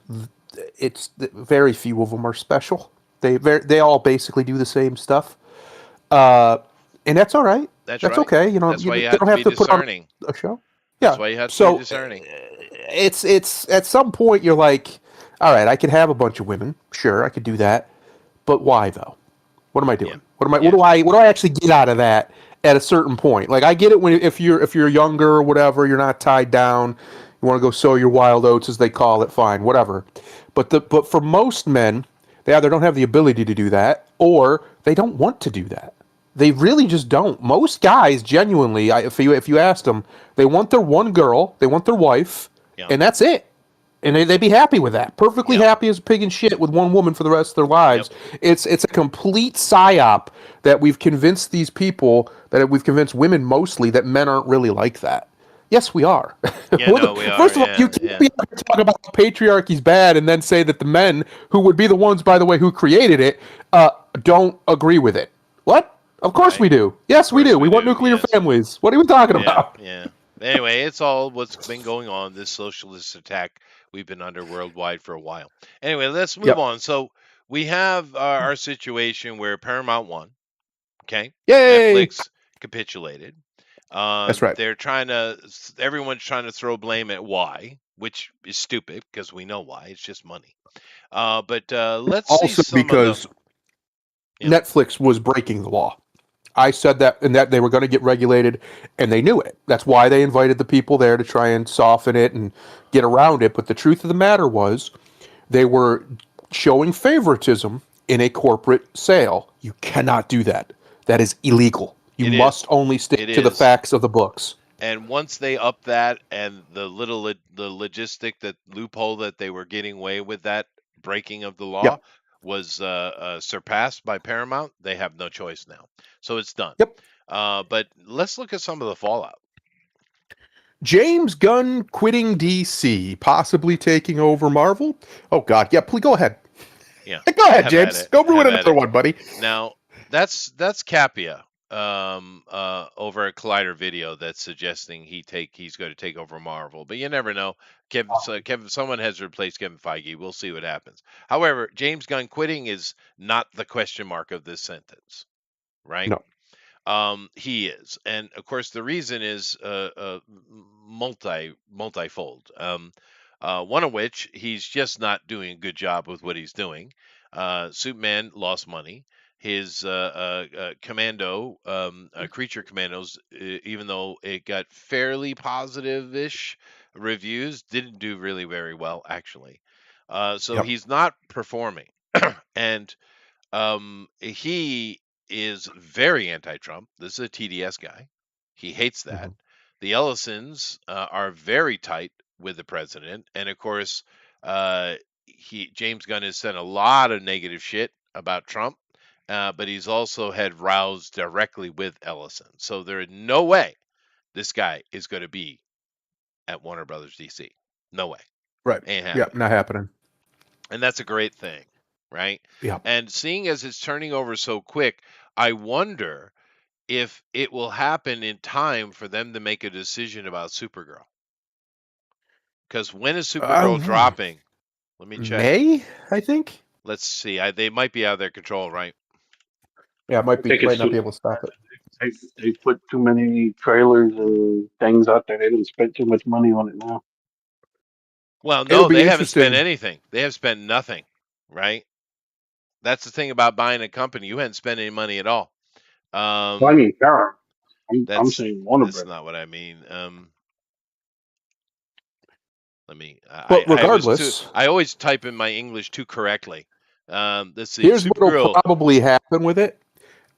it's very few of them are special. They all basically do the same stuff, and that's all right. That's right. Okay. That's why you don't have to put on discerning. a show. Yeah. That's why you have to be discerning. It's at some point you're like, all right, I could have a bunch of women. Sure, I could do that, but why though? What am I doing? Yeah. What do I actually get out of that at a certain point? Like I get it if you're younger or whatever, you're not tied down, you want to go sow your wild oats as they call it, fine, whatever. But for most men, they either don't have the ability to do that or they don't want to do that. They really just don't. Most guys genuinely, if you ask them, they want their one girl, they want their wife, and that's it. And they'd be happy with that. Perfectly Yep. happy as a pig in shit with one woman for the rest of their lives. Yep. It's a complete psyop that we've convinced these people, that we've convinced women mostly, that men aren't really like that. Yes, we are. Yeah, no, we are. First of all, you Yeah, can't yeah. be able to talk about patriarchy's bad and then say that the men, who would be the ones, by the way, who created it, don't agree with it. What? Of course Right. we do. Yes, we course do. we We want do, nuclear yes. families. What are we talking Yeah, about? yeah. Anyway, it's all what's been going on, this socialist attack we've been under worldwide for a while. Anyway, let's move Yep. on. So we have our situation where Paramount won. Okay. Yay! Netflix capitulated. That's right. Everyone's trying to throw blame at why, which is stupid because we know why. It's just money. But let's see Also some of because the. Yeah. Netflix was breaking the law. I said that, and that they were going to get regulated, and they knew it. That's why they invited the people there to try and soften it and get around it. But the truth of the matter was, they were showing favoritism in a corporate sale. You cannot do that. That is illegal. You It is. must only stick It to the is. facts of the books. And once they up that and the loophole that they were getting away with, that breaking of the law Yep. was surpassed by Paramount, they have no choice now. So it's done. Yep. But let's look at some of the fallout. James Gunn quitting DC, possibly taking over Marvel. Oh God, yeah. Please go ahead. Yeah. Go ahead, Have James. at it. Go ruin Have at another it. one, buddy. Now that's Capia over at Collider Video that's suggesting he's going to take over Marvel, but you never know. Someone has replaced Kevin Feige. We'll see what happens. However, James Gunn quitting is not the question mark of this sentence, right? No. He is, and of course the reason is multifold. One of which, he's just not doing a good job with what he's doing. Superman lost money. His commando, creature commandos, even though it got fairly positive-ish reviews, didn't do really very well actually. So Yep. he's not performing, and he is very anti-Trump. This is a TDS guy. He hates that. The Ellisons are very tight with the president, and of course, James Gunn has said a lot of negative shit about Trump, but he's also had rows directly with Ellison. So there is no way this guy is going to be at Warner Brothers DC. No way. Right. Ain't Yeah, happening. not happening. And that's a great thing, right? Yeah. And seeing as it's turning over so quick, I wonder if it will happen in time for them to make a decision about Supergirl. Because when is Supergirl dropping? Let me check. May, I think. Let's see. They might be out of their control, right? Yeah, it might think it's not too- be able to stop it. They put too many trailers and things out there. They didn't spend too much money on it now. Well, It'll no, be they haven't spent interesting. anything. They have spent nothing, right? That's the thing about buying a company. You hadn't spent any money at all. Well, I mean, Karen, I'm That's saying Warner that's Brothers. not what I mean. Let me. But regardless, I always type in my English too correctly. Let's see. here's what'll Supergirl. probably happen with it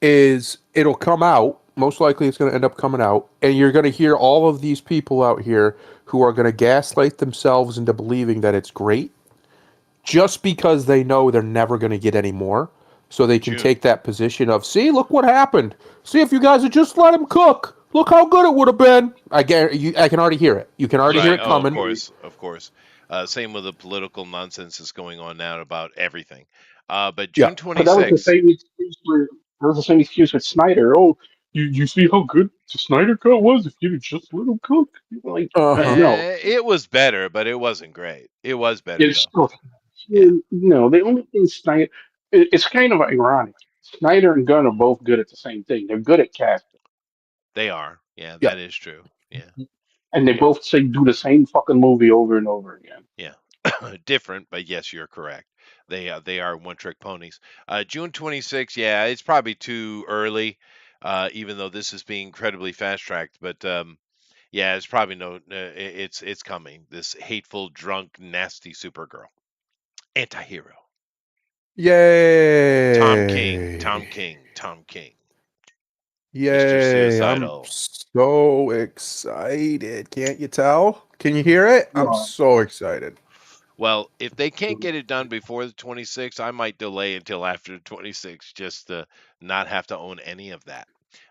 is it'll come out. Most likely, it's going to end up coming out, and you're going to hear all of these people out here who are going to gaslight themselves into believing that it's great, just because they know they're never going to get any more. So they can June. take that position of, see, look what happened. See, if you guys had just let him cook, look how good it would have been. I can already hear it. You can already hear it coming. Of course. Same with the political nonsense that's going on now about everything. But June But that was the 26th. same excuse with Snyder. Oh, you see how good the Snyder Cut was if you'd just let him cook. Like, no, It was better, but it wasn't great. It was better it's though. still no. The only thing Snyder, it's kind of ironic. Snyder and Gunn are both good at the same thing. They're good at casting, They are. Yeah, Yeah. that is true. Yeah. and they both say do the same fucking movie over and over again. Yeah. Different, but yes, you're correct. They are one-trick ponies. June 26th, yeah, it's probably too early, even though this is being incredibly fast-tracked. But yeah, it's probably it's coming. This hateful, drunk, nasty Supergirl, anti-hero. Yay! Tom King. Yay! I'm Suicidal. so excited. Can't you tell? Can you hear it? I'm Yeah. so excited. Well, if they can't get it done before the 26th, I might delay until after the 26th just to not have to own any of that.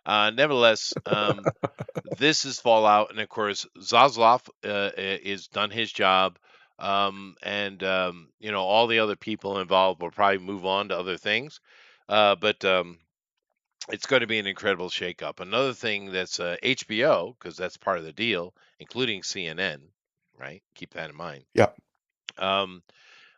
Nevertheless, this is Fallout, and of course, Zaslav is done his job, and all the other people involved will probably move on to other things. But it's going to be an incredible shakeup. Another thing that's HBO, because that's part of the deal, including CNN, right? Keep that in mind. Yeah. Um,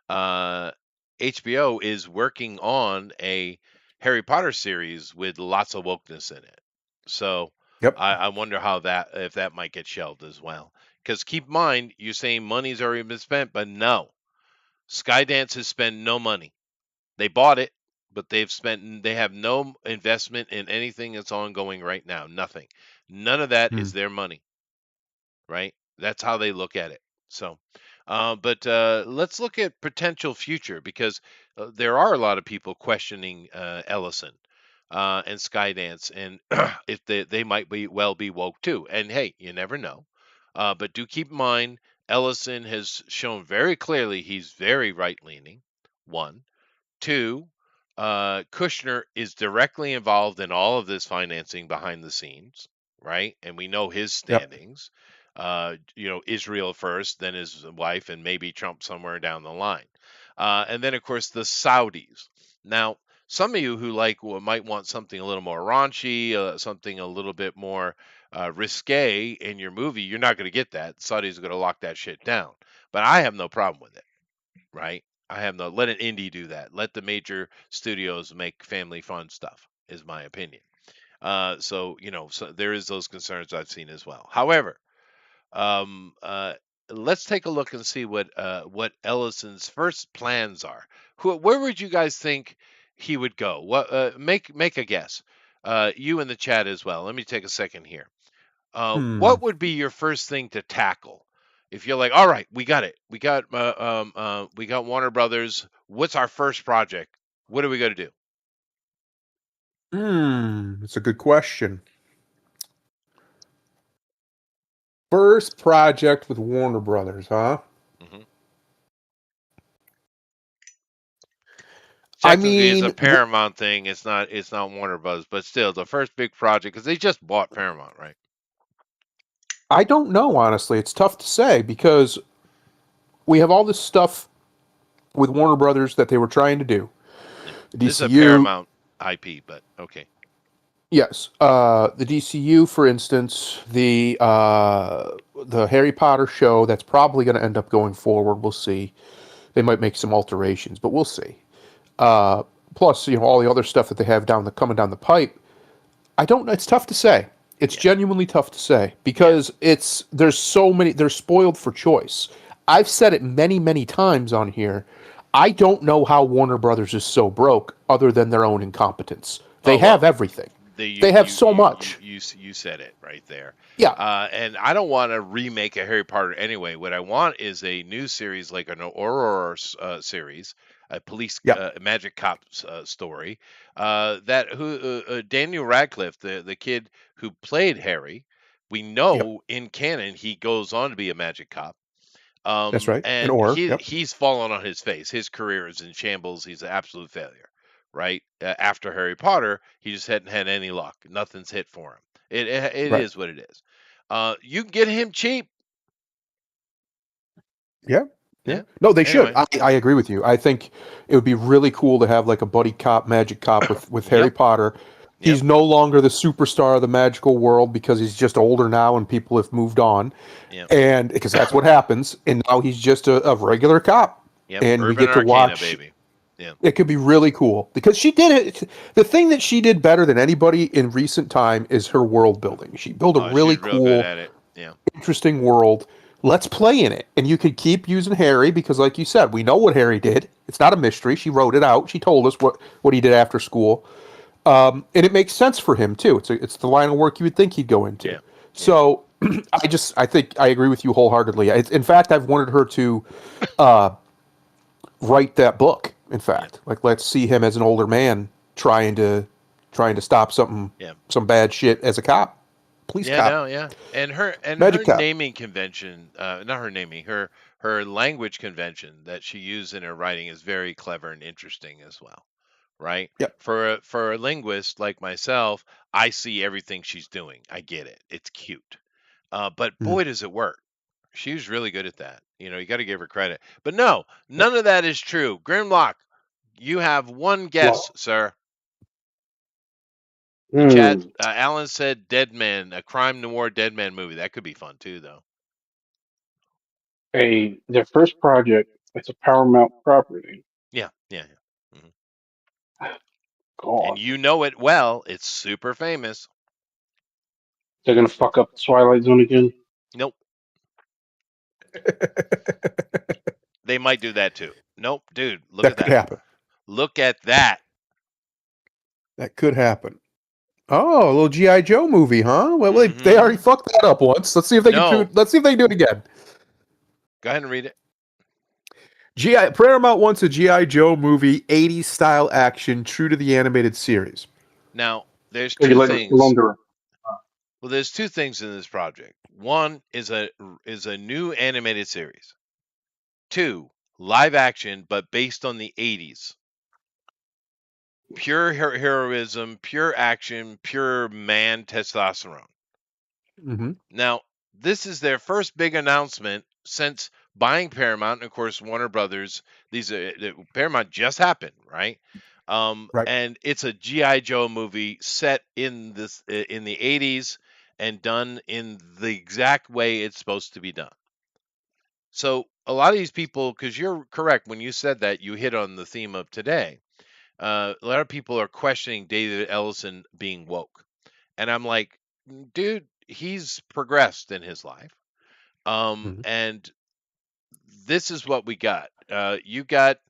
HBO is working on a Harry Potter series with lots of wokeness in it. So Yep. I wonder if that might get shelved as well. Because keep in mind, you're saying money's already been spent, but no, Skydance has spent no money. They bought it, but they have no investment in anything that's ongoing right now. Nothing. None of that is their money, right? That's how they look at it. So, but let's look at potential future because there are a lot of people questioning Ellison and Skydance, and if they might be woke too. And hey, you never know. But do keep in mind, Ellison has shown very clearly he's very right leaning. One. Two, Kushner is directly involved in all of this financing behind the scenes, right? And we know his Yep. standings. Israel first, then his wife, and maybe Trump somewhere down the line. And then, of course, the Saudis. Now, some of you who might want something a little more raunchy, something a little bit more risque in your movie, you're not going to get that. The Saudis are going to lock that shit down. But I have no problem with it, right? Let an indie do that. Let the major studios make family fun stuff, is my opinion. So there is those concerns I've seen as well. However, um, uh, let's take a look and see what Ellison's first plans are. Where would you guys think he would go? What make a guess. You in the chat as well. Let me take a second here. What would be your first thing to tackle? If you're like, all right, we got it. We got Warner Brothers. What's our first project? What are we going to do? It's a good question. First project with Warner Brothers, huh? Mm-hmm. I Technically, it's a mean, Paramount thing. It's not Warner Brothers, but still, the first big project because they just bought Paramount, right? I don't know, honestly. It's tough to say because we have all this stuff with Warner Brothers that they were trying to do. Yeah. The This is a DCU, Paramount IP, but okay. yes. The DCU, for instance, the Harry Potter show that's probably going to end up going forward. We'll see. They might make some alterations, but we'll see. Plus, all the other stuff that they have coming down the pipe. I don't know. It's tough to say. It's genuinely tough to say because there's so many. They're spoiled for choice. I've said it many, many times on here. I don't know how Warner Brothers is so broke other than their own incompetence. They have everything. They have so much. You said it right there. Yeah. And I don't want to remake a Harry Potter anyway. What I want is a new series like an Aurora series, a police magic cop story. Daniel Radcliffe, the kid who played Harry, we know in canon he goes on to be a magic cop. That's right. And he's fallen on his face. His career is in shambles. He's an absolute failure, right? After Harry Potter, he just hadn't had any luck. Nothing's hit for him. It is what it is. You can get him cheap. Yeah. No, they should. I agree with you. I think it would be really cool to have like a buddy cop, magic cop with Harry Potter. He's no longer the superstar of the magical world because he's just older now and people have moved on. And because that's what happens. And now he's just a regular cop. And we get to watch. Baby. Yeah. It could be really cool because she did it. The thing that she did better than anybody in recent time is her world building. She built a really cool, interesting world. Let's play in it. And you could keep using Harry because, like you said, we know what Harry did. It's not a mystery. She wrote it out. She told us what he did after school. And it makes sense for him, too. It's the line of work you would think he'd go into. Yeah. So I think I agree with you wholeheartedly. In fact, I've wanted her to write that book. In fact, like let's see him as an older man trying to stop some bad shit as a cop. Police cop. And her Magic cop. naming convention, not her naming, her her language convention that she used in her writing is very clever and interesting as well, right? Yep. For a linguist like myself, I see everything she's doing. I get it. It's cute. But Mm. boy, does it work. She was really good at that. You got to give her credit. But no, none of that is true. Grimlock, you have one guess, Well, sir. The chat, hmm, Alan said Dead Man, a crime noir Dead Man movie. That could be fun too, though. their first project. It's a Paramount property. Yeah, yeah, yeah. And God, you know it well. It's super famous. they're gonna fuck up Twilight Zone again. Nope. They might do that too. Nope, dude, look That at could that. happen. Look at that. That could happen. Oh, a little GI Joe movie, huh? Well, they already Mhm. fucked that up once. Let's see if they can do No. it. Let's see if they can do it again. Go ahead and read it. Paramount wants a GI Joe movie, 80s style action, true to the animated series. Now, there's So you two let it things. Under. Well, there's two things in this project. One is a new animated series. Two, live action, but based on the 80s. Pure heroism, pure action, pure man testosterone. Mm-hmm. Now, this is their first big announcement since buying Paramount, and of course Warner Brothers. Paramount just happened, right? Right. And it's a GI Joe movie set in the 80s and done in the exact way it's supposed to be done. So a lot of these people, because you're correct when you said that, you hit on the theme of today. A lot of people are questioning David Ellison being woke, and I'm like, dude, he's progressed in his life. Mm-hmm. And this is what we got. You got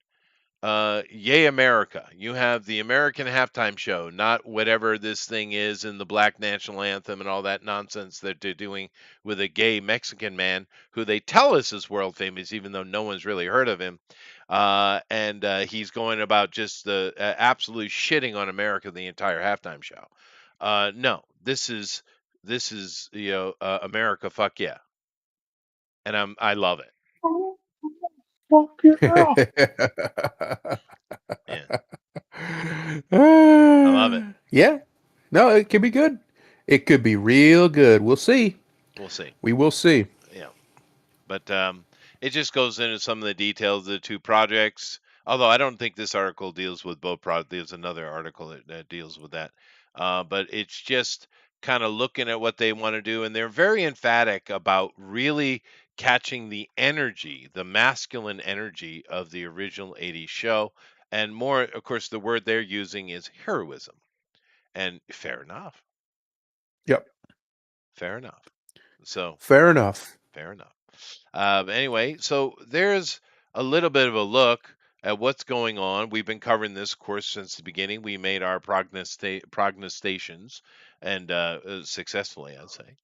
Yay America. You have the American halftime show, not whatever this thing is in the Black National Anthem and all that nonsense that they're doing with a gay Mexican man who they tell us is world famous, even though no one's really heard of him. And he's going about just the absolute shitting on America the entire halftime show. No, this is America. Fuck yeah, and I love it. Fuck yeah. Yeah, I love it. Yeah. No, it could be good. It could be real good. We'll see. We'll see. We will see. Yeah. But it just goes into some of the details of the two projects. Although I don't think this article deals with both projects. There's another article that deals with that. But it's just kind of looking at what they want to do. And they're very emphatic about really catching the energy, the masculine energy of the original 80s show. And more, of course, the word they're using is heroism. And fair enough. Yep. Fair enough. So Fair enough. fair enough. Anyway, so there's a little bit of a look at what's going on. We've been covering this course since the beginning. We made our prognostications and successfully, I'd say.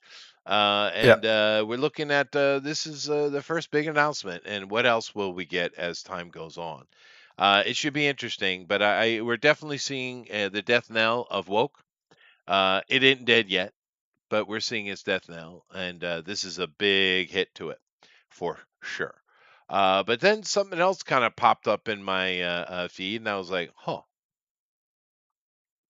Yeah. We're looking at this is the first big announcement, and what else will we get as time goes on? It should be interesting, but we're definitely seeing the death knell of woke. It ain't dead yet, but we're seeing its death knell, and this is a big hit to it for sure. But then something else kind of popped up in my feed, and I was like, "Huh."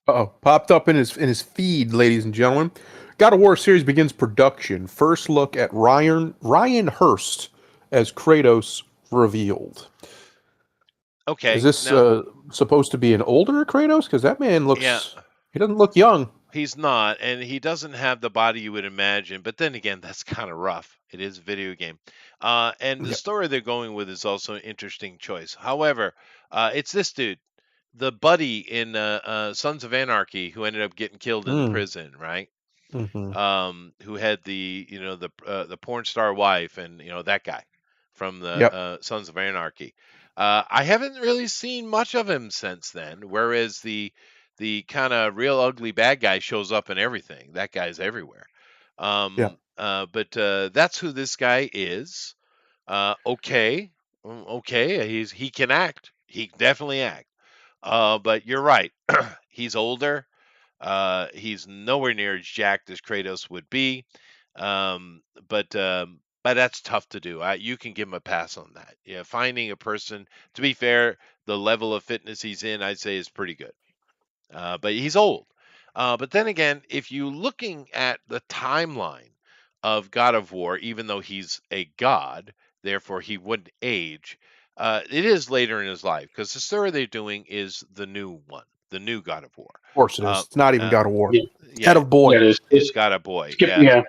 Oh, popped up in his feed, ladies and gentlemen. God of War series begins production. First look at Ryan Hurst as Kratos revealed. Is Okay, this now, supposed to be an older Kratos? Because that man yeah, he doesn't look young. he's not, and he doesn't have the body you would imagine. But then again, that's kind of rough. It is a video game, and the Yeah. story they're going with is also an interesting choice. However, it's this dude, the buddy in Sons of Anarchy, who ended up getting killed in the Mm. prison, right? Mm-hmm. Who had the porn star wife, and that guy from the Yep. Sons of Anarchy. I haven't really seen much of him since then. Whereas the kind of real ugly bad guy shows up in everything. That guy's everywhere. Yeah. But that's who this guy is. Okay, okay, he can act. He can definitely act. But you're right. He's older. He's nowhere near as jacked as Kratos would be. But but that's tough to do. You can give him a pass on that. Yeah, finding a person. To be fair, the level of fitness he's in, I'd say, is pretty good. But he's old. But then again, if you're looking at the timeline of God of War, even though he's a god, therefore he wouldn't age, it is later in his life because the story they're doing is the new one, the new God of War. Of course it is. Uh, It's not even uh, God of War. Yeah, It's yeah, God of Boy. yeah. it's got a boy. Skip, Yeah. yeah.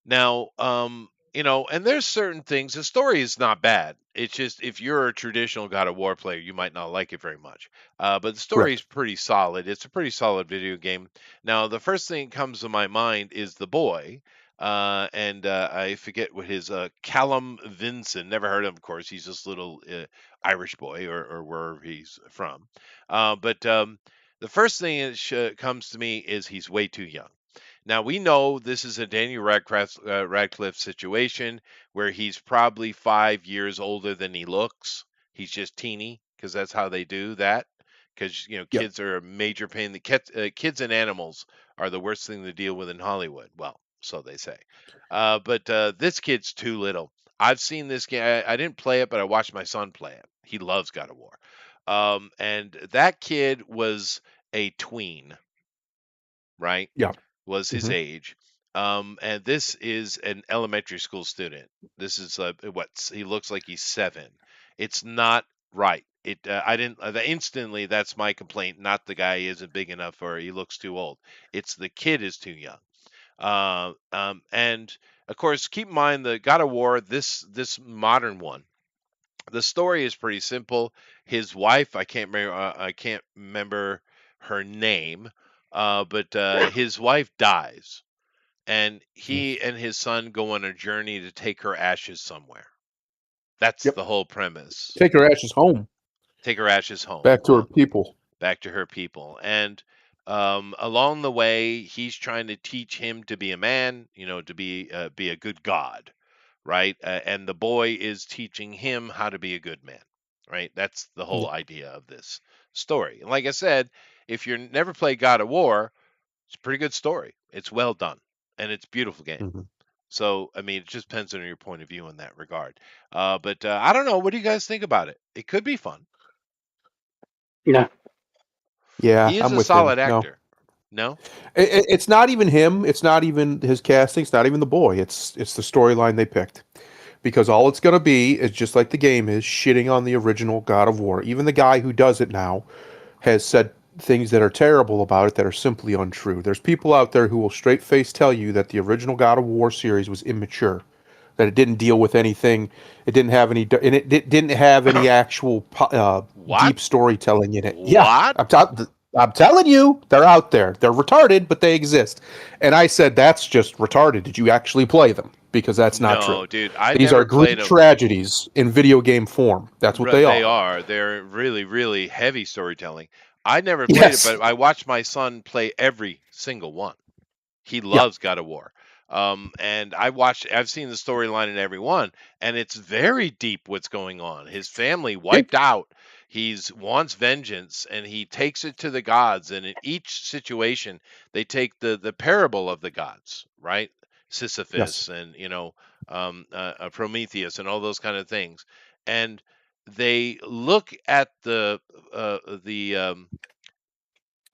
Now, and there's certain things. The story is not bad. It's just if you're a traditional God of War player, you might not like it very much. But the story is Correct. pretty solid. It's a pretty solid video game. Now, the first thing that comes to my mind is the boy, and I forget what his Callum Vinson. Never heard of him, of course. He's just a little Irish boy or wherever he's from. But the first thing that comes to me is he's way too young. Now we know this is a Daniel Radcliffe situation where he's probably 5 years older than he looks. He's just teeny because that's how they do that. Because Yep. kids are a major pain. Kids and animals are the worst thing to deal with in Hollywood. Well, so they say. But this kid's too little. I've seen this game. I didn't play it, but I watched my son play it. He loves God of War. And that kid was a tween, right? Yeah. Was his Mhm. age. And this is an elementary school student. This is what he looks like he's 7. It's not right. I didn't instantly. That's my complaint. Not the guy isn't big enough or he looks too old. It's the kid is too young. And of course, keep in mind the God of War. This modern one. The story is pretty simple. His wife, I can't remember her name, but his wife dies, and he and his son go on a journey to take her ashes somewhere. That's Yep. the whole premise. Take her ashes home, Take her ashes home, back to her people. back to her people, and along the way, he's trying to teach him to be a man, to be a good god, right? And the boy is teaching him how to be a good man, right? That's the whole idea of this story. And like I said, if you never played God of War, it's a pretty good story. It's well done, and it's a beautiful game. Mhm. So, I mean, it just depends on your point of view in that regard. But I don't know. What do you guys think about it? It could be fun. Yeah. Yeah, He is I'm a with solid him. No. actor. No? It's not even him. It's not even his casting. It's not even the boy. It's the storyline they picked. Because all it's going to be is just like the game is shitting on the original God of War. Even the guy who does it now has said things that are terrible about it that are simply untrue. There's people out there who will straight face tell you that the original God of War series was immature, that it didn't deal with anything, it didn't have any, and it didn't have any actual What? deep storytelling in it. Yeah, What? I'm telling you, they're out there. They're retarded, but they exist. And I said, that's just retarded. Did you actually play them? Because that's not No, true. dude. I These never are played Greek them. tragedies in video game form. That's what they are. are. They're really, really heavy storytelling. I never played Yes. it, but I watched my son play every single one. He Yeah. loves God of War. And I've seen the storyline in every one, and it's very deep what's going on. His family wiped out. He's wants vengeance, and he takes it to the gods. And in each situation, they take the parable of the gods, right? Sisyphus Yes. and Prometheus and all those kind of things, and they look at the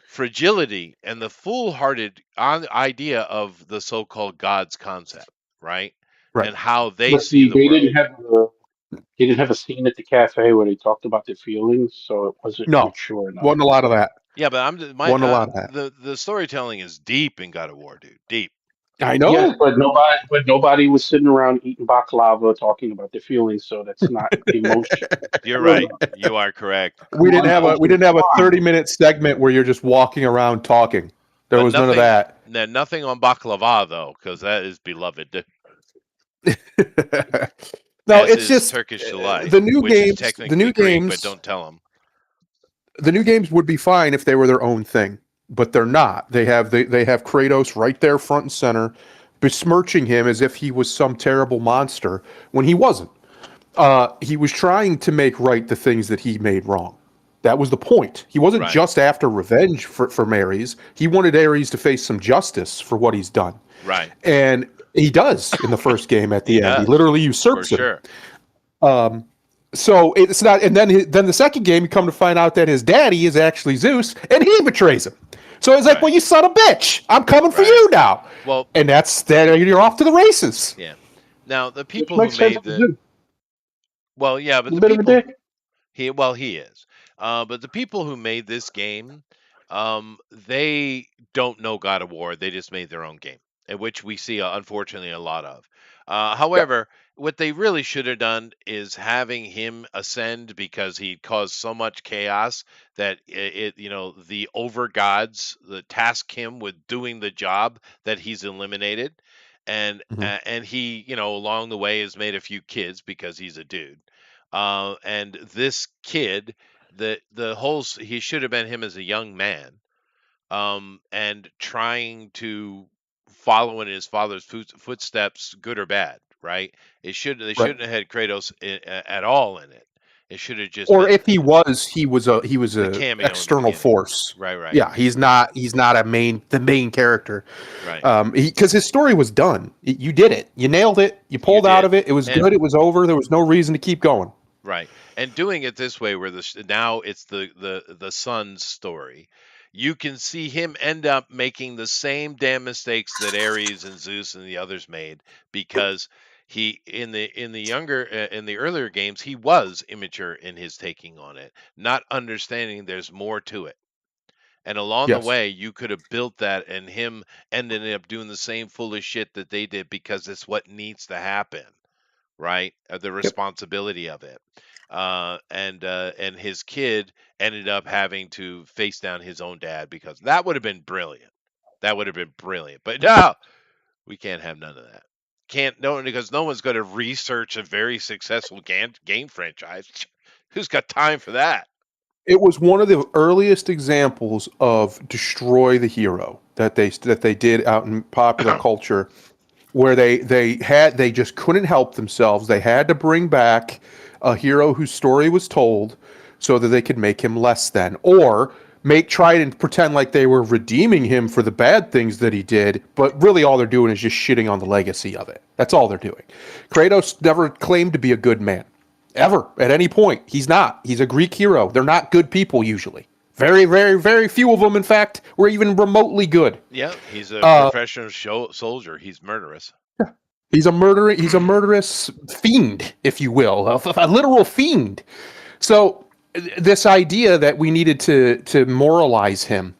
fragility and the foolhardy idea of the so-called God's concept, right? Right. And how they But see see, the world. they didn't have a scene at the cafe where they talked about their feelings, so it wasn't No. mature enough. Wasn't a lot of that. Yeah, but Wasn't a lot of that. the storytelling is deep in God of War, dude. Deep. I know. Yes, but nobody was sitting around eating baklava talking about their feelings, so that's not emotion. You're right. You are correct. We didn't have a 30-minute minute. segment where you're just walking around talking. There But was none of that. Nothing on baklava though, because that is beloved. No, As it's is just Turkish delight, the new which is games. technically The new Greek, games. but don't tell them. The new games would be fine if they were their own thing, but they're not. They have Kratos right there front and center, besmirching him as if he was some terrible monster when he wasn't. He was trying to make right the things that he made wrong. That was the point. He wasn't Right. just after revenge for Ares. He wanted Ares to face some justice for what he's done. Right. And He does in the first game at the He end. He does, literally for usurps him. sure. So it's not, and then the second game, you come to find out that his daddy is actually Zeus, and he betrays him. So he's like, Right. "Well, you son of a bitch, I'm coming for Right. you now." Well, And that's that. You're off to the races. yeah. Now the Which people who makes sense made to the do. well, yeah, but A the bit of a people dick. he is. But the people who made this game, they don't know God of War. They just made their own game, in which we see, unfortunately, a lot of. Yeah. However, what they really should have done is having him ascend because he caused so much chaos that the over gods task him with doing the job that he's eliminated, and he along the way has made a few kids because he's a dude. And this kid, he should have been him as a young man, and trying to follow in his father's footsteps, good or bad, right? They Right. shouldn't have had Kratos at all in it. It should have just Or been if he was a the a cameo in the external beginning. force. Right. Yeah, he's not the main character. Right. Because his story was done. You did it. You nailed it. You pulled out did. of it. It was And- good. It was over. There was no reason to keep going. Right. And doing it this way, where now it's the son's story, you can see him end up making the same damn mistakes that Ares and Zeus and the others made, because he in the earlier games, he was immature in his taking on it, not understanding there's more to it. And along the Yes. way, you could have built that, and him ended up doing the same foolish shit that they did because it's what needs to happen, right? The responsibility of it. And his kid ended up having to face down his own dad, because that would have been brilliant. That would have been brilliant. But no, we can't have none of that. Because no one's going to research a very successful game franchise. Who's got time for that? It was one of the earliest examples of destroy the hero that they did out in popular culture, where they just couldn't help themselves. They had to bring back a hero whose story was told so that they could make him less than, or try and pretend like they were redeeming him for the bad things that he did, but really all they're doing is just shitting on the legacy of it. That's all they're doing. Kratos never claimed to be a good man, ever, at any point. He's not. He's a Greek hero. They're not good people usually. Very, very, very few of them, in fact, were even remotely good. Yeah, he's a professional soldier. He's murderous. He's a murderous fiend, if you will, a literal fiend. So this idea that we needed to moralize him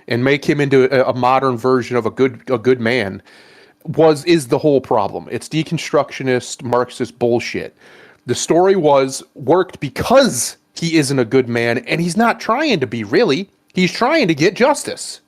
and make him into a modern version of a good man is the whole problem. It's deconstructionist Marxist bullshit. The story worked because he isn't a good man, and he's not trying to be, really. He's trying to get justice.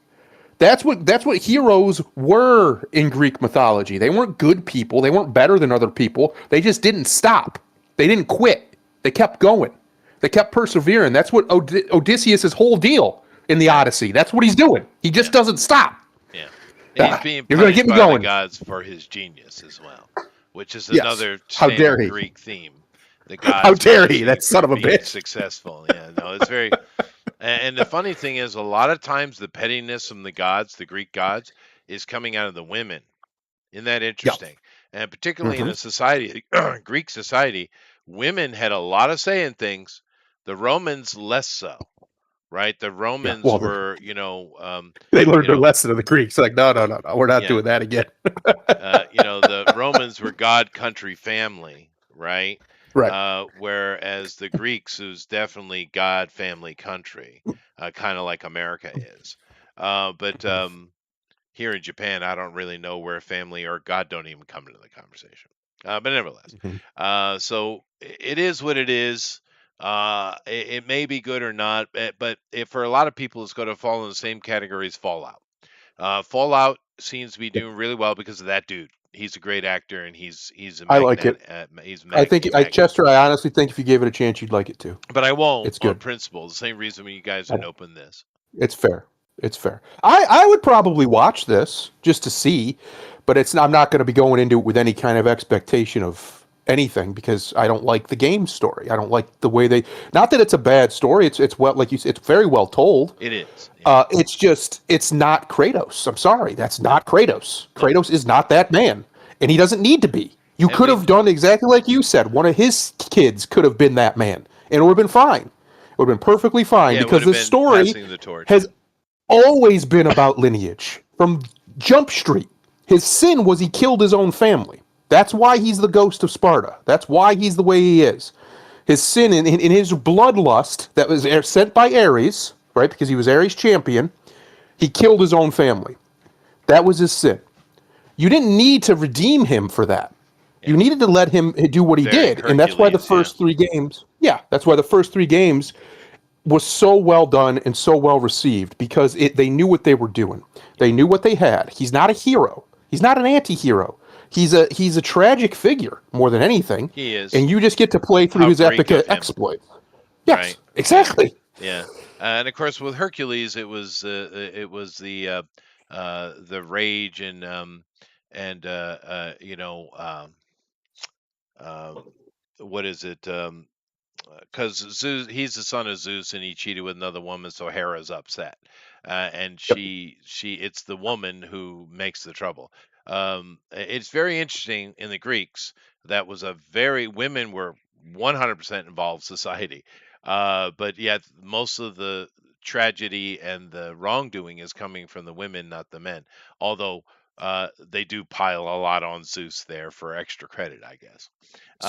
That's what heroes were in Greek mythology. They weren't good people. They weren't better than other people. They just didn't stop. They didn't quit. They kept going. They kept persevering. That's what Odysseus' whole deal in the Odyssey. That's what he's doing. He just doesn't stop. Yeah. And he's being You're gonna punished get me by going. the gods for his genius as well, which is Yes. another How dare standard he. Greek theme. The gods How dare he, punishing that son for of a being bitch. successful. Yeah, no, it's very. And the funny thing is, a lot of times the pettiness from the gods, the Greek gods, is coming out of the women. Isn't that interesting? And particularly in a society, Greek society, women had a lot of say in things. The Romans less so, right? The Romans were, they learned their lesson of the Greeks. Like, no, we're not doing that again. The Romans were God, country, family, right? Right. Whereas the Greeks was definitely God, family, country, kind of like America is. But here in Japan, I don't really know where family or God don't even come into the conversation. But nevertheless, so it is what it is. It may be good or not, but for a lot of people, it's going to fall in the same category as Fallout. Fallout seems to be doing really well because of that dude. He's a great actor, and he's a I like it. Chester, I honestly think if you gave it a chance, you'd like it too. But I won't. It's good. On principle. The same reason when you guys didn't open this. It's fair. It's fair. I would probably watch this just to see, but I'm not going to be going into it with any kind of expectation of anything, because I don't like the game story. I don't like the way not that it's a bad story. It's well, like you said, it's very well told. It is. Yeah. It's not Kratos. I'm sorry. That's not Kratos. Kratos is not that man. and he doesn't need to be. You And could have done exactly like you said. One of his kids could have been that man, and it would have been fine. It would have been perfectly fine Yeah, it would because have the been story passing the torch. has always been about lineage from Jump Street. His sin was he killed his own family. That's why he's the ghost of Sparta. That's why he's the way he is. His sin in his bloodlust that was sent by Ares, right? Because he was Ares' champion. He killed his own family. That was his sin. You didn't need to redeem him for that. You needed to let him do what he Very did, and that's why the Hercules, first 3 games. Yeah, that's why the first 3 games was so well done and so well received because they knew what they were doing. They knew what they had. He's not a hero. He's not an anti-hero. He's a tragic figure more than anything. He is. And you just get to play through How his great epic of him. exploits. Yes, Right. exactly. Yeah, and of course with Hercules, it was the rage and you know um, what is it? Because Zeus, he's the son of Zeus, and he cheated with another woman, so Hera's upset, and Yep. it's the woman who makes the trouble. It's very interesting in the Greeks. That was a very women were 100% involved society, but yet most of the tragedy and the wrongdoing is coming from the women, not the men. Although they do pile a lot on Zeus there for extra credit, I guess.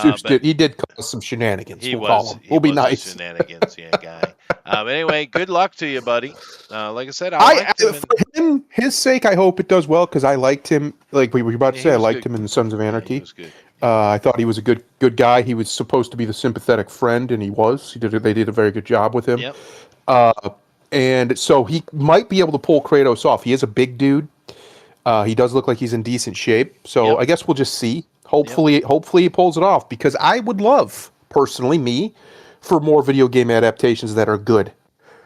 Zeus But he did cause some shenanigans. he We'll call was him. he We'll be was a nice. shenanigans guy. But anyway, good luck to you, buddy. Like I said, I I liked him. for him, his sake, I hope it does well because I liked him. Like we were about to Yeah, say, he I was liked good. him in Sons of He Anarchy. was good. I thought he was a good guy. He was supposed to be the sympathetic friend, and he was. They did a very good job with him. Yep. And so he might be able to pull Kratos off. He is a big dude. He does look like he's in decent shape. So Yep. I guess we'll just see. Hopefully he pulls it off because I would love, personally, for more video game adaptations that are good.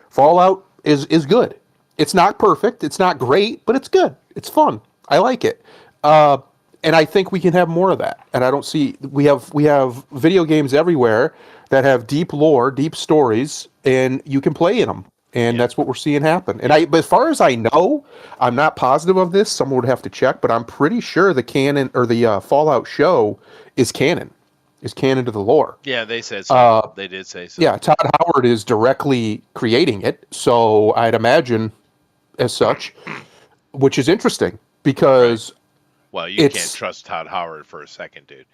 Fallout is good. It's not perfect. It's not great, but it's good. It's fun. I like it. And I think we can have more of that. And I don't see we have video games everywhere that have deep lore, deep stories, and you can play in them. And that's what we're seeing happen. And but as far as I know, I'm not positive of this. Someone would have to check, but I'm pretty sure the canon or the Fallout show is canon. Is canon to the lore. Yeah, they said so. They did say so. Yeah, Todd Howard is directly creating it, so I'd imagine as such, which is interesting because Well, you can't trust Todd Howard for a second, dude.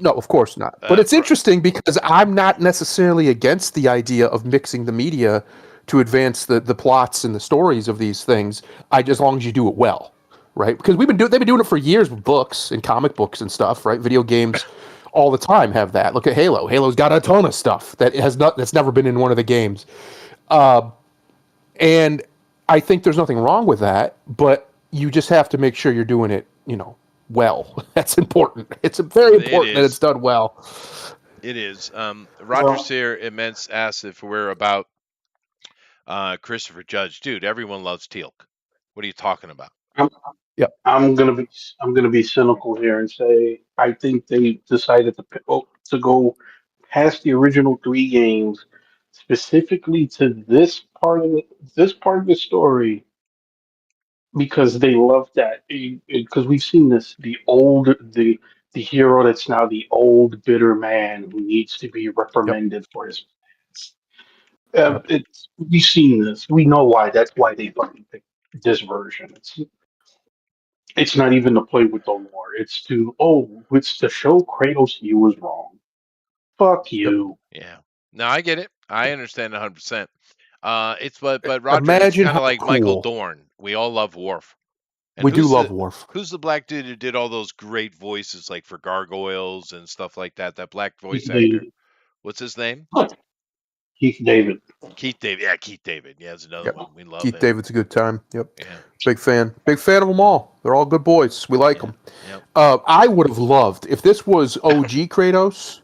no, of course not. But it's interesting because I'm not necessarily against the idea of mixing the media to advance the plots and the stories of these things. As long as you do it well, right? Because they've been doing it for years with books and comic books and stuff, right? Video games all the time have that. Look at Halo. Halo's got a ton of stuff that's never been in one of the games. And I think there's nothing wrong with that, but you just have to make sure you're doing it, well. That's important. It's very important that it's done well. It is. Roger Sear Immense asked if we're about Christopher Judge. Dude, everyone loves Teal'c. What are you talking about? I'm gonna be cynical here and say I think they decided to go past the original 3 games specifically to this part of the story because they love that because we've seen this the hero that's now the old bitter man who needs to be reprimanded for his we've seen this, we know why, that's why they fucking picked this version. It's not even to play with the lore. It's to show Kratos he was wrong. Fuck you. Yeah. No, I get it. I understand 100%. But Roger, Imagine it's kind how of like cool. Michael Dorn. We all love Worf. And We do love Worf. Who's the black dude who did all those great voices, like for gargoyles and stuff like that? That black voice Keith actor. David. What's his name? Keith David. Keith David. Yeah, Keith David. Yeah, that's another one. We love Keith him. David's a good time. Yep. Yeah. Big fan of them all. They're all good boys. We like them. Yep. I would have loved if this was OG Kratos,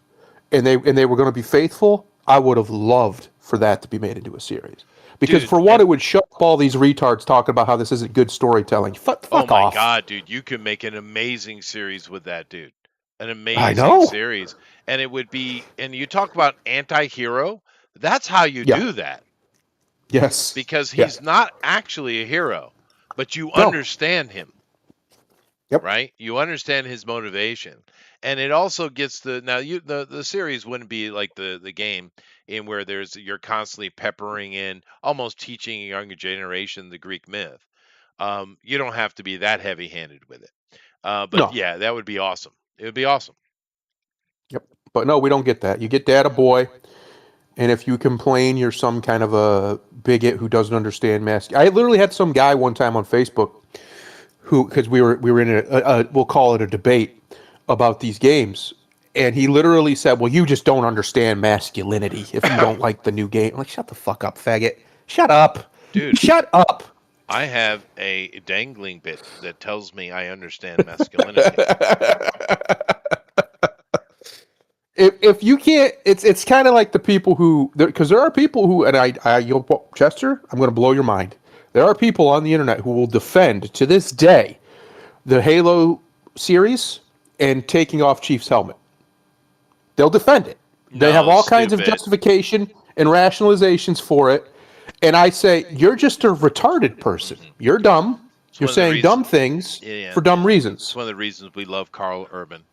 and they were going to be faithful. I would have loved for that to be made into a series because Dude, for one, it would shut up all these retards talking about how this isn't good storytelling. Fuck oh my off. God, dude, you could make an amazing series with that dude. An amazing I know. series, and it would be. And you talk about anti-hero. That's how you do that. Yes. Because he's not actually a hero, but you understand him. Yep. right? You understand his motivation, and it also gets the series wouldn't be like the game in where you're constantly peppering in, almost teaching a younger generation the Greek myth. You don't have to be that heavy handed with it. But No. yeah, that would be awesome. It would be awesome. Yep. But no, we don't get that. You get data boy, and if you complain, you're some kind of a bigot who doesn't understand mask. I literally had some guy one time on Facebook who, because we were in we'll call it a debate about these games, and he literally said, "Well, you just don't understand masculinity if you don't like the new game." I'm like, shut the fuck up, faggot. Shut up. Dude, Shut up. I have a dangling bit that tells me I understand masculinity. If you can't, it's kind of like the people who, because there are people who, and Chester, I'm going to blow your mind. There are people on the internet who will defend to this day the Halo series and taking off Chief's helmet. They'll defend it. They have No, all kinds of stupid. justification and rationalizations for it. And I say, you're just a retarded person. You're dumb. You're one of the saying dumb things Yeah, for dumb It's reasons. one of the reasons we love Carl Urban.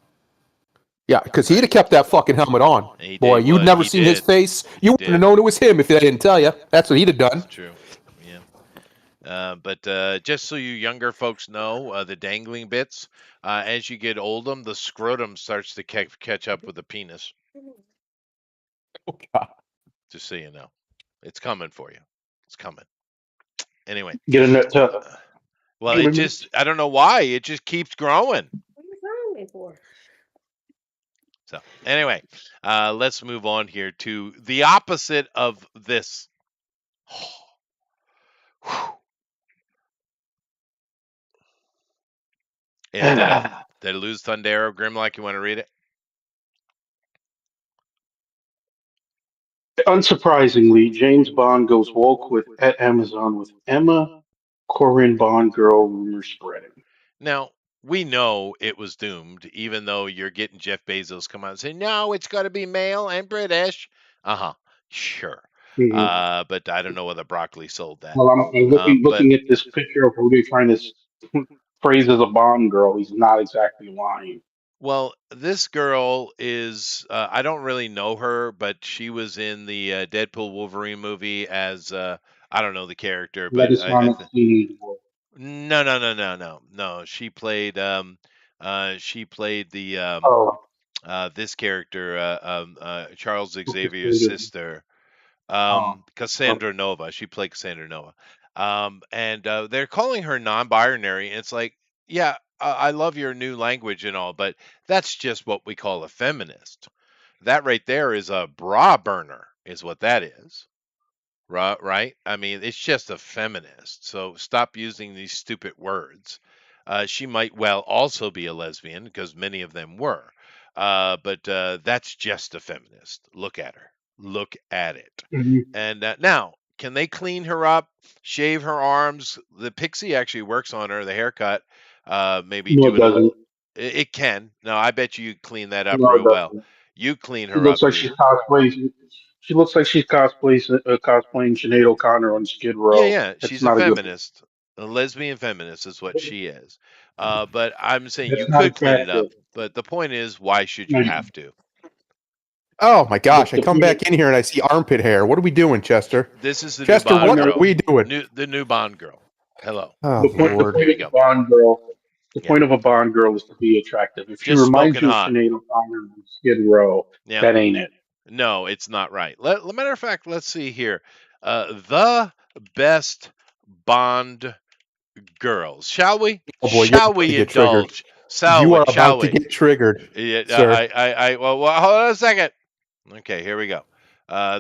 Yeah, because he'd have kept that fucking helmet on. He Boy, did. you'd Well, never he seen his did. face. You wouldn't did. have known it was him if they didn't tell you. That's what he'd have done. That's true. Yeah. But just so you younger folks know, the dangling bits, as you get older, the scrotum starts to catch up with the penis. Oh, God. Just so you know. It's coming for you. It's coming. Anyway. Get a net to. Well, I don't know why. It just keeps growing. What are you throwing me for? So, anyway, let's move on here to the opposite of this. And did I lose Thundero Grimlock? You want to read it? Unsurprisingly, James Bond goes woke with at Amazon with Emma Corrin Bond girl rumor spreading. Now, we know it was doomed, even though you're getting Jeff Bezos come out and say, no, it's got to be male and British. Sure. Mm-hmm. But I don't know whether Broccoli sold that. Well, I'm looking at this picture of who they're trying to phrase as a Bond girl. He's not exactly lying. Well, this girl is, I don't really know her, but she was in the Deadpool Wolverine movie as, I don't know the character, but no. She played the, this character, Charles Xavier's sister, Cassandra Nova. She played Cassandra Nova. And they're calling her non-binary. And it's like, yeah, I love your new language and all, but that's just what we call a feminist. That right there is a bra burner, is what that is. Right? I mean, it's just a feminist. So stop using these stupid words. She might well also be a lesbian because many of them were. But that's just a feminist. Look at her. Look at it. Mm-hmm. And now, can they clean her up, shave her arms? The Pixie actually works on her, the haircut. Maybe no, do it doesn't. It can. No, I bet you clean that up No, real well. You clean She her looks up. like she's cosplaying. She looks like she's cosplaying Sinead O'Connor on Skid Row. Yeah. That's She's a not a good. feminist. A lesbian feminist is what she is. But I'm saying That's you not could clean it up. attractive. But the point is, why should you have to? Oh my gosh! I The come point- back in here and I see armpit hair. What are we doing, Chester? This is the Chester, new Bond what girl. are we doing? The new Bond girl. Hello. Oh The point, Lord! Here we of go. a Bond girl. The Yeah. point of a Bond girl is to be attractive. If she Just reminds smoking you of hot. Sinead O'Connor on Skid Row, Yeah. that ain't it. No, it's not right. Matter of fact, let's see here. The best Bond girls. Shall we? Oh boy, Shall we get triggered. indulge? You are Shall about to we? get triggered, Yeah, sir. well, hold on a second. Okay, here we go.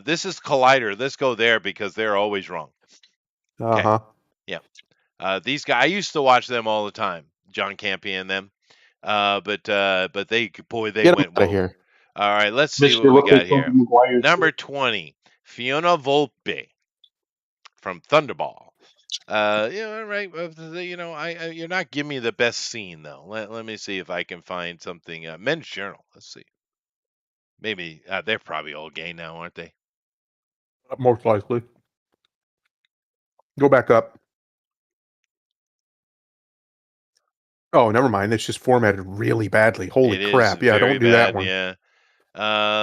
This is Collider. Let's go there because they're always wrong. Uh-huh. Yeah. These guys, I used to watch them all the time. John Campy and them. But they Get went out woke. of here. All right, let's see Mr. what we got Looking here. Number 20, Fiona Volpe from Thunderball. All right. You're not giving me the best scene though. Let me see if I can find something. Men's Journal. Let's see. Maybe they're probably all gay now, aren't they? Most likely. Go back up. Oh, never mind. It's just formatted really badly. Holy It is crap! Yeah, very don't do that bad. one. Yeah.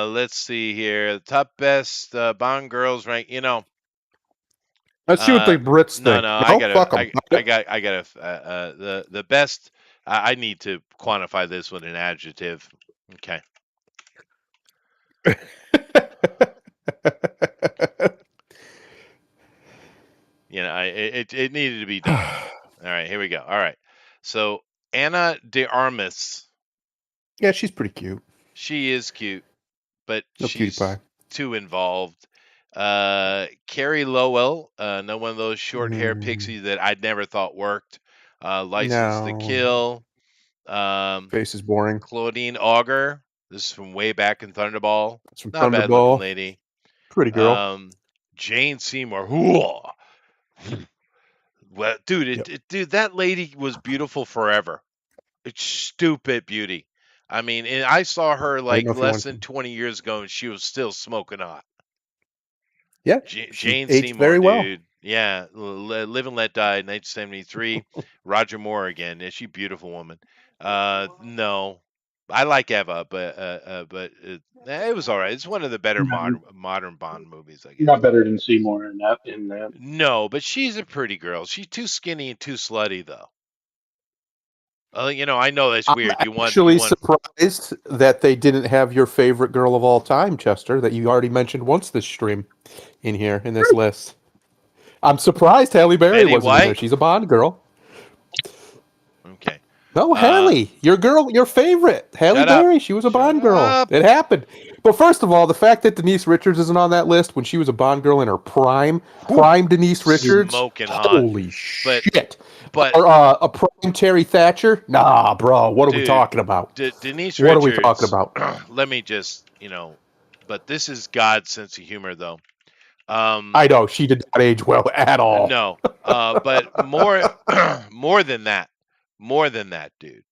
Let's see here. The top best Bond girls rank. Let's see what the Brits No, think. no. No, fuck them. I got the best. I need to quantify this with an adjective. Okay. It needed to be done. All right, here we go. All right. So Anna de Armas, Yeah, she's pretty cute. she is cute, but No cutie she's pie. too involved. Carrie Lowell, no one of those short hair pixies that I'd never thought worked. License to No. Kill. Face is boring. Claudine Auger. This is from way back in Thunderball. It's from Not a bad looking Thunderball. lady. Pretty girl. Jane Seymour. Whoa. Well, dude, Yep. dude, that lady was beautiful forever. It's stupid beauty. I mean, and I saw her know like if you less want than to. 20 years ago, and she was still smoking hot. Yeah, she Jane aged Seymour, very well. dude. Yeah, Live and Let Die, 1973. Roger Moore again. Is she a beautiful woman? No, I like Eva, but it was all right. It's one of the better Not, modern Bond movies, I guess. not better than Seymour in that. In that. No, but she's a pretty girl. She's too skinny and too slutty, though. I know that's I'm weird. You actually want surprised that they didn't have your favorite girl of all time, Chester, that you already mentioned once this stream in here in this list. I'm surprised Halle Berry Betty wasn't in there. White? She's a Bond girl. Okay. No, Halle, your girl, your favorite, Halle Shut up. Berry. She was a Bond Shut girl. up. It happened. But first of all, the fact that Denise Richards isn't on that list when she was a Bond girl in her prime Denise Richards, Smoking hot. holy shit! But Or a prime Terry Thatcher? Nah, bro. What are we dude, talking about? Denise What are Richards. we talking about? Let me just, but this is God's sense of humor, though. I know she did not age well at all. No, but more than that, dude.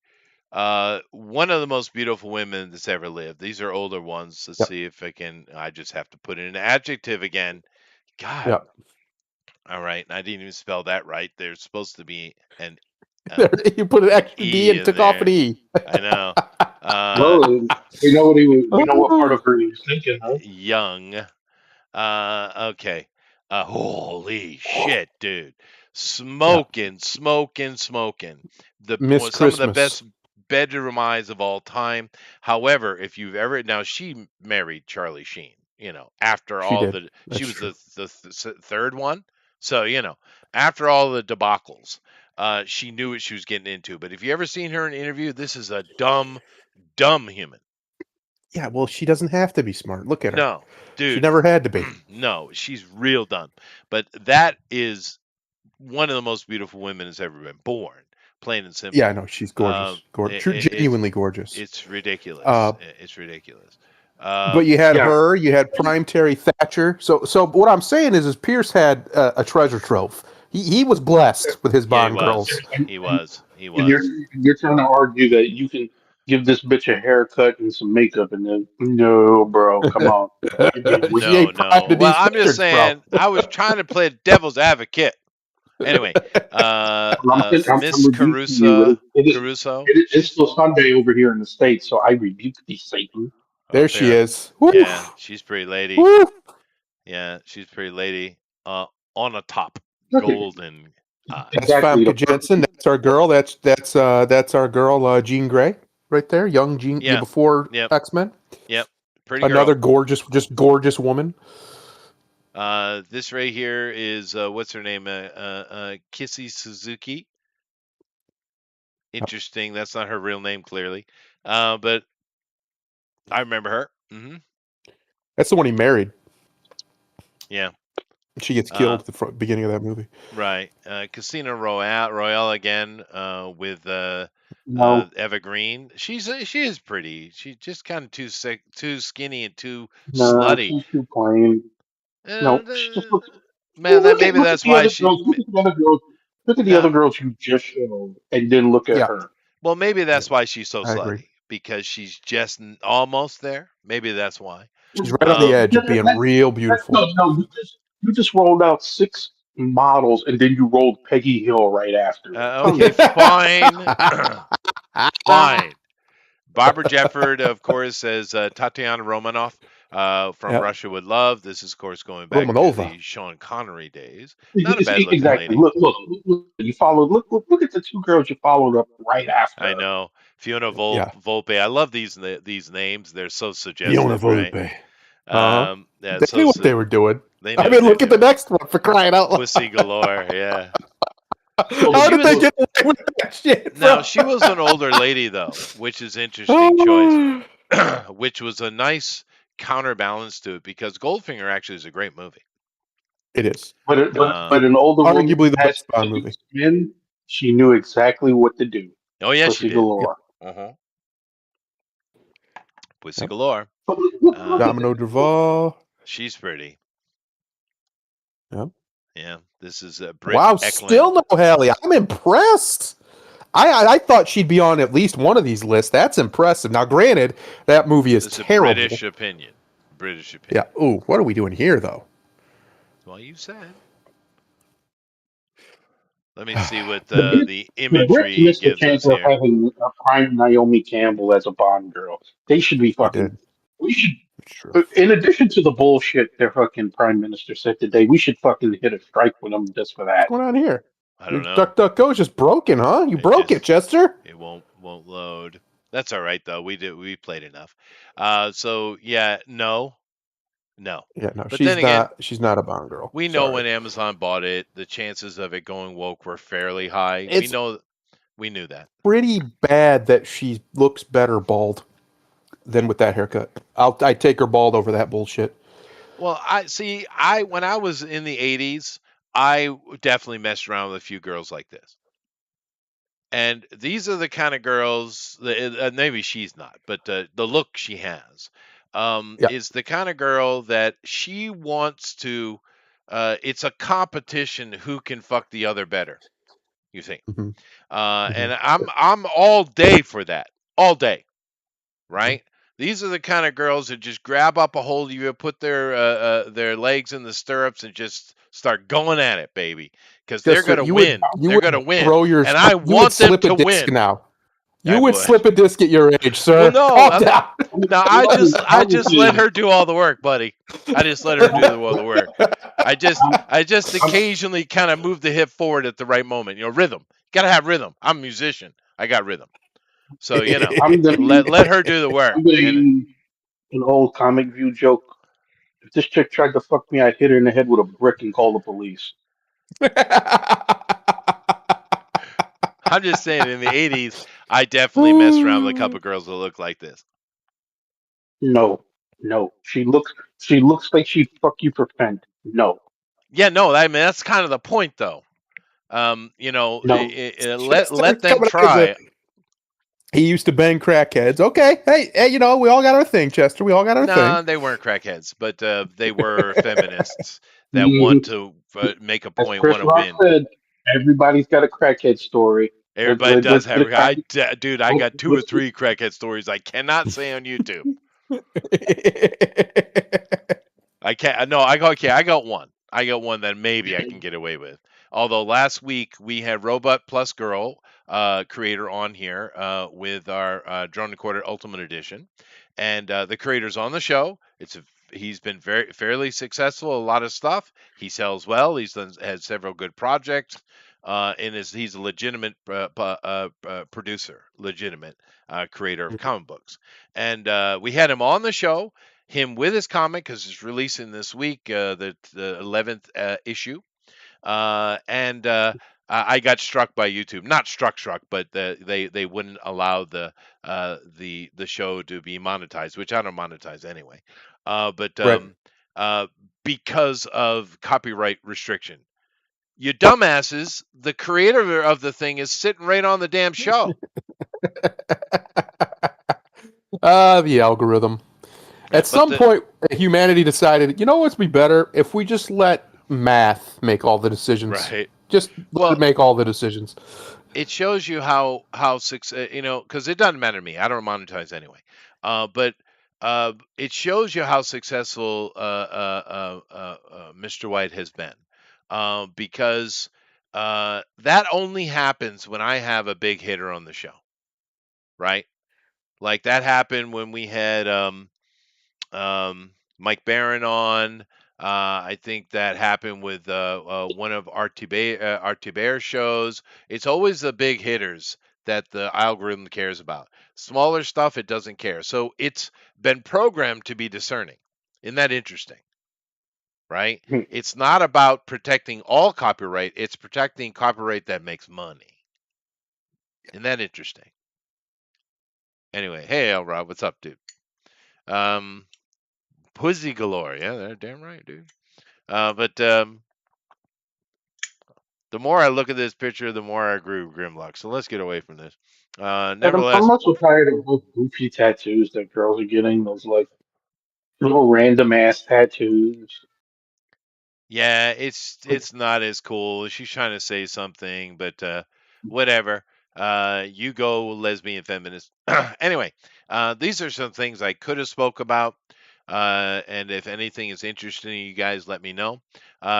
One of the most beautiful women that's ever lived. These are older ones. Let's see if I can. I just have to put in an adjective again. God. Yep. All right, I didn't even spell that right. There's supposed to be an. You put an extra D and took off an E. I know. Well, we know what we know what part of her he was thinking. Huh? Young. Okay. Holy shit, dude! Smoking. Miss Some of the Christmas. best bedroom eyes of all time. However, if you've ever now, she married Charlie Sheen. After She all did. That's she was true. the third one. So after all the debacles, she knew what she was getting into. But if you ever seen her in an interview, this is a dumb human. Yeah, well, she doesn't have to be smart. Look at her. No, dude. She never had to be. No, she's real dumb. But that is one of the most beautiful women that's ever been born. Plain and simple. Yeah, I know. She's gorgeous. Genuinely gorgeous. It's ridiculous. It's ridiculous. But you had her. You had prime Terry Thatcher. So what I'm saying is Pierce had a treasure trove. He was blessed with his Bond girls. He was. And you're trying to argue that you can give this bitch a haircut and some makeup, and then no, bro, come on. No. Well, I'm just saying. I was trying to play devil's advocate. Anyway, Miss Caruso. It's still Sunday over here in the States, so I rebuke thee, Satan. There she is. Yeah, she's pretty lady. Woof. Yeah, she's pretty lady. On a top, golden. That's Famke Janssen. That's our girl. That's our girl, Jean Grey, right there. Young Jean, before X-Men. Yep, pretty girl. Another gorgeous woman. This right here is what's her name? Kissy Suzuki. Interesting. That's not her real name, clearly, but I remember her. Mm-hmm. That's the one he married. Yeah. She gets killed at the beginning of that movie. Right. Casino Royale again with Eva Green. She is pretty. She's just kind of too skinny and too slutty. She's too plain. No, man, maybe that's why she. Look at the other girls you just showed, and then look at her. Well, maybe that's why she's so slutty, because she's just almost there. Maybe that's why. She's right on the edge of being real beautiful. No, you just rolled out six models, and then you rolled Peggy Hill right after it. Come Okay, on. fine. Fine. Barbara Jefford, of course, as Tatiana Romanoff from Yep. Russia with Love. This is, of course, going back to Romanova. the Sean Connery days. Not a bad looking Exactly. lady. Look, you followed. Look at the two girls you followed up right I after. know. Fiona Yeah. Volpe. I love these names. They're so Fiona suggestive, right? Volpe. Uh-huh. Yeah, They so knew what they were doing. they I knew what mean, they were look at the doing. next one for crying out loud. Pussy galore, yeah. So How She did they was get away with that shit, Now bro? she was an older lady though, which is interesting choice, Oh, which was a nice counterbalance to it because Goldfinger actually is a great movie. it is but Um, an older woman arguably the who has best Bond thick movie. skin, she knew exactly what to do. oh yeah, she Pussy did. Yep. galore. Uh-huh. Pussy Yep. galore. But look at Um, Domino Duval. she's pretty. Yep. Yeah, this is Britt Wow, Eklund. still no Haley. I'm impressed. I thought she'd be on at least one of these lists. That's impressive. Now, granted, that movie is This is a terrible. British opinion. British Yeah. opinion. Ooh, what are we doing here, though? Well, you said. Let me see what the Brits, the the Brits imagery missed the gives chance us of here. having a prime Naomi Campbell as a Bond girl. They should be They fucking. did. We should. It's true. In addition to the bullshit their fucking prime minister said today, we should fucking hit a strike with them just for What's that. going on here? I Your don't know. DuckDuckGo is just broken, huh? You broke it, Chester. It won't load. That's all right though. We played enough. So yeah, no. Yeah, no, But then again, she's not a Bond girl. we know Sorry. when Amazon bought it, the chances of it going woke were fairly high. It's We knew that. pretty bad that she looks better bald than with that haircut. I take her bald over that bullshit. Well, I when I was in the 80s, I definitely messed around with a few girls like this. And these are the kind of girls that maybe she's not, but the look she has Yeah. is the kind of girl that she wants to. It's a competition who can fuck the other better. You think? Mhm. And I'm all day for that, all day, right? These are the kind of girls that just grab up a hold of you, put their legs in the stirrups, and just start going at it, baby, because they're Chester, gonna win. They're gonna win, throw your and I you would want them slip a to disc win. now. I You would would. slip a disc at your age, Well, sir. no, Calm down. no, I just let her do all the work, buddy. I just let her do all the work. I just occasionally kind of move the hip forward at the right moment. Rhythm. Gotta have rhythm. I'm a musician. I got rhythm. So I'm gonna let her do the work. I'm gonna And use an old comic view joke. If this chick tried to fuck me, I'd hit her in the head with a brick and call the police. I'm just saying, in the 80s, I definitely messed around with a couple girls that look like this. No. She looks like she'd fuck you for Fent. No. Yeah, no, I mean that's kind of the point, though. No. Let them try. He used to bang crackheads. Okay, hey, we all got our thing, Chester. We all got our No, thing. they weren't crackheads, but they were feminists that want to make a As point, Chris want to Rock win. said, everybody's got a crackhead story. Everybody does have. Dude, I got 2 or let's- 3 crackhead stories I cannot say on YouTube. I can't. No, I got one. I got one that maybe I can get away with. Although last week we had Robot Plus Girl creator on here with our Drone Recorder Ultimate Edition, and the creator's on the show. He's been fairly successful. A lot of stuff. He sells well. Has several good projects. He's a legitimate producer, legitimate creator of comic books, and we had him on the show. Him with his comic because it's releasing this week, the 11th issue, and I got struck by YouTube. Not struck, but they wouldn't allow the show to be monetized, which I don't monetize anyway. But Right. because of copyright restriction. You dumbasses, the creator of the thing is sitting right on the damn show. The algorithm. Yeah, At some point, humanity decided, what's be better if we just let math make all the decisions. Right. Just let it make all the decisions. It shows you how because it doesn't matter to me. I don't monetize anyway. But it shows you how successful Mr. White has been. because that only happens when I have a big hitter on the show, right? Like that happened when we had Mike Barron on. I think that happened with one of Artibear shows. It's always the big hitters that the algorithm cares about. Smaller stuff, it doesn't care. So it's been programmed to be discerning. Isn't that interesting? Right? Hmm. It's not about protecting all copyright, it's protecting copyright that makes money. Isn't that interesting? Anyway, hey, El Rob, what's up, dude? Um, Pussy galore. Yeah, they're damn right, dude. But the more I look at this picture, the more I agree with Grimlock. So let's get away from this. And I'm Nevertheless, also tired of those goofy tattoos that girls are getting. Those like little random ass tattoos. yeah, Like, it's not as cool. She's trying to say something, but whatever. You go, lesbian feminist. Anyway, these are some things I could have spoke about. And if anything is interesting to you guys, let me know.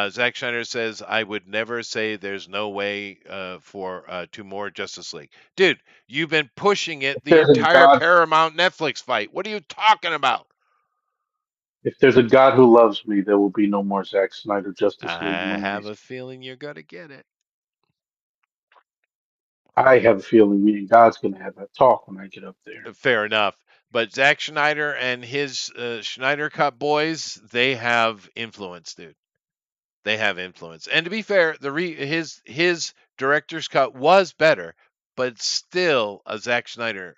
Zack Schneider says, I would never say there's no way for two more Justice League. Dude, you've been pushing it the there's a entire god, Paramount Netflix fight. What are you talking about? if there's a God who loves me, there will be no more Zack Snyder Justice League I have movies. a feeling you're going to get it. I have a feeling me and God's gonna have that talk when I get up there. Fair enough. But Zack Schneider and his Schneider Cut boys, they have influence, dude. They have influence. And to be fair, his director's cut was better, but still a Zack Schneider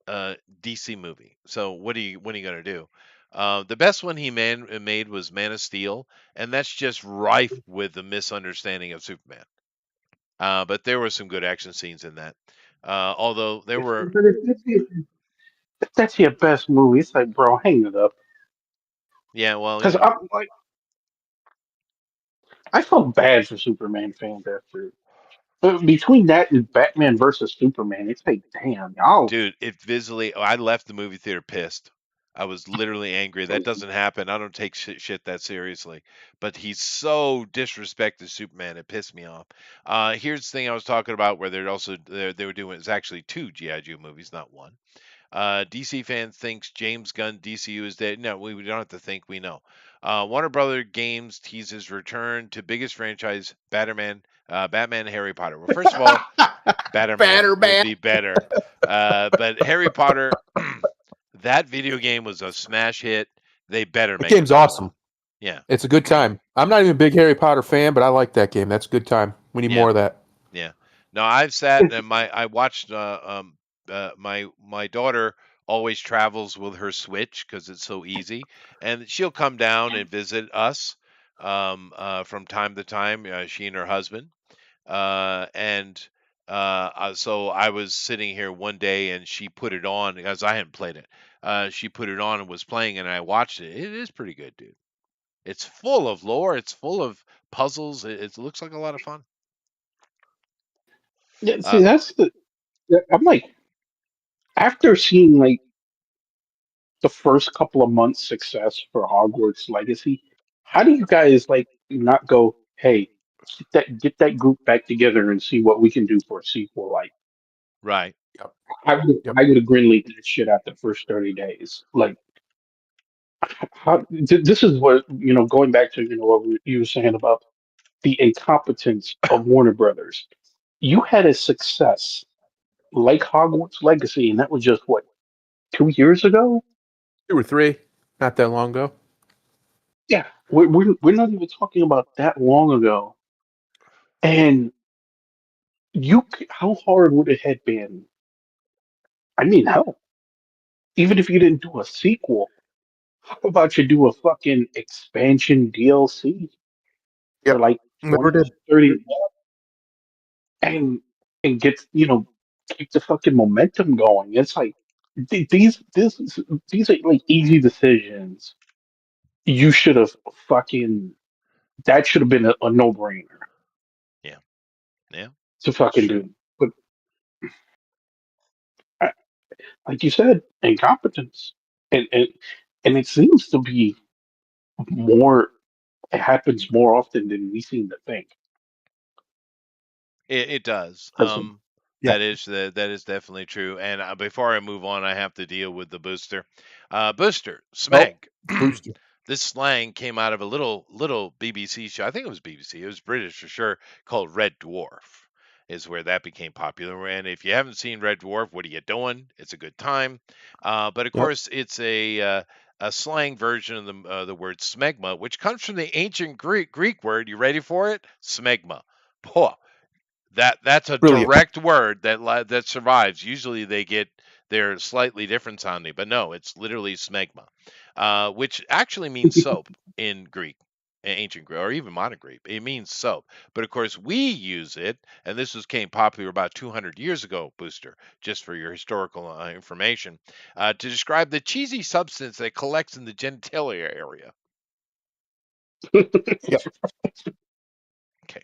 DC movie. So what are you gonna do? The best one he made was Man of Steel, and that's just rife with the misunderstanding of Superman. But there were some good action scenes in that. Although there were, But if that's your best movie, it's like, bro, hang it up. yeah, well, Because I'm like, I felt bad for Superman fans after. Between that and Batman versus Superman, it's like, damn, y'all. dude, it visibly. I left the movie theater pissed. I was literally angry. That doesn't happen. I don't take shit that seriously. But he's so disrespected Superman. It pissed me off. Here's the thing I was talking about where they were doing. It's actually two GI Joe movies, not one. DC fan thinks James Gunn DCU is dead. No, we don't have to think. We know. Warner Brother Games teases return to biggest franchise, Batman, Harry Potter. Well, first of all, Batman Batter would man. be better. But Harry Potter, that video game was a smash hit. They better That make game's another one. awesome. Yeah, It's a good time. I'm not even a big Harry Potter fan, but I like that game. That's a good time. We need yeah, more of that. yeah. No, I've sat and I watched. My daughter always travels with her Switch because it's so easy, and she'll come down and visit us from time to time. She and her husband. And so I was sitting here one day and she put it on because I hadn't played it. She put it on and was playing, and I watched it. It is pretty good, dude. It's full of lore. It's full of puzzles. It looks like a lot of fun. Yeah, Uh, see, that's the. I'm like, after seeing like the first couple of months' success for Hogwarts Legacy, how do you guys like not go, hey, get that group back together and see what we can do for a sequel? Like, right. Yep. I would Yep. I would have greenlit that shit after the first 30 days. Like, this is what going back to what you were saying about the incompetence of Warner Brothers. You had a success like Hogwarts Legacy, and that was just what 2 years ago. 2 or 3, not that long ago. Yeah, we're not even talking about that long ago. And how hard would it have been? I mean, hell, even if you didn't do a sequel, how about you do a fucking expansion DLC for Yep. like Never 20 did. to 30 and get keep the fucking momentum going. It's like these are like easy decisions. You should have fucking that should have been a no brainer Yeah. Yeah. to fucking do. But uh, like you said, incompetence, and and it seems to be more. it happens more often than we seem to think. It does. That's Yeah. That is definitely true. And before I move on, I have to deal with the booster. Booster Oh, Smeg. booster. This slang came out of a little BBC show. I think it was BBC. It was British for sure. Called Red Dwarf is where that became popular. And if you haven't seen Red Dwarf, what are you doing? It's a good time. But of Yep. course, it's a slang version of the word smegma, which comes from the ancient Greek word. You ready for it? Smegma. Boy, that's a Brilliant. direct word that survives. Usually they're slightly different sounding, but no, it's literally smegma, which actually means soap in Greek, ancient Greek, or even modern Greek. It means soap, but of course we use it, and came popular about 200 years ago. Booster, just for your historical information, to describe the cheesy substance that collects in the genitalia area. Yep. Okay.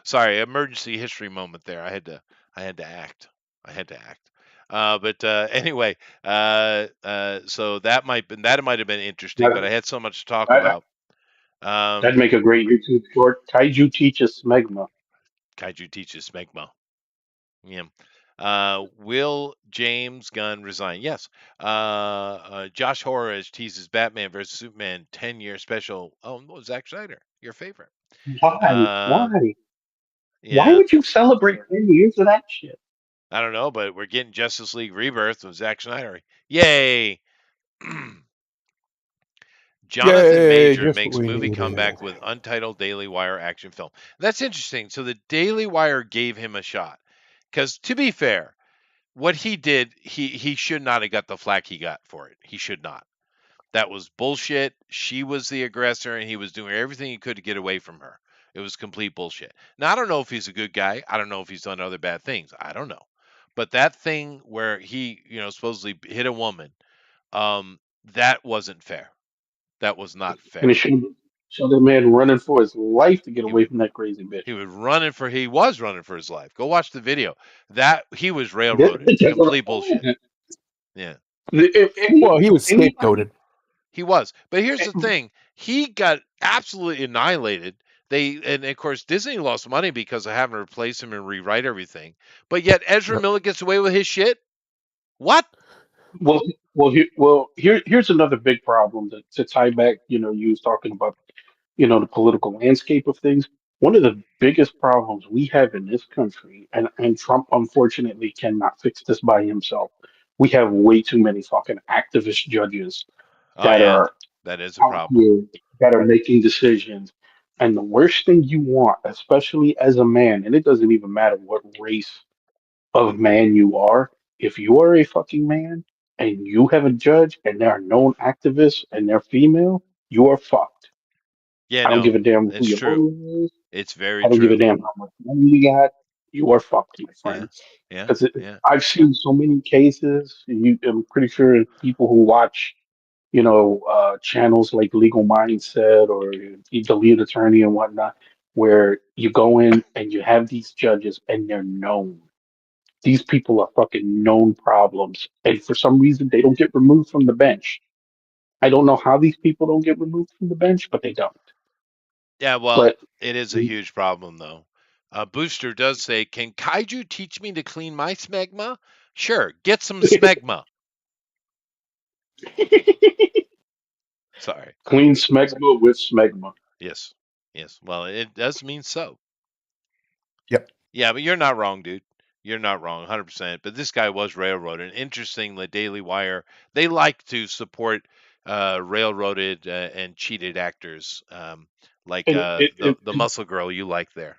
Sorry, emergency history moment there. I had to act. I had to act. But anyway, so that might have been interesting, but I had so much to talk that, about. Um, that'd make a great YouTube short. Kaiju teaches smegma. Kaiju teaches Smegma. Yeah. Will James Gunn resign? Yes. Josh Horowitz teases Batman versus Superman 10-year special. Oh no, Zack Snyder, your favorite. Why? Uh, Why? Why yeah. would you celebrate 10 years of that shit? I don't know, but we're getting Justice League Rebirth with Zack Snyder. Yay! Jonathan Yay! Major Just what makes we movie needed. comeback with untitled Daily Wire action film. That's interesting. So the Daily Wire gave him a shot. Because to be fair, what he did, he should not have got the flack he got for it. He should not. That was bullshit. She was the aggressor, and he was doing everything he could to get away from her. It was complete bullshit. Now, I don't know if he's a good guy. I don't know if he's done other bad things. I don't know. But that thing where he, supposedly hit a woman, that wasn't fair. That was not And it fair. show the man running for his life to get He away from that crazy bitch. he was running for his life. Go watch the video. That he was railroaded. That's what Complete I'm bullshit. saying. Yeah. Well, he was Anybody, scapegoated. He was. But here's the thing. He got absolutely annihilated. And of course Disney lost money because of having to replace him and rewrite everything. But yet Ezra Yep. Miller gets away with his shit? What? well, here's another big problem to tie back. You was talking about, the political landscape of things. One of the biggest problems we have in this country, and Trump unfortunately cannot fix this by himself. We have way too many fucking activist judges Oh that yeah. are That is a out problem. here that are making decisions. And the worst thing you want, especially as a man, and it doesn't even matter what race of man you are, if you are a fucking man and you have a judge and they are known activists and they're female, you are fucked. Yeah, I don't no. give a damn who It's your true. bully is. It's very I don't give a true. damn how much money you got. You are fucked, my Yeah. friend. Yeah. Because Yeah. I've seen so many cases. I'm pretty sure people who watch channels like Legal Mindset or the Lead Attorney and whatnot, where you go in and you have these judges and they're known. These people are fucking known problems. And for some reason, they don't get removed from the bench. I don't know how these people don't get removed from the bench, but they don't. Yeah, well, But it is a huge problem though. Booster does say, "Can Kaiju teach me to clean my smegma?" Sure, get some smegma. Sorry. clean smegma with smegma. Yes. Yes. Well, it does mean so. Yep. Yeah, but you're not wrong, dude. You're not wrong, 100%. But this guy was railroaded. Interesting, the Daily Wire, they like to support railroaded and cheated actors, like And the Muscle Girl you like there.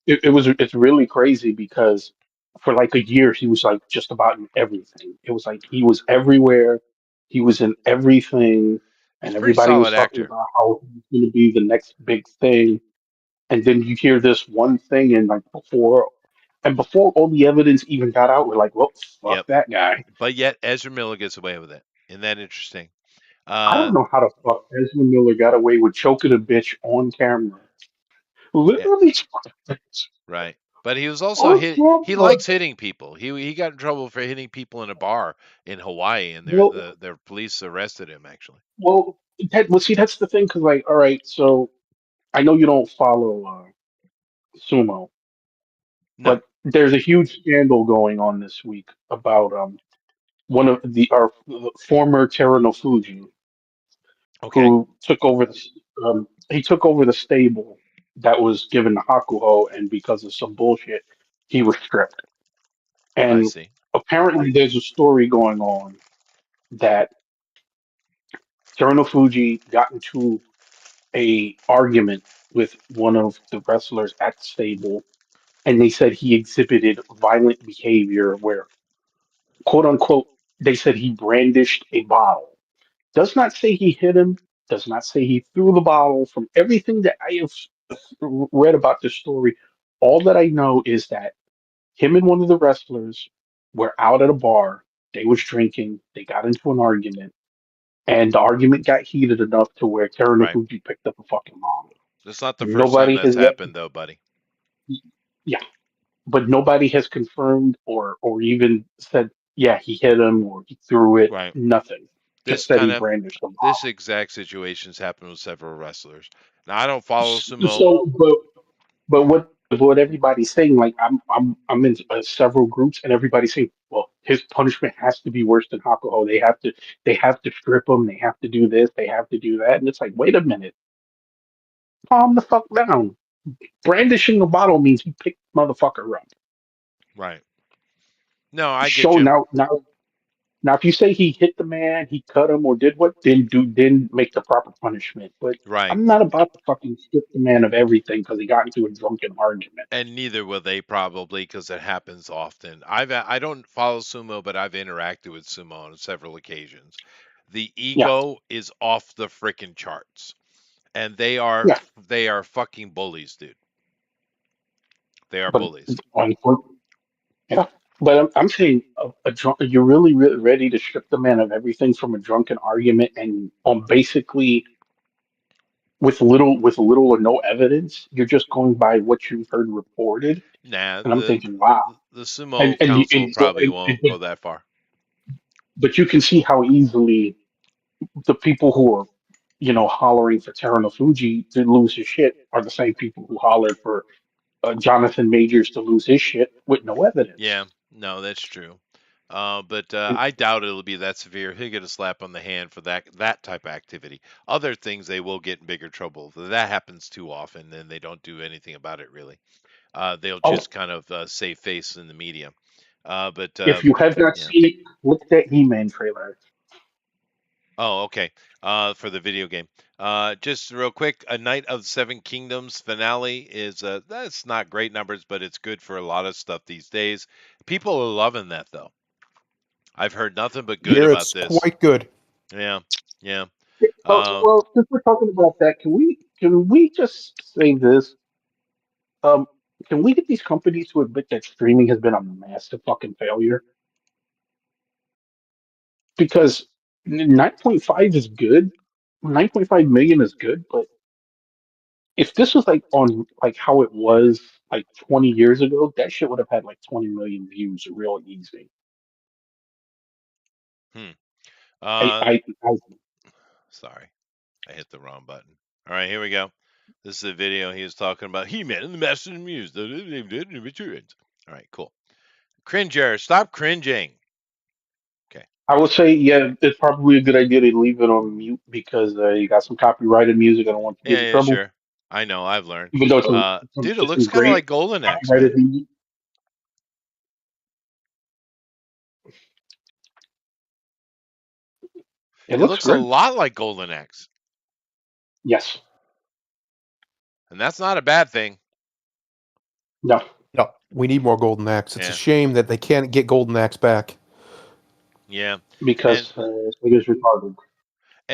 it's really crazy because for like a year he was like just about in everything. It was like he was everywhere, he was in everything, He's and a pretty everybody was solid talking actor. about how he's going to be the next big thing. And then you hear this one thing, and like before all the evidence even got out, we're like, well, fuck Yep. that guy. But yet Ezra Miller gets away with it. Isn't that interesting? I don't Uh, know how the fuck Ezra Miller got away with choking a bitch on camera. yeah, Literally choking a bitch right. But he was also on he camera. likes hitting people. He got in trouble for hitting people in a bar in Hawaii, and Well, their police arrested him actually. well, That's the thing. Because, like, all right, so I know you don't follow sumo, No. but there's a huge scandal going on this week about one of our former Terra no Fuji, Okay. who took over he took over the stable that was given to Hakuho, and because of some bullshit, he was stripped. I And see. apparently, there's a story going on that Terra no Fuji got into a argument with one of the wrestlers at the stable, and they said he exhibited violent behavior where, quote unquote, they said he brandished a bottle. Does not say he hit him, does not say he threw the bottle. From everything that I have read about this story, all that I know is that him and one of the wrestlers were out at a bar, they was drinking, they got into an argument, and the argument got heated enough to where Right. Terunofuji picked up a fucking bottle. That's not the first time Nobody that's has yet, happened, though, buddy. yeah, but nobody has confirmed or even said, yeah, he hit him or he threw it. Right. Nothing. This Just that kind he of brandished the this bottle. exact situation's happened with several wrestlers. Now I don't follow sumo. So, but what everybody's saying, like I'm in several groups, and everybody's saying, well, his punishment has to be worse than Hakuho. They have to strip him. They have to do this. They have to do that. And it's like, wait a minute, calm the fuck down. Brandishing a bottle means he picked the motherfucker up. Right. No, I get Show you. now. If you say he hit the man, he cut him, or did what, then make the proper punishment. But Right. I'm not about to fucking strip the man of everything because he got into a drunken argument. And neither will they probably because it happens often. I don't follow sumo, but I've interacted with sumo on several occasions. The Yeah, ego is off the freaking charts, and yeah. they are fucking bullies, dude. They are But bullies. yeah, but I'm saying you're really, really ready to strip the man of everything from a drunken argument and on basically with little or no evidence. You're just going by what you've heard reported, Nah, and I'm thinking, wow. the And sumo and you, council and so probably won't go that far. but you can see how easily the people who are hollering for Terra Fuji to lose his shit are the same people who hollered for Jonathan Majors to lose his shit with no evidence. Yeah, no, that's true. But I doubt it'll be that severe. He'll get a slap on the hand for that type of activity. Other things they will get in bigger trouble. That happens too often, and they don't do anything about it really. They'll Oh, just kind of save face in the media. But if you have not yeah. seen it, look at that He-Man trailer. Oh, okay. For the video game. Just real quick, A Knight of the Seven Kingdoms finale is that's not great numbers, but it's good for a lot of stuff these days. People are loving that though. I've heard nothing but good Here about it's this. quite good. Yeah, yeah. Well, since we're talking about that, can we just say this? Um, can we get these companies to admit that streaming has been a massive fucking failure? Because 9.5 is good, 9.5 million is good, but if this was like on like how it was like 20 years ago, that shit would have had like 20 million views real easy. Hmm. I, Uh, I, I sorry, I hit the wrong button. All right, here we go. This is a video he was talking about He-Man and the Master of the Muse. All right, cool. Cringer, stop cringing. Okay. I would say, yeah, it's probably a good idea to leave it on mute because you got some copyrighted music. I don't want you to Yeah, get in yeah, trouble. sure. I know, I've learned. Even though it's Dude, it it's looks some kind of great like Golden Axe, man. copyrighted music. It It looks looks a great. lot like Golden Axe, Yes. and that's not a bad thing. No. No, we need more Golden Axe. It's a Yeah, shame that they can't get Golden Axe back. yeah, and Because it is retarded.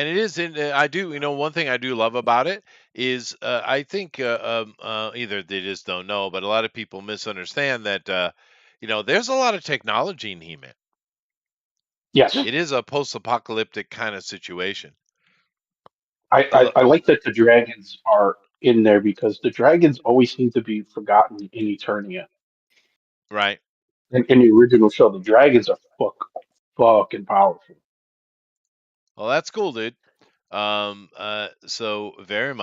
it is in. I do, one thing I do love about it is I think either they just don't know, but a lot of people misunderstand that. There's a lot of technology in He-Man. Yes. It is a post-apocalyptic kind of situation. I, A I, lo- I like that the dragons are in there because the dragons always seem to be forgotten in Eternia. right. In the original show, the dragons are fucking powerful. Well, that's cool, dude. So very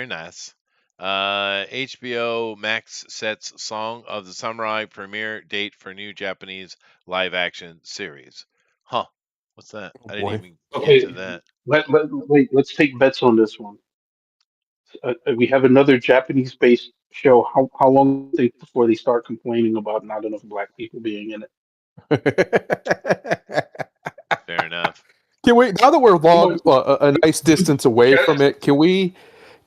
nice. HBO Max sets Song of the Samurai premiere date for new Japanese live action series. Huh? What's that? Oh I didn't boy. even get to Okay, that. wait. Let's take bets on this one. We have another Japanese-based show. How long do you think before they start complaining about not enough black people being in it? Fair enough. Can we, now that we're Come on, long a nice distance away from it, can we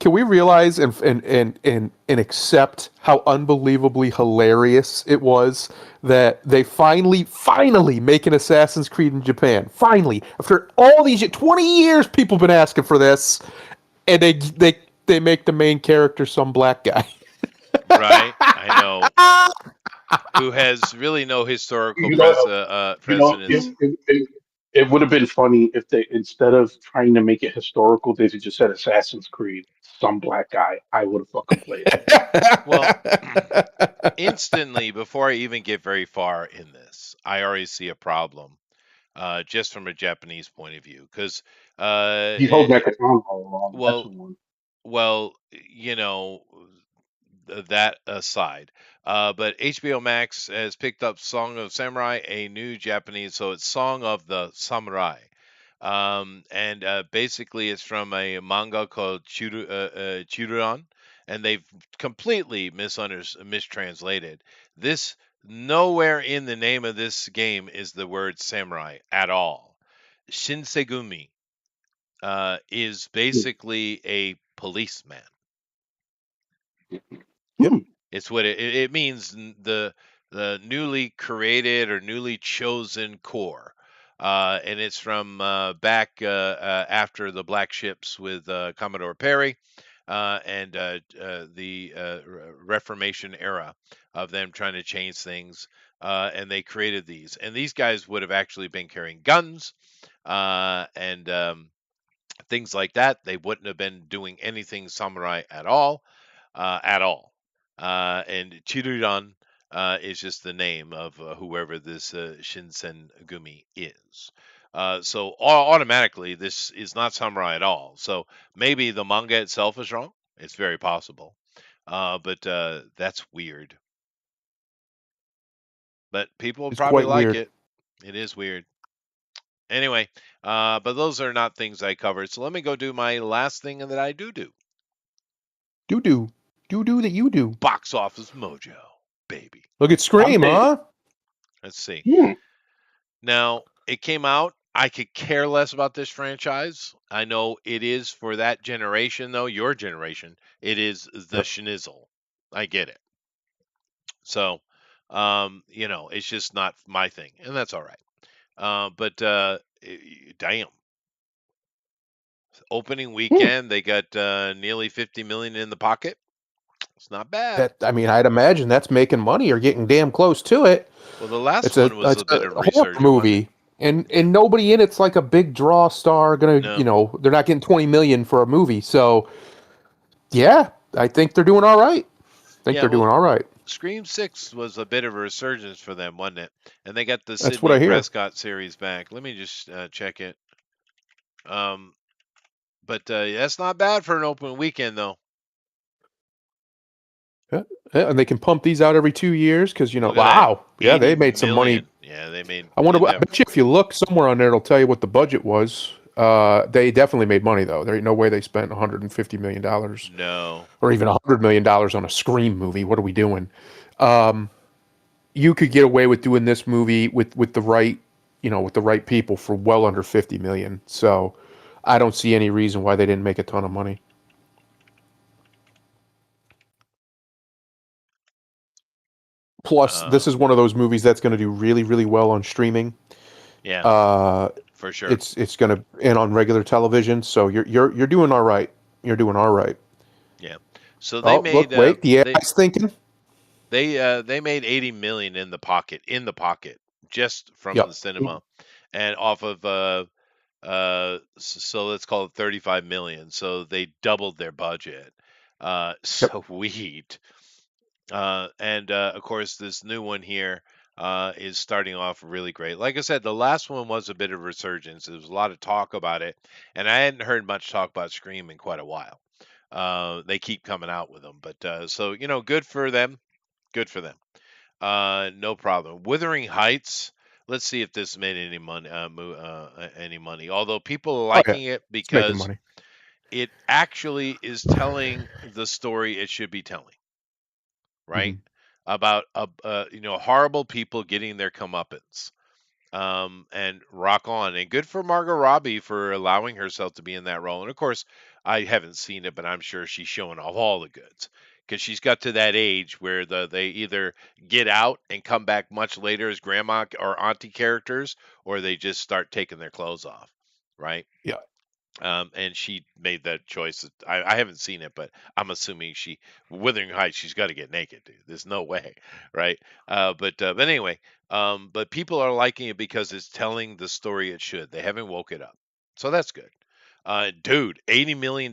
realize and accept how unbelievably hilarious it was that they finally make an Assassin's Creed in Japan. Finally, after all these 20 years, people have been asking for this, and they make the main character some black guy. Right? I know. Who has really no historical you know, precedence. it would have been funny if they, instead of trying to make it historical, they just said Assassin's Creed, some black guy. I would have fucking played it. Well, instantly, before I even get very far in this, I already see a problem, just from a Japanese point of view. Because, He's holding that katana all along. That's well, the one. well, that aside, but HBO Max has picked up Song of Samurai, a new Japanese, so it's Song of the Samurai. And basically, it's from a manga called Chiruran, and they've completely mistranslated. This nowhere in the name of this game is the word samurai at all. Shinsegumi is basically a policeman. Yep. Hmm. It's what it means, the newly created or newly chosen core. And it's from back after the Black Ships with Commodore Perry, and the Reformation era of them trying to change things. And they created these. And these guys would have actually been carrying guns, and things like that. They wouldn't have been doing anything samurai at all, at all. And Chiruran is just the name of whoever this Shinsen Gumi is. So automatically, this is not samurai at all. So maybe the manga itself is wrong. It's very possible. But that's weird. But people It's probably quite like weird. it. It is weird. Anyway, but those are not things I covered. So let me go do my last thing that I do. Do that you do. Box Office Mojo, baby. Look at I'm Scream, ready. huh? Let's see. Hmm. Now, it came out. I could care less about this franchise. I know it is for that generation, though, your generation. It is the Yep. schnizzle. I get it. So, it's just not my thing, and that's all right. But damn, opening Hmm. weekend, they got nearly 50 million in the pocket. It's not bad. That, I mean, I'd imagine that's making money or getting damn close to it. Well, the last It's a one was it's a a bit of horror resurgent, wasn't it? movie, and nobody in it's like a big draw star. No. They're not getting 20 million for a movie. So yeah, I think they're doing all right. I think Yeah, they're well, doing all right. Scream 6 was a bit of a resurgence for them, wasn't it? And they got the That's what Sidney I hear. Prescott series back. Let me just check it. Um, but that's not bad for an open weekend, though. Yeah, yeah, and they can pump these out every 2 years because Look at that. wow, yeah, 80 they made some money. million. Yeah, they made I wonder. in I that. bet you if you look somewhere on there, it'll tell you what the budget was. They definitely made money though. There ain't no way they spent 150 million dollars No. or even $100 million on a Scream movie. What are we doing? You could get away with doing this movie with the right, with the right people for well under 50 million. So I don't see any reason why they didn't make a ton of money. Plus, this Um, is one of those movies that's going to do really, really well on streaming. yeah, Uh, for sure. it's going to and on regular television. So you're doing all right. You're doing all right. Yeah. So they Oh, made look, wait, the AI's thinking. they made 80 million in the pocket just from the Yep. cinema, and off of so let's call it 35 million. So they doubled their budget. Yep. Sweet. And of course, this new one here, is starting off really great. Like I said, the last one was a bit of resurgence. There was a lot of talk about it, and I hadn't heard much talk about Scream in quite a while. They keep coming out with them, but so good for them. Good for them. No problem. Wuthering Heights. Let's see if this made any money. Any money. Although people are Oh yeah, liking it it's making because money. it actually is telling the story it should be telling, right? Hmm. About horrible people getting their comeuppance. And rock on. And good for Margot Robbie for allowing herself to be in that role. And of course, I haven't seen it, but I'm sure she's showing off all the goods because she's got to that age where they either get out and come back much later as grandma or auntie characters, or they just start taking their clothes off, right? Yeah. And she made that choice. I haven't seen it, but I'm assuming Wuthering Heights, she's got to get naked, dude. There's no way, right? But anyway, but people are liking it because it's telling the story it should. They haven't woke it up, so that's good. Dude, $80 million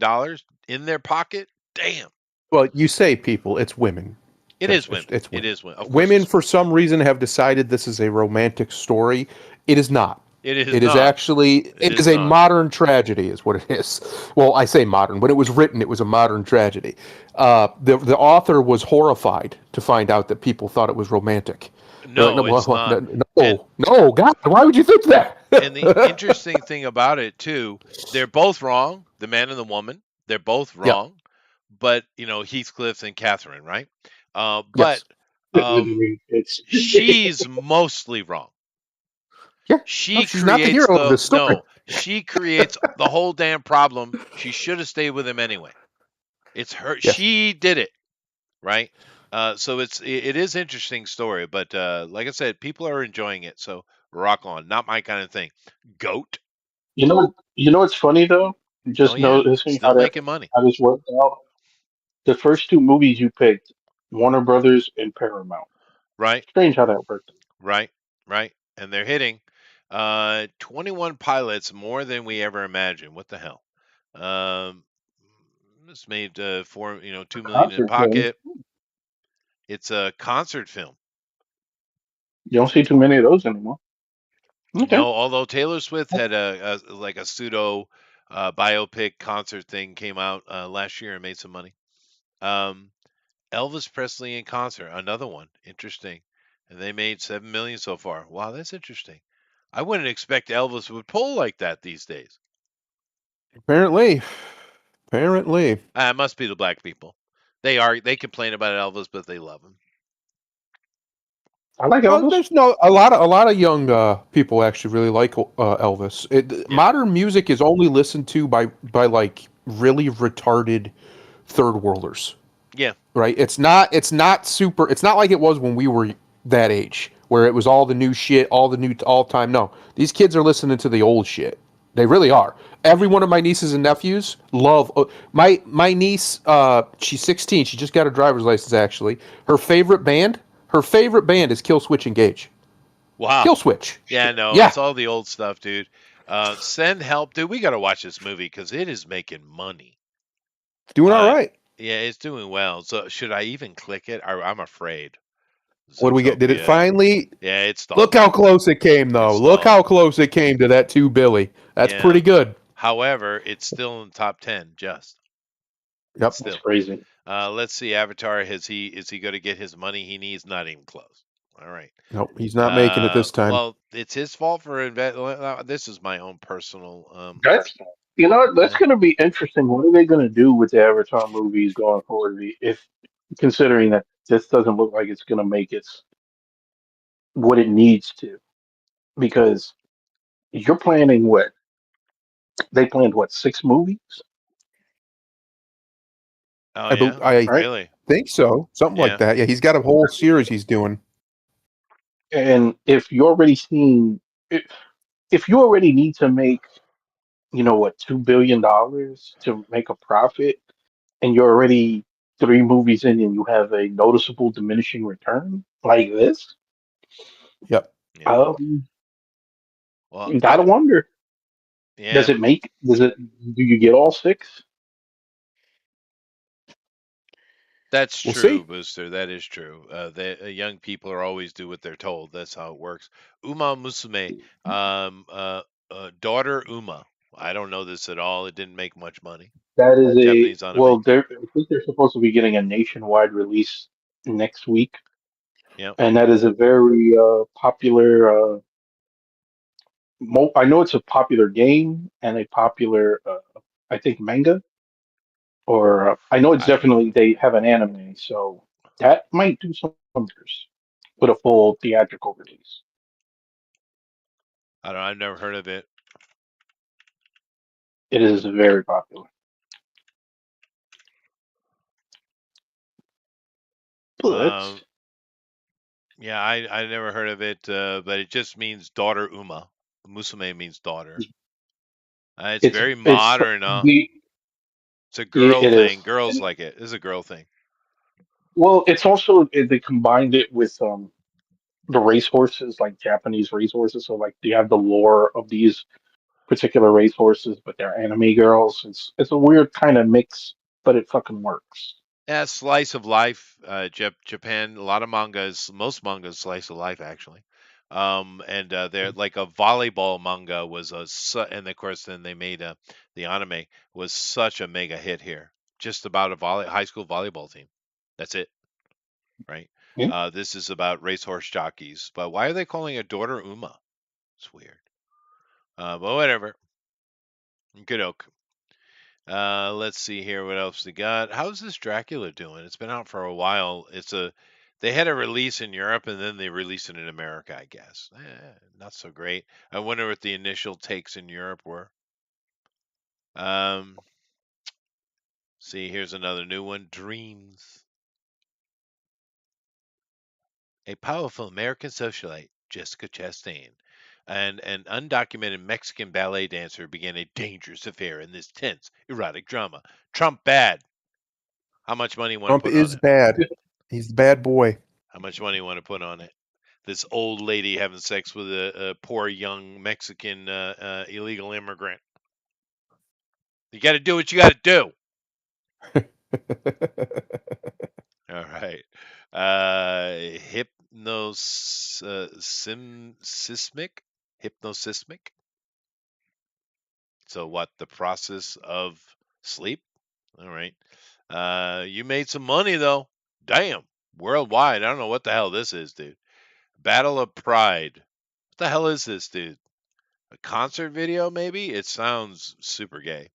in their pocket. Damn, Well, you say people, it's women. it That's is women. it's It women. is women. Of course, Women, it's for some reason, have decided this is a romantic story. It is not. it is It is not. actually It it is is a not. modern tragedy, is what it is. Well, I say modern. When it was written, it was a modern tragedy. The author was horrified to find out that people thought it was romantic. They're like, no, No, it's not. And no, God, why would you think that? And the interesting thing about it too, they're both wrong, the man and the woman. They're both Yeah. wrong, but Heathcliff and Catherine, right? But Yes. It's she's mostly wrong. Yeah. No, She she's not the creates hero of this story. she creates the whole damn problem. She should have stayed with him anyway. It's her. Yes. She did it, right? So it is interesting story, but like I said, people are enjoying it. So rock on. Not my kind of thing. Goat. you know what's funny though? Oh Just yeah, noticing still making money. how this worked out. The first two movies you picked, Warner Brothers and Paramount. Right, Strange how that worked. right, right. And they're hitting 21 pilots, more than we ever imagined. What the hell? Um, it's made 2 million in Concert film. pocket. It's a concert film. You don't see too many of those anymore. Okay. No, although Taylor Swift had a pseudo biopic concert thing came out last year and made some money. Um, Elvis Presley in concert, another one. Interesting. And they made 7 million so far. Wow, that's interesting. I wouldn't expect Elvis would pull like that these days. Apparently. It must be the black people. They complain about Elvis, but they love him. I like Well, Elvis. there's a lot of young people actually really like Elvis. Yeah. Modern music is only listened to by like really retarded third worlders. Yeah. Right? It's not super. It's not like it was when we were that age, where it was all the new shit, all the new all time. No, these kids are listening to the old shit. They really are. Every one of my nieces and nephews love my niece. She's 16. She just got her driver's license. Actually, her favorite band is Kill Switch Engage. Wow. Kill Switch. Yeah, no, Yeah. it's all the old stuff, dude. Send help, dude. We got to watch this movie because it is making money. Doing all right. Yeah, it's doing well. So should I even click it? I'm afraid. What do we get? Did it Zootopia. finally? Yeah, it's Look how close it came, though. Look how close it came to that 2 Billy. That's Yeah. pretty good. However, it's still in the top 10. Just. Yep. Still. That's crazy. Let's see. Avatar. Is he going to get his money he needs? Not even close. All right. Nope, he's not making it this time. Well, it's his fault for this is my own personal. That's that's going to be interesting. What are they going to do with the Avatar movies going forward? If considering that this doesn't look like it's going to make what it needs to, because you're planning what they planned 6 movies? Oh yeah, I really? think so, something like that. Yeah, he's got a whole series he's doing. And if you're already seeing, if you already need to make, $2 billion to make a profit, and you're already 3 movies in and you have a noticeable diminishing return like this, Yep. Yeah. Well, you gotta wonder. Yeah. Do you get all 6? That's We'll true, see. Booster. That is true. Young people are always do what they're told. That's how it works. Uma Musume, um, uh, daughter Uma. I don't know this at all. It didn't make much money. That is a Japanese anime. well. I think they're supposed to be getting a nationwide release next week, Yep. and that is a very popular. I know it's a popular game and a popular, I think, manga. Or I know it's I definitely they have an anime, so that might do some wonders with a full theatrical release. I don't. I've never heard of it. It is very popular. But Um, yeah, I never heard of it. But it just means daughter Uma. Musume means daughter. It's it's very it's modern. the It's a girl it is. thing. Girls like it. It's a girl thing. Well, it's also they combined it with the racehorses, like Japanese racehorses. So like you have the lore of these particular racehorses, but they're anime girls. It's a weird kind of mix, but it fucking works. Yeah, slice of life. Japan, a lot of mangas, most mangas slice of life actually. And they're like a volleyball manga was and of course then they made the anime was such a mega hit here. Just about a high school volleyball team. That's it, right? Yeah. This is about racehorse jockeys. But why are they calling it daughter Uma? It's weird. But whatever. Good oak. Let's see here what else they got. How's this Dracula doing? It's been out for a while. They had a release in Europe and then they released it in America, I guess. Not so great. I wonder what the initial takes in Europe were. Um, see, here's another new one. Dreams. A powerful American socialite, Jessica Chastain, and an undocumented Mexican ballet dancer began a dangerous affair in this tense, erotic drama. Trump bad. How much money you want to Trump put on is it? bad. He's the bad boy. How much money you want to put on it? This old lady having sex with a poor young Mexican illegal immigrant. You got to do what you got to do. All right. Hypnosismic. So what? The process of sleep. All right. You made some money though. Damn. Worldwide. I don't know what the hell this is, dude. Battle of Pride. What the hell is this, dude? A concert video, maybe? It sounds super gay.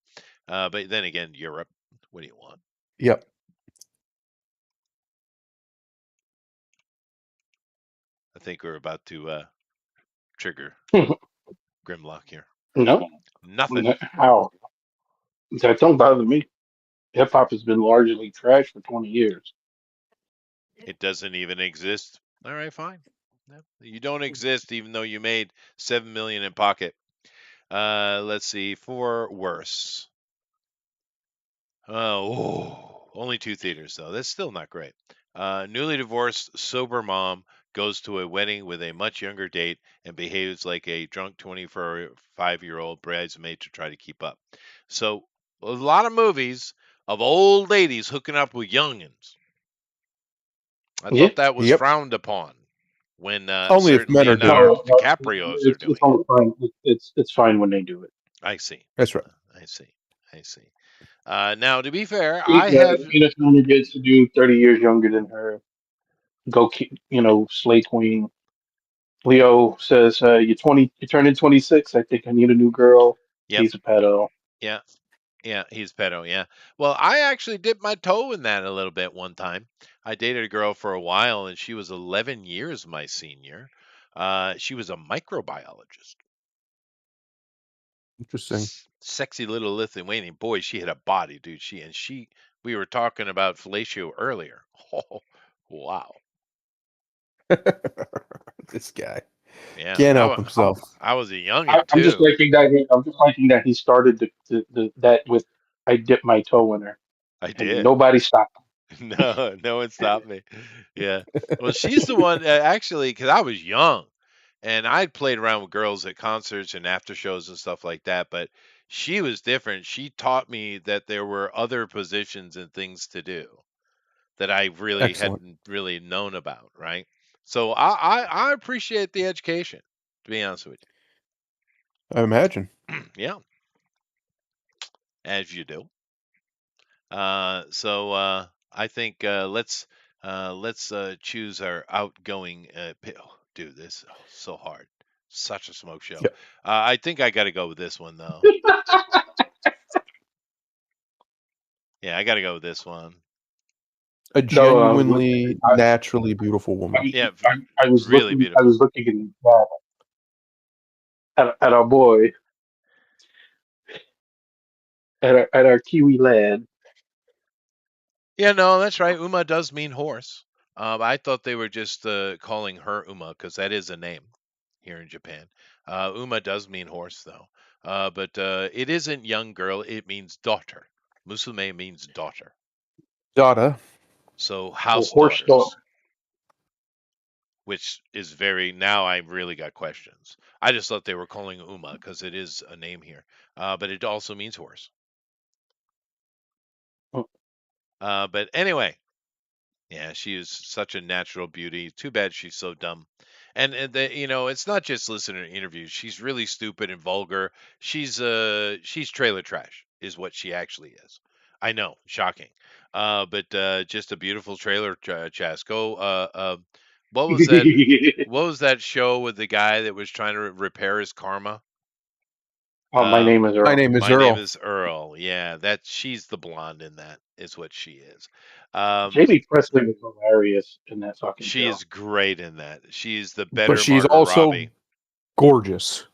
But then again, Europe. What do you want? Yep. I think we're about to trigger Grimlock here. No, Nothing. how that don't bother me. Hip hop has been largely trash for 20 years. It doesn't even exist. All right, fine. No, you don't exist, even though you made 7 million in pocket. Let's see. For worse. Only 2 theaters though. That's still not great. Newly divorced sober mom goes to a wedding with a much younger date and behaves like a drunk 25-year-old bridesmaid to try to keep up. So a lot of movies of old ladies hooking up with youngins. I Yeah. thought that was Yep. frowned upon when Only if certain men are doing it. Leonardo No, DiCaprio's are it's doing it. only fine. It's fine when they do it. I see. That's right. I see. I see. Now, to be fair, I Tina, have. Tina Turner gets to do 30 years younger than her. Go, slay queen. Leo says, "You're 20. You're turning 26. I think I need a new girl." Yep. He's a pedo. Yeah. Yeah, he's pedo. Yeah. Well, I actually dipped my toe in that a little bit one time. I dated a girl for a while, and she was 11 years my senior. She was a microbiologist. Interesting. Sexy little Lithuanian boy. She had a body, dude. We were talking about fellatio earlier. Oh, wow. This guy Yeah, can't help himself. I was a youngin' I'm just too. liking that. I'm just liking that he started that with "I dipped my toe in her," I and did. nobody stopped him. No, no one stopped me. Yeah. Well, she's the one actually, because I was young and I'd played around with girls at concerts and after shows and stuff like that, but she was different. She taught me that there were other positions and things to do. that I really Excellent. hadn't really known about, right? So I appreciate the education, to be honest with I imagine. you. Yeah, as you do. So I think let's choose our outgoing. Oh, dude, this is so hard. Such a smoke show. Yeah. I think I got to go with this one though. Yeah, I got to go with this one. A No, genuinely naturally beautiful woman. Yeah, I was really looking. I beautiful. was looking at our boy, at our Kiwi lad. Yeah, no, that's right. Uma does mean horse. I thought they were just calling her Uma because that is a name here in Japan. Uma does mean horse, though. But it isn't young girl, it means daughter. Musume means daughter. Dada. So So house horse daughters, dog. which is very, now I really got questions. I just thought they were calling Uma because it is a name here. But it also means horse. Oh. But anyway, yeah, she is such a natural beauty. Too bad she's so dumb. And it's not just listening to interviews. She's really stupid and vulgar. She's trailer trash is what she actually is. I know, shocking. But just a beautiful trailer trash. What was that? What was that show with the guy that was trying to repair his karma? My name is Earl. My name is My Earl. name is Earl. Yeah, she's the blonde in that. Is what she is. Jamie Presley was hilarious in that fucking She show. is great in that. She's the better But she's Margot also Robbie. gorgeous.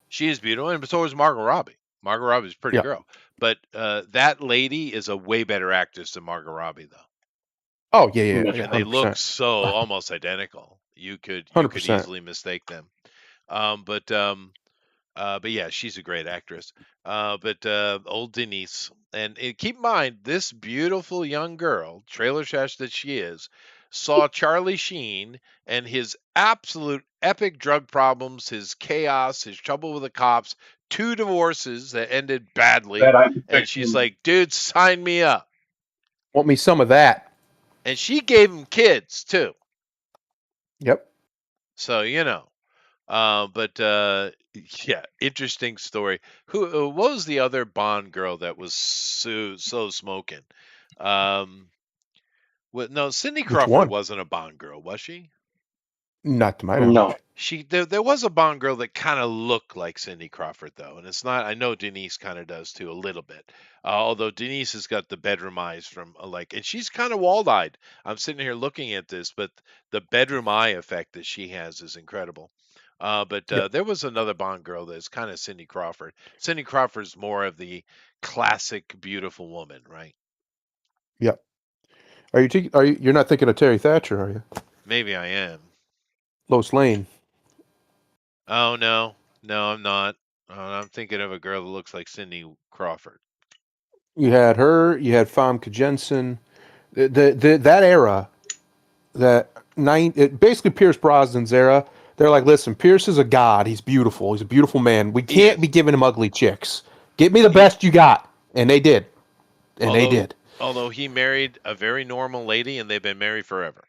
She is beautiful, and so is Margot Robbie. Margot Robbie's a pretty Yeah. girl. But that lady is a way better actress than Margot Robbie, though. Oh yeah, yeah. And yeah And they 100%. look so almost identical. You could 100%. easily mistake them. But yeah, she's a great actress. But old Denise, and keep in mind, this beautiful young girl, trailer trash that she is, saw Charlie Sheen and his absolute epic drug problems, his chaos, his trouble with the cops, 2 divorces that ended badly, that I could and fix she's him. like, "Dude, sign me up." Want me some of that? And she gave him kids too. Yep. So but yeah, interesting story. Who what was the other Bond girl that was so smoking? No, Cindy Which Crawford one? wasn't a Bond girl, was she? Not to my knowledge. No. There was a Bond girl that kind of looked like Cindy Crawford though, and it's not. I know Denise kind of does too a little bit. Although Denise has got the bedroom eyes from and she's kind of walled-eyed. I'm sitting here looking at this, but the bedroom eye effect that she has is incredible. But Yep. there was another Bond girl that's kind of Cindy Crawford. Cindy Crawford's more of the classic beautiful woman, right? Yep. You're not thinking of Terry Thatcher, are you? Maybe I am. Lois Lane. Oh no, I'm not. I'm thinking of a girl that looks like Cindy Crawford. You had her. You had Famke Jensen. That era, basically Pierce Brosnan's era. They're like, listen, Pierce is a god. He's beautiful. He's a beautiful man. We can't be giving him ugly chicks. Give me the best you got, and they did. They did. Although he married a very normal lady, and they've been married forever.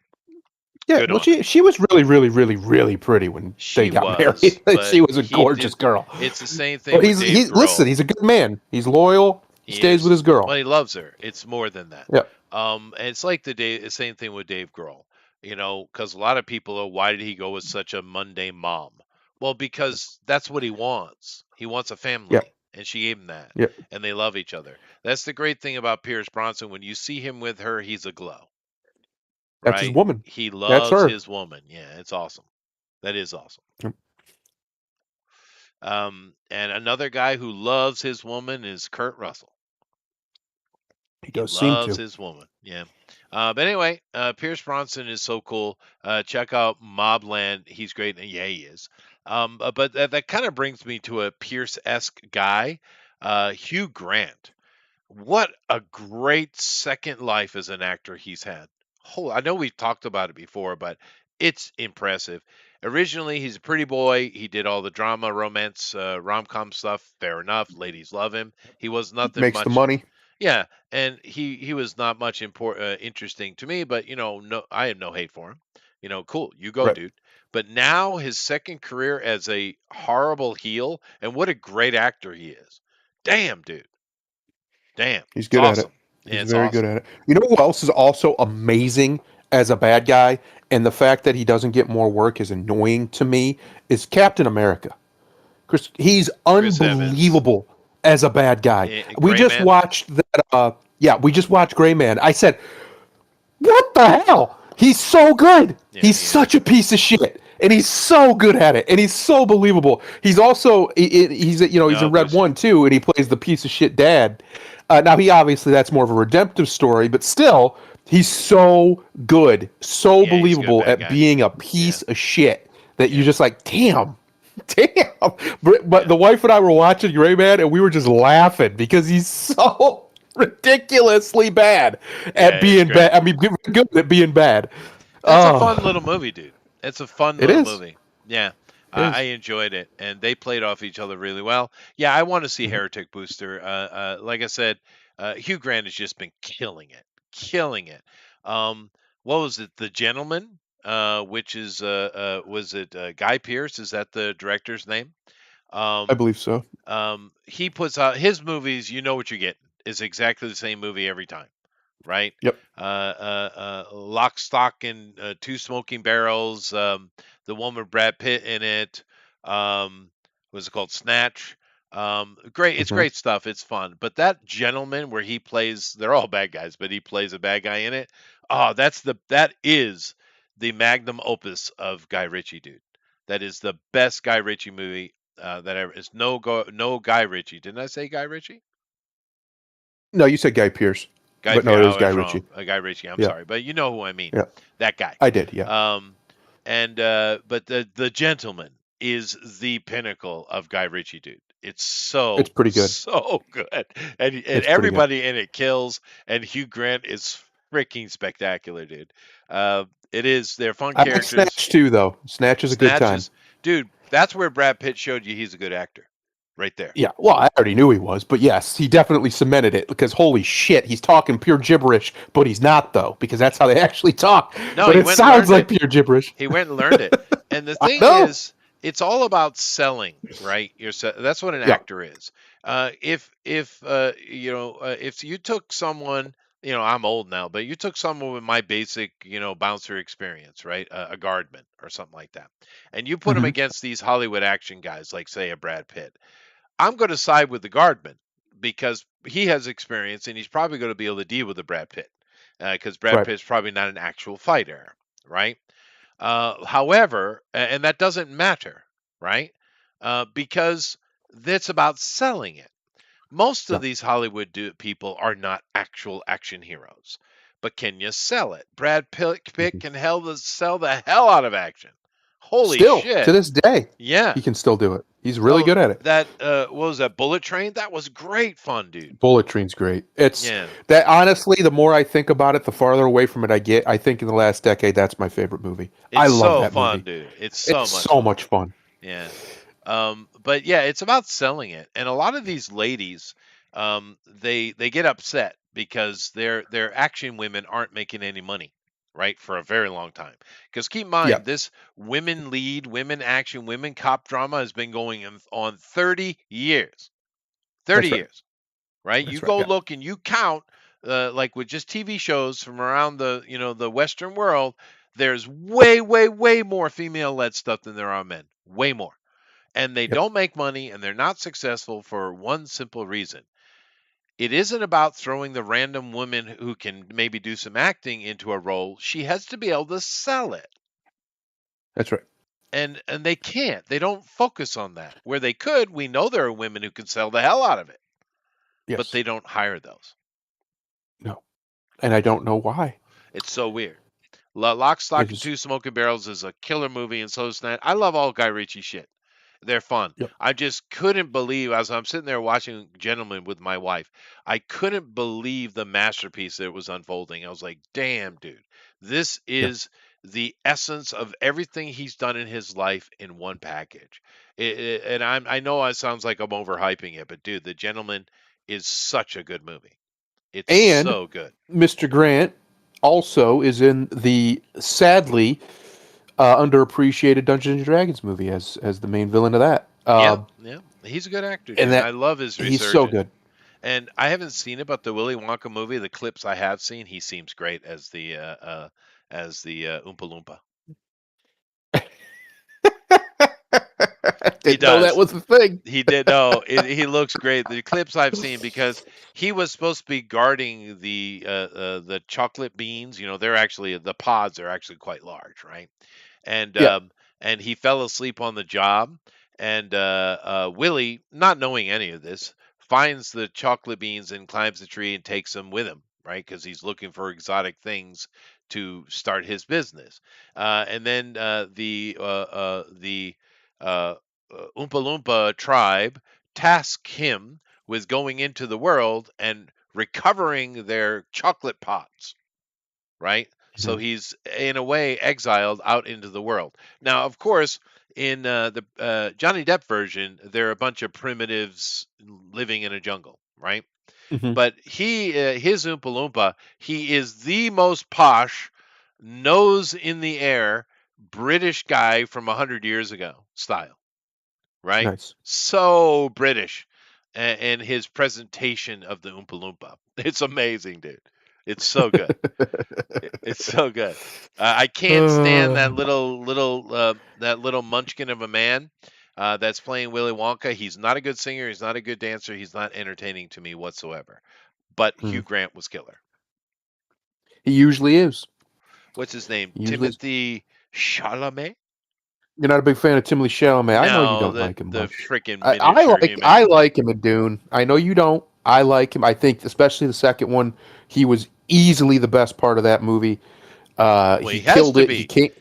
Yeah, Good well, on she was really, really, really, really pretty when they got married. but She was a gorgeous girl. It's the same thing. But with Dave Grohl. listen, he's a good man. He's loyal. He stays with his girl. Well, he loves her. It's more than that. Yeah. And it's like the same thing with Dave Grohl. Because a lot of people are, why did he go with such a mundane mom? Well, because that's what he wants. He wants a family. Yeah. And she gave him that. Yeah. And they love each other. That's the great thing about Pierce Bronson. When you see him with her, he's a glow. That's his woman. He loves her. his woman. Yeah, it's awesome. That is awesome. Yep. And another guy who loves his woman is Kurt Russell. He does seem Loves to. his woman. Yeah. But anyway, Pierce Bronson is so cool. Check out Mobland. He's great. And yeah, he is. But that kind of brings me to a Pierce-esque guy, Hugh Grant. What a great second life as an actor he's had. I know we've talked about it before, but it's impressive. Originally, he's a pretty boy. He did all the drama, romance, rom-com stuff. Fair enough. Ladies love him. He was nothing Makes much. the money. Yeah, and he was not much interesting to me, but no, I have no hate for him. Cool, you go, Right. dude. But now his second career as a horrible heel, and what a great actor he is. Damn, dude. Damn, He's it's good at it. awesome. Yeah, He's it's very good awesome. at it. You know who else is also amazing as a bad guy, and the fact that he doesn't get more work is annoying to me, is Captain America. Chris, he's Chris Evans, unbelievable as a bad guy. We Gray just Man. watched that. Yeah, we just watched Gray Man. I said, "What the hell? He's so good. Yeah, He's he is. such a piece of shit, and he's so good at it, and he's so believable. He's also he's he's No, in of Red course he One is. too, and he plays the piece of shit dad. Now he obviously that's more of a redemptive story, but still, he's so good, so Yeah, he's a good believable bad at guy. being a Yeah, piece of shit that you're yeah, just like, damn. Damn. But yeah, the wife and I were watching Gray Man and we were just laughing because he's so ridiculously bad at yeah. It's being great. bad. I mean, good at being bad. It's a fun little Oh, movie, dude. It's a fun it little is. movie. Yeah, It I is. enjoyed it, and they played off each other really well. Yeah, I want to see Mhm. Heretic Booster. Like I said, Hugh Grant has just been killing it, killing it. Um, what was it? The Gentleman, which is was it Guy Pearce? Is that the director's name? I Um, believe so. he puts out his movies. You know what you're getting. It's exactly the same movie every time, right? Yep. Lock, Stock, and Two Smoking Barrels. The one with Brad Pitt in it. Was it called Snatch? Great. It's Hmm. great stuff. It's fun. But that Gentleman, where he plays, they're all bad guys, but he plays a bad guy in it. Oh, that is the magnum opus of Guy Ritchie, dude. That is the best Guy Ritchie movie that ever. It's no Guy Ritchie. Didn't I say Guy Ritchie? No, you said Guy Pearce, Guy but no, Pearce. it I is Guy was Ritchie. wrong. Guy Ritchie. I'm Yeah. sorry, but you know who I mean. Yeah. That guy. I did. Yeah. Um, and but the Gentleman is the pinnacle of Guy Ritchie, dude. It's It's so pretty good. so good, and It's pretty good. everybody in it kills, and Hugh Grant is freaking spectacular, dude. It is. They're fun I like characters. Snatch too, though. Snatch is a good time. Snatches, dude. That's where Brad Pitt showed you he's a good actor, right there. Yeah, well, I already knew he was, but yes, he definitely cemented it because holy shit, he's talking pure gibberish, but he's not though, because that's how they actually talk. No, But he it went and sounds learned like it. pure gibberish. He went and learned it. And the I thing know. is, it's all about selling, right? That's what an Yeah. actor is. If you took someone, I'm old now, but you took someone with my basic, bouncer experience, right? A guardman or something like that, and you put them Hmm. against these Hollywood action guys, like say a Brad Pitt. I'm going to side with the guardman because he has experience and he's probably going to be able to deal with the Brad Pitt because Brad Right. Pitt's probably not an actual fighter, right? However, and that doesn't matter, right? Because that's about selling it. Most of Yeah. these Hollywood people are not actual action heroes, but can you sell it? Brad Pitt Mhm. can sell the hell out of action. Holy Still to shit! this day, Yeah. he can still do it. He's really Oh, good at it. that what was that Bullet Train? That was great fun, dude. Bullet Train's great. It's Yeah, that honestly, the more I think about it, the farther away from it I get. I think in the last decade, that's my favorite movie. I it's love so that fun, movie. dude. It's so It's much so fun. much fun. Yeah. But yeah, it's about selling it, and a lot of these ladies, they get upset because their action women aren't making any money, right, for a very long time. Because keep in Yeah, mind, this women lead, women action, women cop drama has been going on 30 years, 30 that's right. years, right? You That's right. go Yeah. look and you count, like with just TV shows from around the Western world. There's way, way, way more female-led stuff than there are men. Way more, and they Yep. don't make money and they're not successful for one simple reason. It isn't about throwing the random woman who can maybe do some acting into a role. She has to be able to sell it. That's right. And they can't. They don't focus on that. Where they could, we know there are women who can sell the hell out of it, but Yes. they don't hire those. No. And I don't know why. It's so weird. Lock, It Stock, and is. Two Smoking Barrels is a killer movie, and so is that. I love all Guy Ritchie shit. They're fun. Yep. I just couldn't believe, as I'm sitting there watching Gentlemen with my wife, I couldn't believe the masterpiece that was unfolding. I was like, damn, dude, this Yeah. is the essence of everything he's done in his life in one package. And I know it sounds like I'm overhyping it, but dude, The Gentleman is such a good movie. It's And so good. Mr. Grant also is in the sadly underappreciated Dungeons and Dragons movie as the main villain of that. Yeah, yeah. He's a good actor, And dude. I that love his he's so resurgence. good. And I haven't seen it, but the Willy Wonka movie, the clips I have seen, he seems great as the Oompa Loompa. He Didn't know that does. was a thing. He did. No, he looks great. The clips I've seen, because he was supposed to be guarding the chocolate beans. You know, they're actually, the pods are actually quite large, right? And Yeah. and he fell asleep on the job. And Willie, not knowing any of this, finds the chocolate beans and climbs the tree and takes them with him, right? Because he's looking for exotic things to start his business. And then the uh, Oompa Loompa tribe task him with going into the world and recovering their chocolate pots, right? So Mhm. he's in a way exiled out into the world. Now, of course, in the Johnny Depp version, they're a bunch of primitives living in a jungle, right? Mhm. But his Oompa Loompa, he is the most posh, nose in the air British guy from 100 years ago style, right? Nice. So British, and his presentation of the Oompa Loompa, it's amazing, dude. It's so good. It's so good. I can't stand that Uh, little munchkin of a man that's playing Willy Wonka. He's not a good singer. He's not a good dancer. He's not entertaining to me whatsoever. But Hugh hmm. Grant was killer. He usually is. What's his name? He usually is. Timothy Chalamet? You're not a big fan of Timothy Chalamet. I know you No, don't the like him the much. freaking I miniature like human. I like him in Dune. I know you don't. I like him. I think especially the second one, he was easily the best part of that movie. Well, He he has killed to it. be.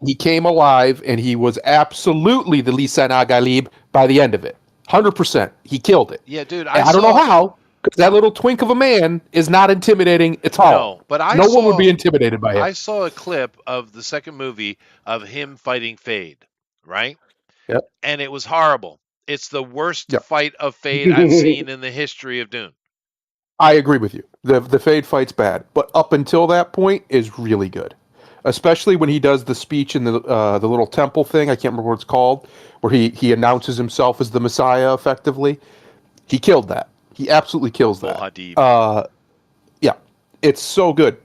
He came alive, and he was absolutely the Lisan Aghalib by the end of it. 100%. He killed it. Yeah, dude. I And I don't know saw how, because that little twink of a man is not intimidating at all. no, but I No one would saw be intimidated by him. I saw a clip of the second movie of him fighting Fade, right? Yep. And it was horrible. It's the worst Yep. fight of Fade I've seen in the history of Dune. I agree with you. The Fade fight's bad, but up until that point is really good. Especially when he does the speech in the little temple thing. I can't remember what it's called, where he announces himself as the Messiah. Effectively, he killed that. He absolutely kills that. Mohadib. Yeah, it's so good.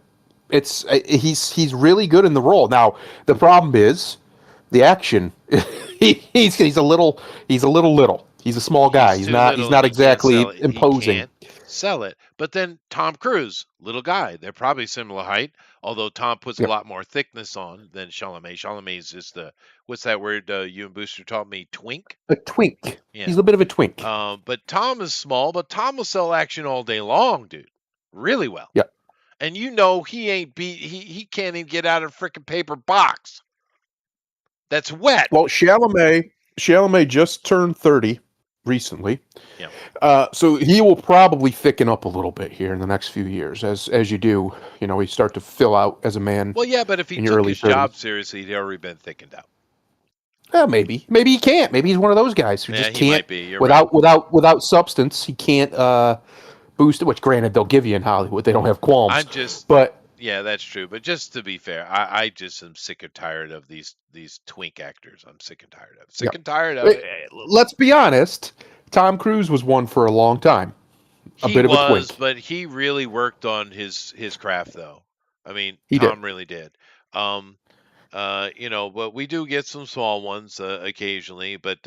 He's really good in the role. Now the problem is the action. He's a little little. He's a small guy. He's He's too not he's little. not He can't exactly sell it. He imposing. can't sell it. But then Tom Cruise, little guy. They're probably similar height, although Tom puts a Yep. lot more thickness on than Chalamet. Chalamet is just what's that word you and Booster taught me? Twink? A twink. Yeah. He's a bit of a twink. But Tom is small, but Tom will sell action all day long, dude. Really well. Yeah. And you know he ain't he can't even get out of a freaking paper box. That's wet. Well, Chalamet just turned 30 recently. Yeah. So he will probably thicken up a little bit here in the next few years, as you do. You know, you start to fill out as a man Well, yeah, but if he in your took early his 30s. job seriously, he'd already been thickened out. Maybe he can't. Maybe he's one of those guys who Yeah, just he can't might be. You're right. without substance. He can't boost it. Which, granted, they'll give you in Hollywood. They don't have qualms. I'm just But yeah, that's true. But just to be fair, I just am sick and tired of these twink actors. I'm sick and tired of. Sick Yeah. and tired of it. let's be honest. Tom Cruise was one for a long time. A He bit of a was, twink. but he really worked on his craft, though. I mean, He did. Tom really did. But we do get some small ones occasionally, but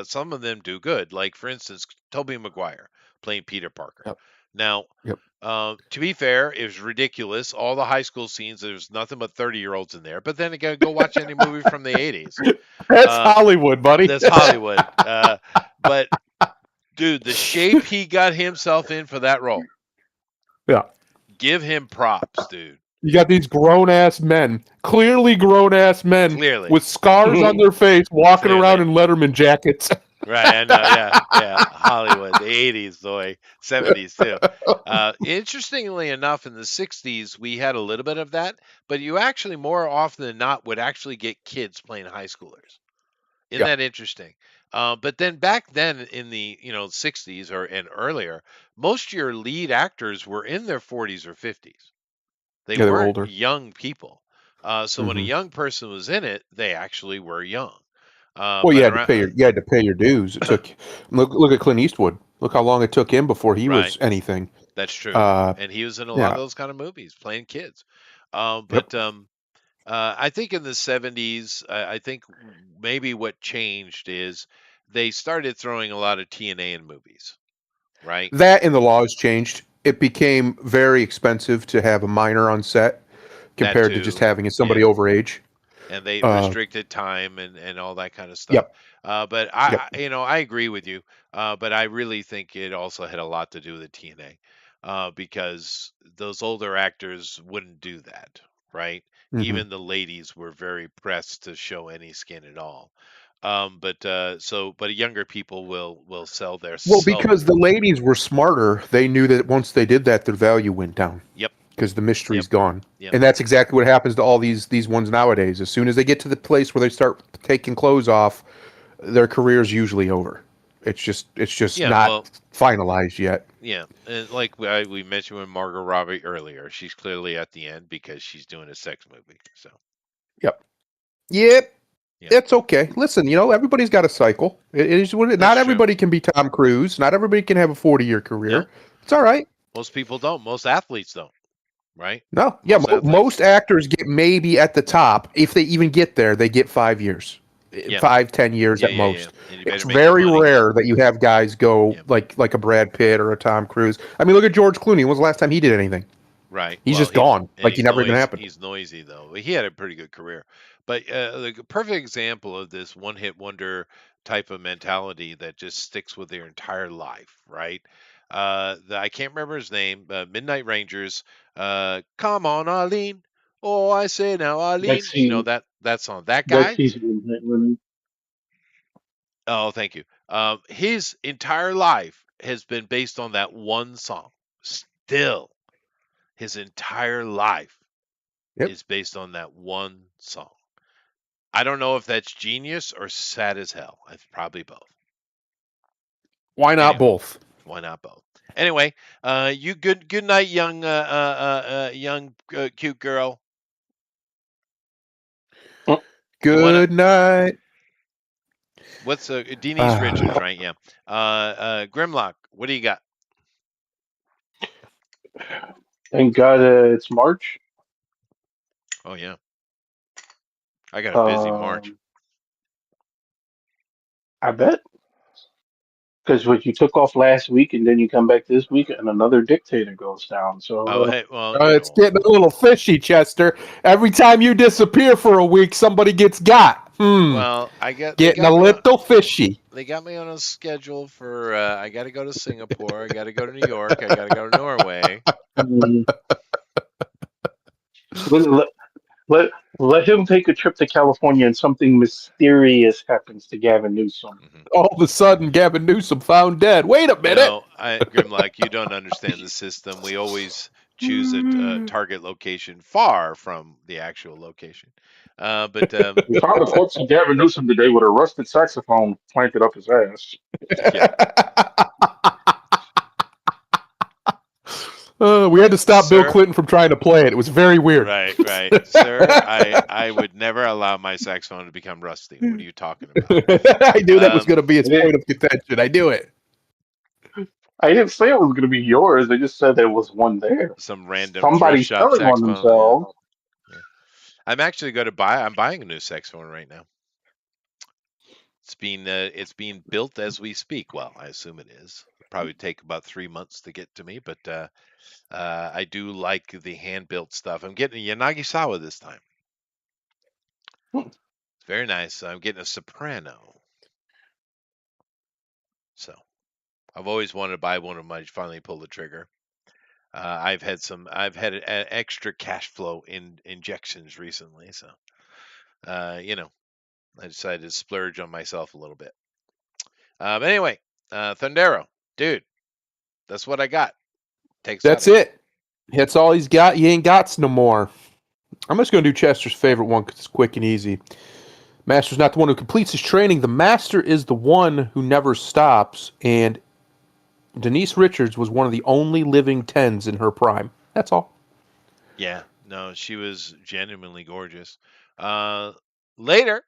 some of them do good. Like for instance, Tobey Maguire playing Peter Parker. Yep. Now, Yep. to be fair, it was ridiculous. All the high school scenes, there's nothing but 30-year-olds in there. But then again, go watch any movie from the 80s. That's Hollywood, buddy. That's Hollywood. But dude, the shape he got himself in for that role. Yeah. Give him props, dude. You got these grown-ass men, clearly grown-ass men Clearly. with scars on their face, walking around in Letterman jackets. Right, I know, yeah, Hollywood, the 80s, boy, 70s too. Interestingly enough, in the 60s, we had a little bit of that, but you actually more often than not would actually get kids playing high schoolers. Isn't Yeah. that interesting? But then back then in the 60s and earlier, most of your lead actors were in their 40s or 50s. They Yeah, they were weren't older. young people. So when a Mhm. young person was in it, they actually were young. Well, But around you had to pay your dues. It took look at Clint Eastwood. Look how long it took him before he right, was anything. that's true. Uh, And he was in a lot of yeah. those kind of movies playing kids. Yep. But I think in the 70s, I think maybe what changed is they started throwing a lot of TNA in movies, right? That and the laws changed. It became very expensive to have a minor on set That compared to just too. having somebody Yeah. over age. And they Uh, restricted time and all that kind of stuff. yep. But Yep. I agree with you. But I really think it also had a lot to do with the TNA, because those older actors wouldn't do that, right? Hmm. Even the ladies were very pressed to show any skin at all. But younger people will sell their Well, soul. because the ladies were smarter, they knew that once they did that, their value went down Yep, because the yep, mystery's gone. yep. And that's exactly what happens to all these ones nowadays. As soon as they get to the place where they start taking clothes off, their career's usually over. It's just Yeah, not well, finalized yet. yeah, and like we mentioned with Margot Robbie earlier, she's clearly at the end because she's doing a sex movie. So, Yep. Yep. yeah, It's okay. Listen, everybody's got a cycle. It is what that's not true. everybody can be Tom Cruise. Not everybody can have a 40-year Yeah, career. It's all right. most people don't. Most athletes don't, right? No, yeah, Most athletes. most actors get maybe at the top. If they even get there, they get 5 years, Yeah, 5, 10 years yeah, at yeah, yeah. most. And you better It's make your very money. rare that you have guys go Yeah, like a Brad Pitt or a Tom Cruise. I mean, look at George Clooney. When was the last time he did anything? right. He's Well, just gone. Like he he's never even noisy. happened. He's noisy though. He had a pretty good career, but the perfect example of this one-hit wonder type of mentality that just sticks with their entire life, right? I can't remember his name. Midnight Rangers. Come on, Arlene. Oh, I say now, Arlene. You know Vaccine, that song. That guy. vaccine. Oh, thank you. His entire life has been based on that one song. Still, his entire life Yep. is based on that one song. I don't know if that's genius or sad as hell. It's probably both. Why not Anyway, both? why not both? Anyway, you good night, young cute girl. You wanna Good night. what's Denise Richards, Ah, right? Yeah. Grimlock, what do you got? Thank God it's March. Oh yeah, I got a busy March. Um, I bet. Because what you took off last week and then you come back this week and another dictator goes down. Oh So hey, well it's getting a little fishy, Chester. Every time you disappear for a week, somebody gets got. well I got they Getting got a me on little fishy. they got me on a schedule for I got to go to Singapore, I got to go to New York, I got to go to Norway. mm, let, let, let, let him take a trip to California and something mysterious happens to Gavin Newsom. Hmm. All of a sudden, Gavin Newsom found dead. Wait a minute. Grimlock, you don't understand the system. We always choose a target location far from the actual location. But We found the corpse of Gavin Newsom today with a rusted saxophone planted up his ass. yeah, We had to stop Bill sir. Clinton from trying to play it. It was very weird. Right, sir. I would never allow my saxophone to become rusty. What are you talking about? I knew that was Um, going to be his I didn't, point of contention. I knew it. I didn't say it was going to be yours. I just said there was one there. some random thrift Somebody's shop selling one saxophone. Yeah, themselves. yeah. I'm actually going to buy. I'm buying a new saxophone right now. It's being built as we speak. Well, I assume it is. Probably take about 3 months to get to me, but I do like the hand built stuff. I'm getting a Yanagisawa this time. Hmm. It's very nice. I'm getting a soprano. So I've always wanted to buy one of them. I finally pulled the trigger. I've had extra cash flow in injections recently, so I decided to splurge on myself a little bit. But anyway, Thundero, dude, that's what I got. Take That's 7. it. That's all he's got. He ain't got no more. I'm just going to do Chester's favorite one because it's quick and easy. Master's not the one who completes his training. The master is the one who never stops. And Denise Richards was one of the only living 10s in her prime. That's all. Yeah, no, she was genuinely gorgeous. Later,